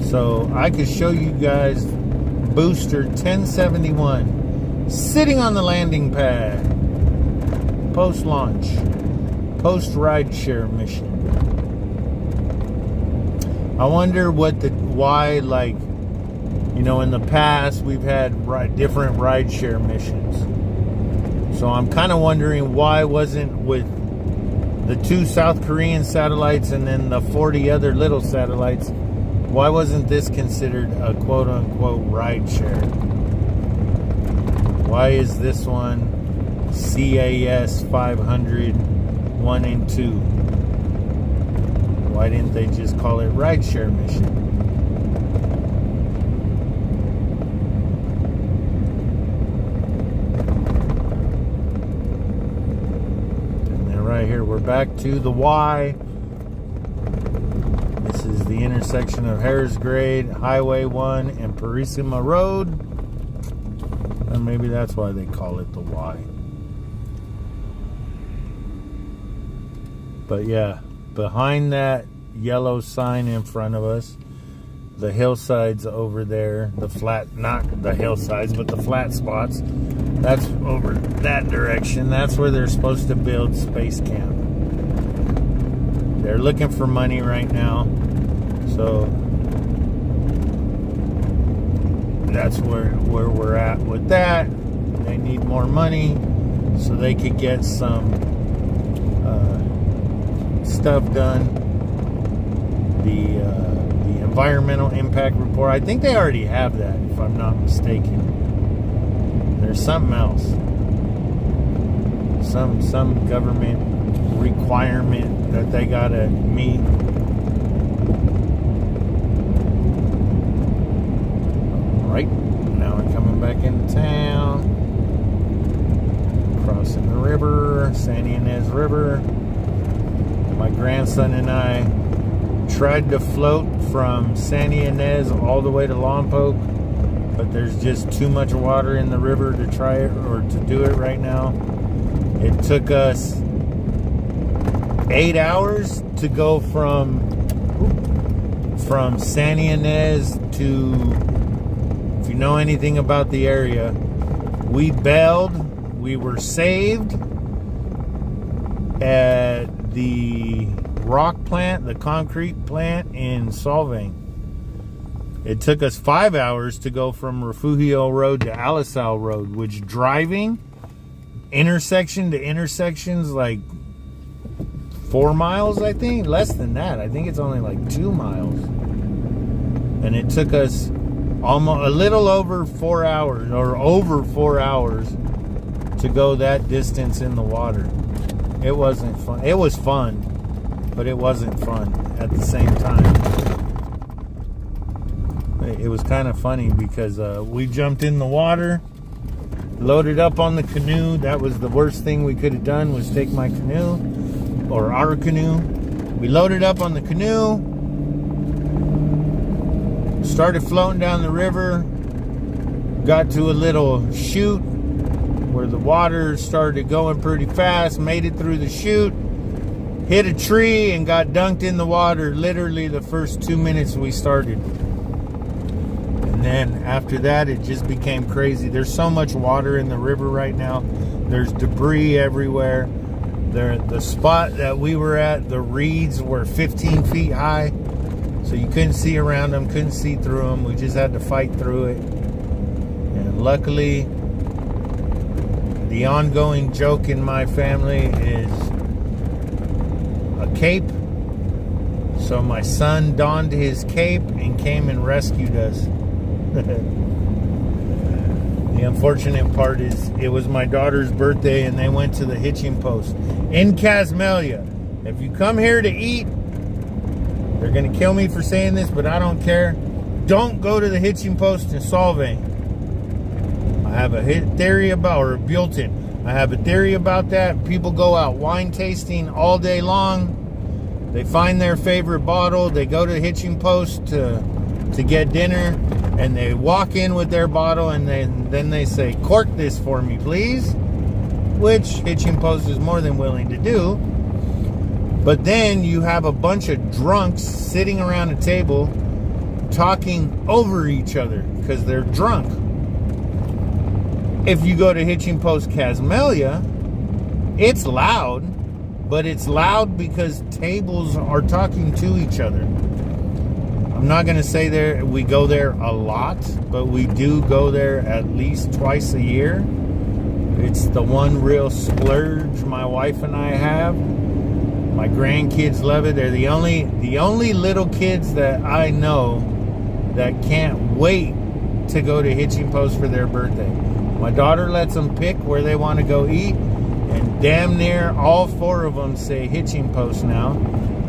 So I could show you guys Booster 1071 sitting on the landing pad. Post-launch, post-rideshare mission. I wonder why, like, you know, in the past we've had different rideshare missions. So I'm kind of wondering why wasn't with the 2 South Korean satellites and then the 40 other little satellites, why wasn't this considered a quote-unquote rideshare? Why is this one CAS500-1 and 2? Why didn't they just call it rideshare mission? And then right here, we're back to the Y. This is the intersection of Harris Grade, Highway 1, and Purisima Road. And maybe that's why they call it the Y. But yeah, behind that yellow sign in front of us, the hillsides over there, the flat, not the hillsides, but the flat spots, that's over that direction. That's where they're supposed to build Space Camp. They're looking for money right now, so that's where we're at with that. They need more money so they could get some stuff done. The environmental impact report, I think they already have that, if I'm not mistaken. There's something else, some government requirement that they gotta meet. Right now we're coming back into town, crossing the river, San Ynez River. My grandson and I tried to float from San Ynez all the way to Lompoc, but there's just too much water in the river to try it or to do it right now. It took us 8 hours to go from San Ynez to, if you know anything about the area, we bailed. We were saved at the rock plant, the concrete plant in Solvang. It took us 5 hours to go from Refugio Road to Alisal Road, which driving intersection to intersections like 4 miles, I think. Less than that. I think it's only like 2 miles. And it took us almost a little over 4 hours, or over 4 hours, to go that distance in the water. It wasn't fun. It was fun, but it wasn't fun at the same time. It was kind of funny because we jumped in the water, loaded up on the canoe. That was the worst thing we could have done, was take my canoe, or our canoe. We loaded up on the canoe, started floating down the river, got to a little chute where the water started going pretty fast, made it through the chute, hit a tree, and got dunked in the water literally the first 2 minutes we started. And then after that, it just became crazy. There's so much water in the river right now. There's debris everywhere. The spot that we were at, the reeds were 15 feet high, so you couldn't see around them, couldn't see through them. We just had to fight through it. And luckily, the ongoing joke in my family is a cape. So my son donned his cape and came and rescued us. The unfortunate part is it was my daughter's birthday and they went to the hitching post in Casmelia. If you come here to eat, they're going to kill me for saying this, but I don't care. Don't go to the hitching post in Solvang. I have a theory about, or Buellton. I have a theory about that. People go out wine tasting all day long. They find their favorite bottle. They go to the hitching post to get dinner, and they walk in with their bottle, and then they say, "Cork this for me, please," which hitching post is more than willing to do. But then you have a bunch of drunks sitting around a table talking over each other because they're drunk. If you go to hitching post Casmelia, it's loud, but it's loud because tables are talking to each other. I'm not going to say we go there a lot, but we do go there at least twice a year. It's the one real splurge my wife and I have. My grandkids love it. They're the only little kids that I know that can't wait to go to hitching post for their birthday. My daughter lets them pick where they want to go eat, and damn near all 4 of them say hitching post now.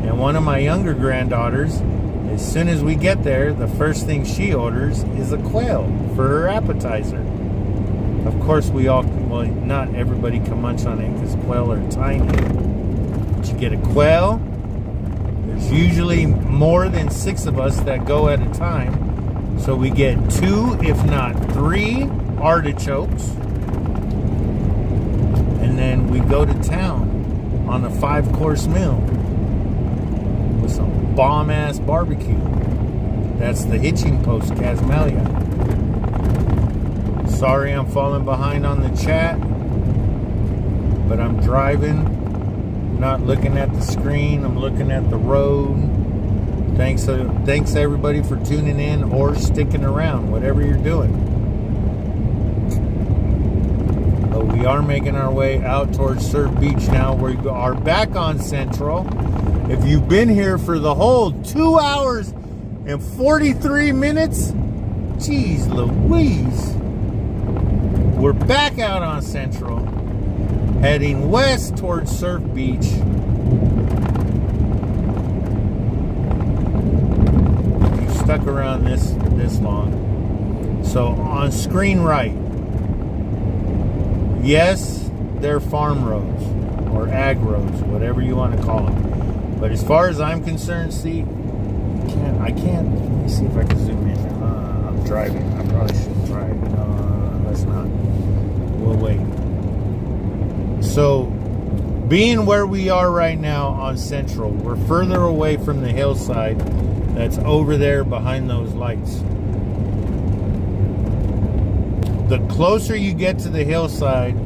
And one of my younger granddaughters, as soon as we get there, the first thing she orders is a quail for her appetizer. Of course, not everybody can munch on it because quail are tiny. But you get a quail. There's usually more than 6 of us that go at a time. So we get 2, if not 3 artichokes. And then we go to town on a 5-course meal with some bomb-ass barbecue. That's the hitching post, Casmelia. Sorry I'm falling behind on the chat, but I'm driving, not looking at the screen. I'm looking at the road. Thanks everybody for tuning in or sticking around, whatever you're doing. But we are making our way out towards Surf Beach now. We are back on Central. If you've been here for the whole 2 hours and 43 minutes, geez Louise. We're back out on Central, heading west towards Surf Beach. You've stuck around this long. So on screen right, yes, they're farm roads or ag roads, whatever you want to call them. But as far as I'm concerned, see, I can't. Let me see if I can zoom in. I'm driving. I probably shouldn't drive. Let's not. We'll wait. So being where we are right now on Central, we're further away from the hillside that's over there behind those lights. The closer you get to the hillside,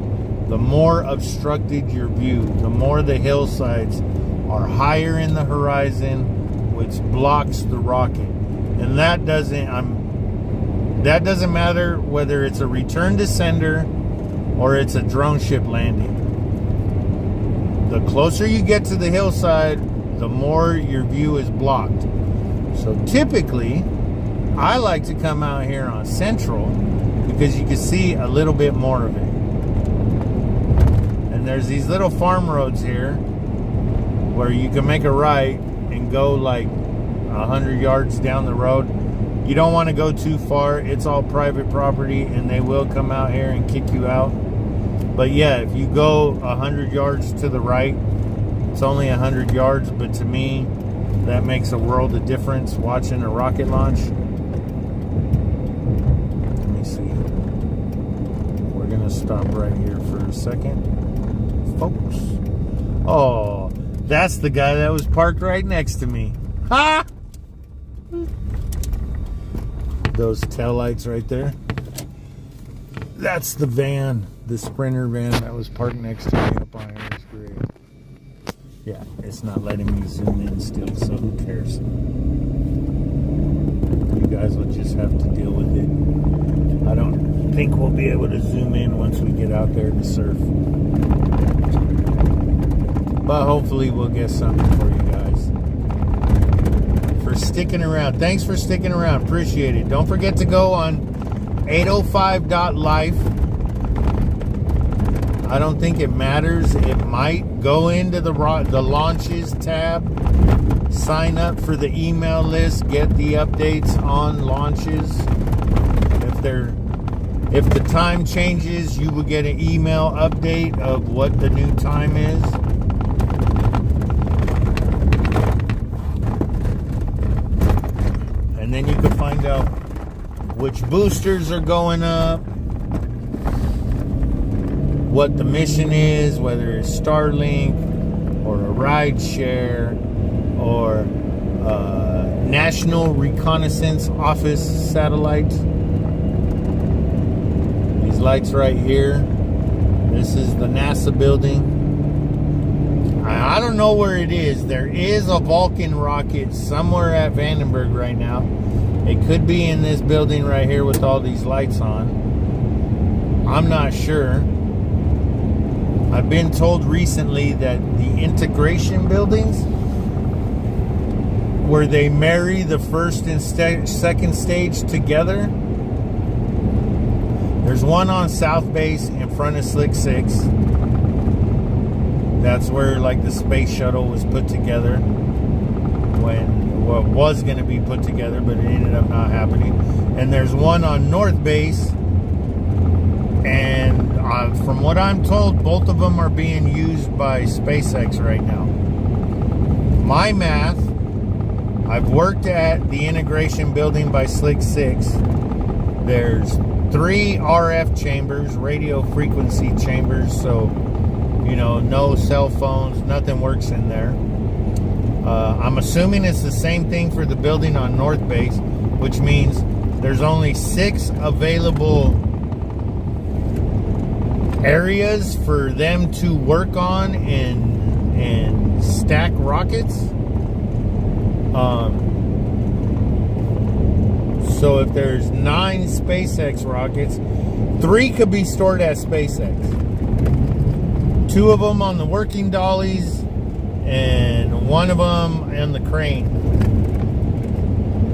the more obstructed your view. The more the hillsides are higher in the horizon, which blocks the rocket. And that doesn't matter whether it's a return to sender or it's a drone ship landing. The closer you get to the hillside, the more your view is blocked. So typically, I like to come out here on Central because you can see a little bit more of it. And there's these little farm roads here where you can make a right and go like 100 yards down the road. You don't want to go too far. It's all private property and they will come out here and kick you out. But yeah, if you go 100 yards to the right, it's only 100 yards, but to me, that makes a world of difference watching a rocket launch. Let me see. We're gonna stop right here for a second, folks. Oh, that's the guy that was parked right next to me. Ha! Those taillights right there. That's the van, the Sprinter van that was parked next to me up on Harris Grade. Yeah, it's not letting me zoom in still, so who cares? You guys will just have to deal with it. I don't think we'll be able to zoom in once we get out there to surf. But hopefully we'll get something for you guys. For sticking around. Thanks for sticking around. Appreciate it. Don't forget to go on 805.life. I don't think it matters. It might go into the launches tab. Sign up for the email list. Get the updates on launches. If the time changes, you will get an email update of what the new time is. And then you can find out which boosters are going up, what the mission is, whether it's Starlink or a rideshare or National Reconnaissance Office satellite. These lights right here. This is the NASA building. I don't know where it is. There is a Vulcan rocket somewhere at Vandenberg right now. It could be in this building right here with all these lights on. I'm not sure. I've been told recently that the integration buildings, where they marry the first and second stage together, there's one on South Base in front of Slick 6. That's where like the space shuttle was put together it was going to be put together, but it ended up not happening. And there's one on North Base, and from what I'm told, both of them are being used by SpaceX right now. My math, I've worked at the integration building by Slick 6. There's 3 RF chambers, radio frequency chambers, so no cell phones, nothing works in there. I'm assuming it's the same thing for the building on North Base, which means there's only 6 available areas for them to work on and stack rockets. So if there's 9 SpaceX rockets, 3 could be stored at SpaceX. 2 of them on the working dollies, and 1 of them on the crane.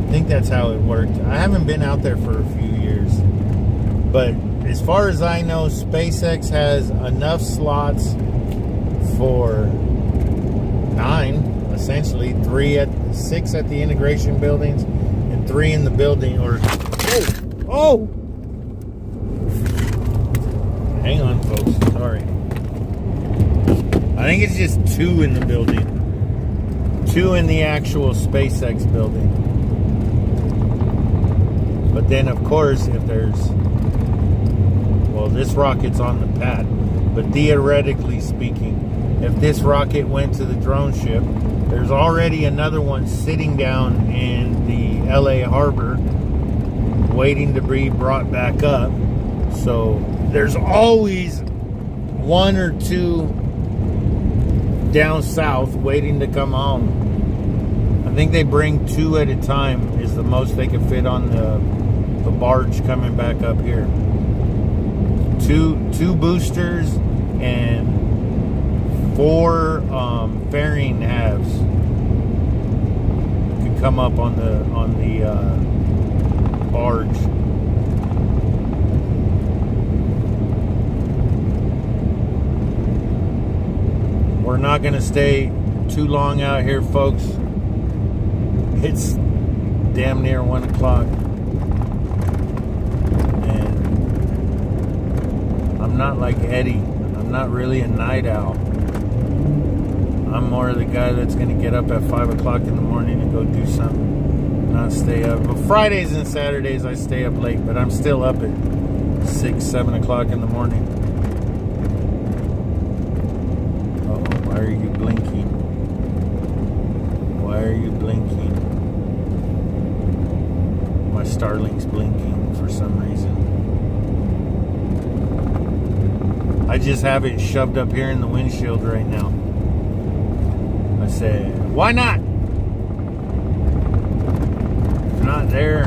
I think that's how it worked. I haven't been out there for a few years. But as far as I know, SpaceX has enough slots for 9, essentially. 6 at the integration buildings, and 3 in the building. Oh! Hang on, folks. Sorry. I think it's just 2 in the building. 2 in the actual SpaceX building. But then, of course, if there's... Well, this rocket's on the pad. But theoretically speaking, if this rocket went to the drone ship. There's already another one sitting down in the LA harbor waiting to be brought back up. So there's always one or two down south waiting to come home. I think they bring 2 at a time is the most they can fit on the barge coming back up here. Two boosters and 4 fairing halves could come up on the barge. We're not going to stay too long out here, folks. It's damn near 1 o'clock. And I'm not like Eddie. I'm not really a night owl. I'm more the guy that's going to get up at 5 o'clock in the morning and go do something. Not stay up. But Fridays and Saturdays I stay up late. But I'm still up at 6, 7 o'clock in the morning. Uh-oh, why are you blinking? Why are you blinking? My Starlink's blinking for some reason. I just have it shoved up here in the windshield right now. I said, why not? If not there.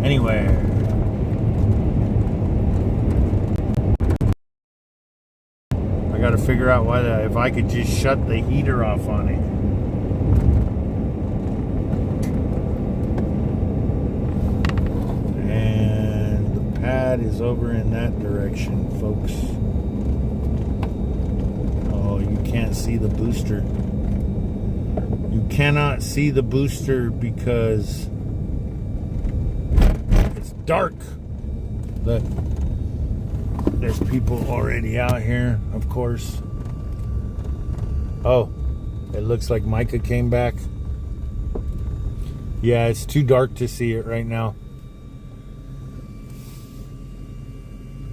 Anyway. I gotta figure out why if I could just shut the heater off on it. Is over in that direction, folks. Oh, you can't see the booster. You cannot see the booster because it's dark. Look, there's people already out here, of course. Oh, it looks like Micah came back. Yeah, it's too dark to see it right now.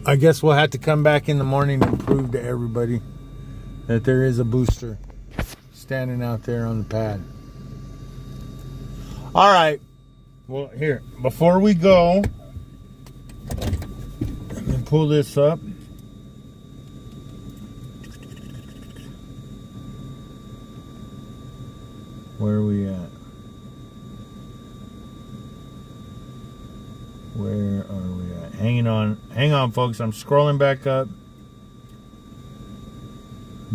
I guess we'll have to come back in the morning and prove to everybody that there is a booster standing out there on the pad. All right. Well, here, before we go, let me pull this up. Where are we at? Where are we at? Hang on, folks. I'm scrolling back up.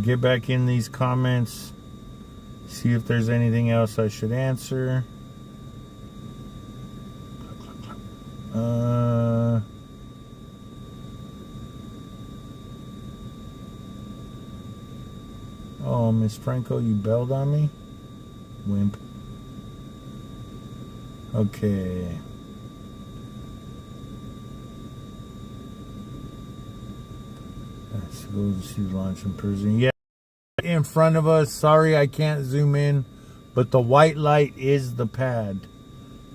Get back in these comments. See if there's anything else I should answer. Oh, Miss Franco, you bailed on me? Wimp. Okay. Let's go see launch in person. Yeah, in front of us. Sorry I can't zoom in, but the white light is the pad.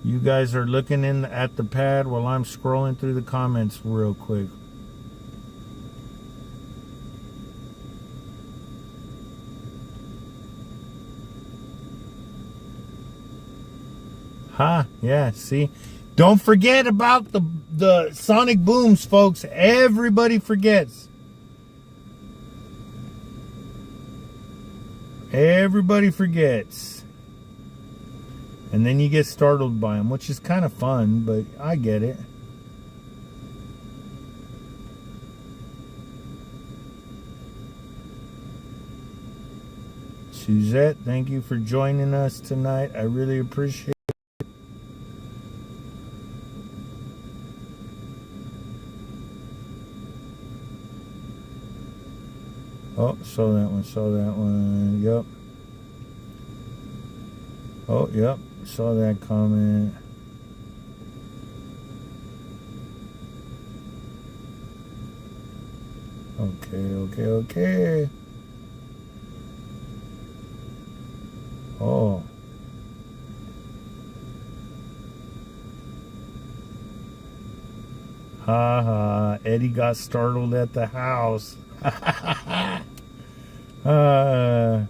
You guys are looking in at the pad while I'm scrolling through the comments real quick. Yeah, see? Don't forget about the sonic booms, folks. Everybody forgets. Everybody forgets. And then you get startled by them, which is kind of fun, but I get it. Suzette, thank you for joining us tonight. I really appreciate it. Oh, saw that one, yep. Oh, yep, saw that comment. Okay. Oh. Eddie got startled at the house. Well,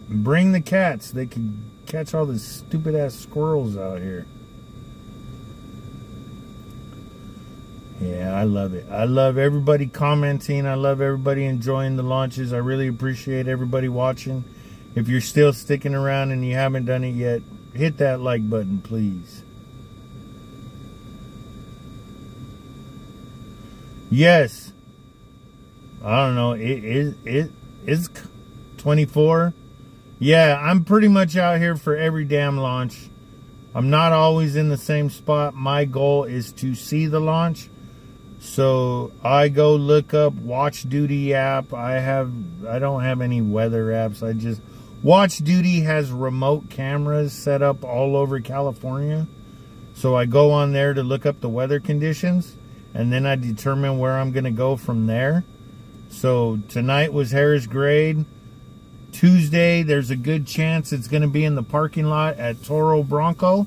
bring the cats. They can catch all the stupid ass squirrels out here. Yeah, I love it. I love everybody commenting. I love everybody enjoying the launches. I really appreciate everybody watching. If you're still sticking around and you haven't done it yet, hit that like button, please. Yes. I don't know. It is 24. Yeah, I'm pretty much out here for every damn launch. I'm not always in the same spot. My goal is to see the launch. So I go look up Watch Duty app. I don't have any weather apps. I just Watch Duty has remote cameras set up all over California. So I go on there to look up the weather conditions, and then I determine where I'm going to go from there. So tonight was Harris Grade. Tuesday, there's a good chance it's going to be in the parking lot at Toro Bronco.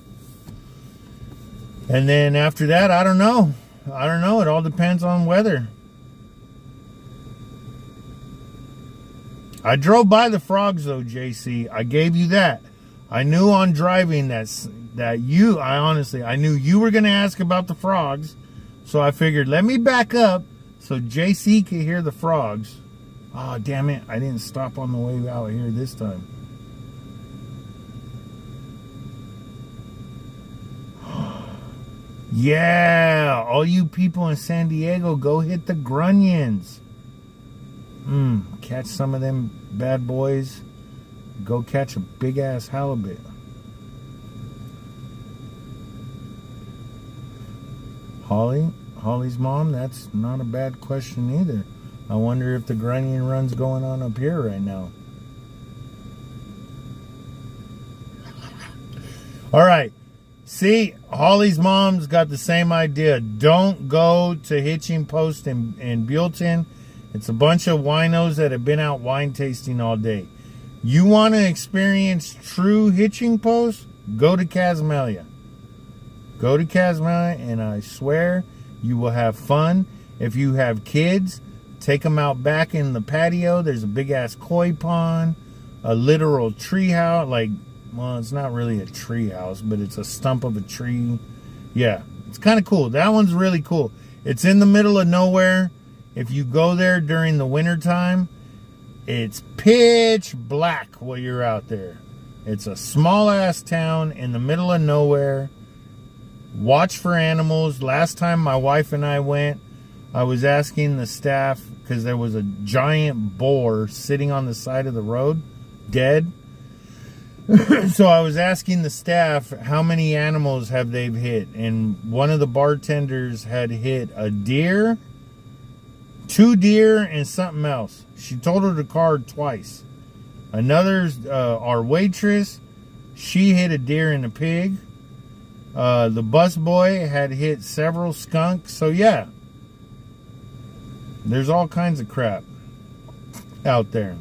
And then after that, I don't know. It all depends on weather. I drove by the frogs though, JC. I gave you that. I knew on driving I knew you were going to ask about the frogs. So I figured, let me back up so JC could hear the frogs. Oh, damn it. I didn't stop on the way out here this time. Yeah, all you people in San Diego, go hit the grunions. Catch some of them bad boys. Go catch a big ass halibut. Holly's mom, that's not a bad question either. I wonder if the grunion run's going on up here right now. All right. See, Holly's mom's got the same idea. Don't go to Hitching Post in Buellton. It's a bunch of winos that have been out wine tasting all day. You want to experience true hitching post? Go to Casmalia. Go to Casmalia, and I swear you will have fun. If you have kids, take them out back in the patio. There's a big-ass koi pond, a literal tree house. Well, it's not really a tree house, but it's a stump of a tree. Yeah, it's kind of cool. That one's really cool. It's in the middle of nowhere. If you go there during the winter time, it's pitch black while you're out there. It's a small-ass town in the middle of nowhere. Watch for animals. Last time my wife and I went, I was asking the staff, because there was a giant boar sitting on the side of the road, dead. So I was asking the staff how many animals have they hit, and one of the bartenders had hit a deer, 2 deer, and something else. She told her to card twice. Another's our waitress, she hit a deer and a pig. The busboy had hit several skunks. So yeah, there's all kinds of crap out there.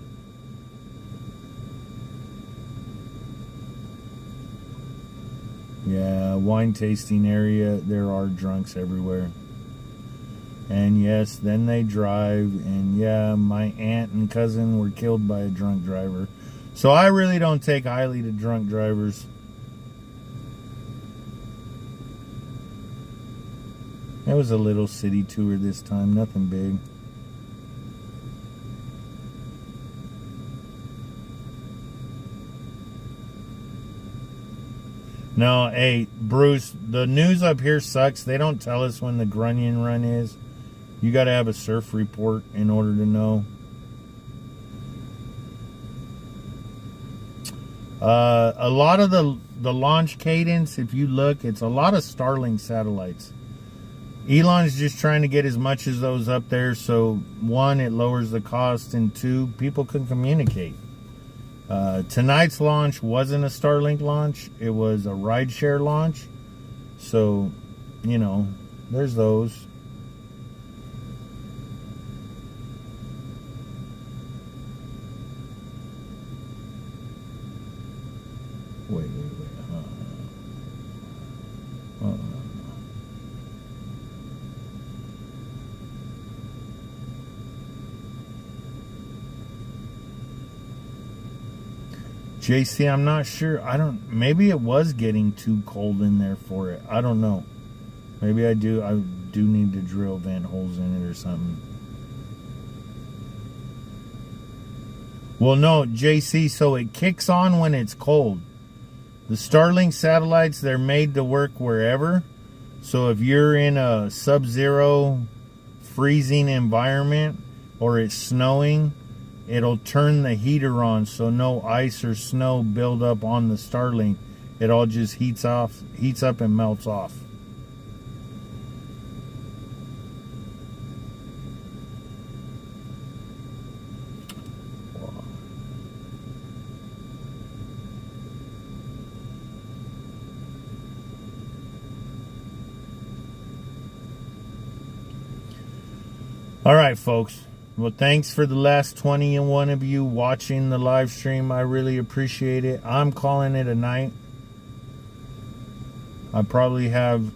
Yeah, wine tasting area, there are drunks everywhere. And yes, then they drive. And yeah, my aunt and cousin were killed by a drunk driver. So I really don't take highly to drunk drivers. It was a little city tour this time, nothing big. No, hey, Bruce, the news up here sucks. They don't tell us when the grunion run is. You got to have a surf report in order to know. A lot of the launch cadence, if you look, it's a lot of Starlink satellites. Elon's just trying to get as much as those up there, so 1, it lowers the cost, and 2, people can communicate. Tonight's launch wasn't a Starlink launch. It was a rideshare launch. So, you know, there's those. Wait. JC, I'm not sure. Maybe it was getting too cold in there for it. I don't know. Maybe I do need to drill vent holes in it or something. Well, no, JC, so it kicks on when it's cold. The Starlink satellites, they're made to work wherever. So if you're in a sub-zero freezing environment or it's snowing, it'll turn the heater on so no ice or snow build up on the Starlink. It all just heats up and melts off. All right, folks. Well, thanks for the last 21 of you watching the live stream. I really appreciate it. I'm calling it a night. I probably have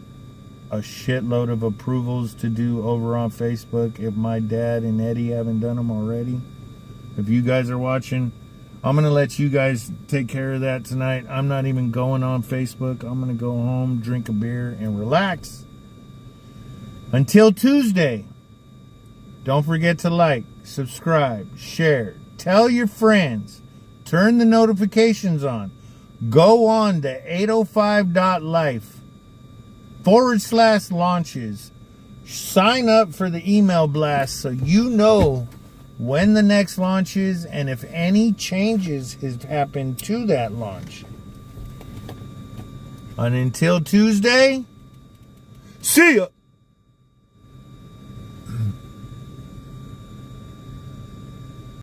a shitload of approvals to do over on Facebook if my dad and Eddie haven't done them already. If you guys are watching, I'm going to let you guys take care of that tonight. I'm not even going on Facebook. I'm going to go home, drink a beer, and relax. Until Tuesday. Don't forget to like, subscribe, share, tell your friends, turn the notifications on. Go on to 805.life/launches. Sign up for the email blast so you know when the next launch is and if any changes have happened to that launch. And until Tuesday, see ya!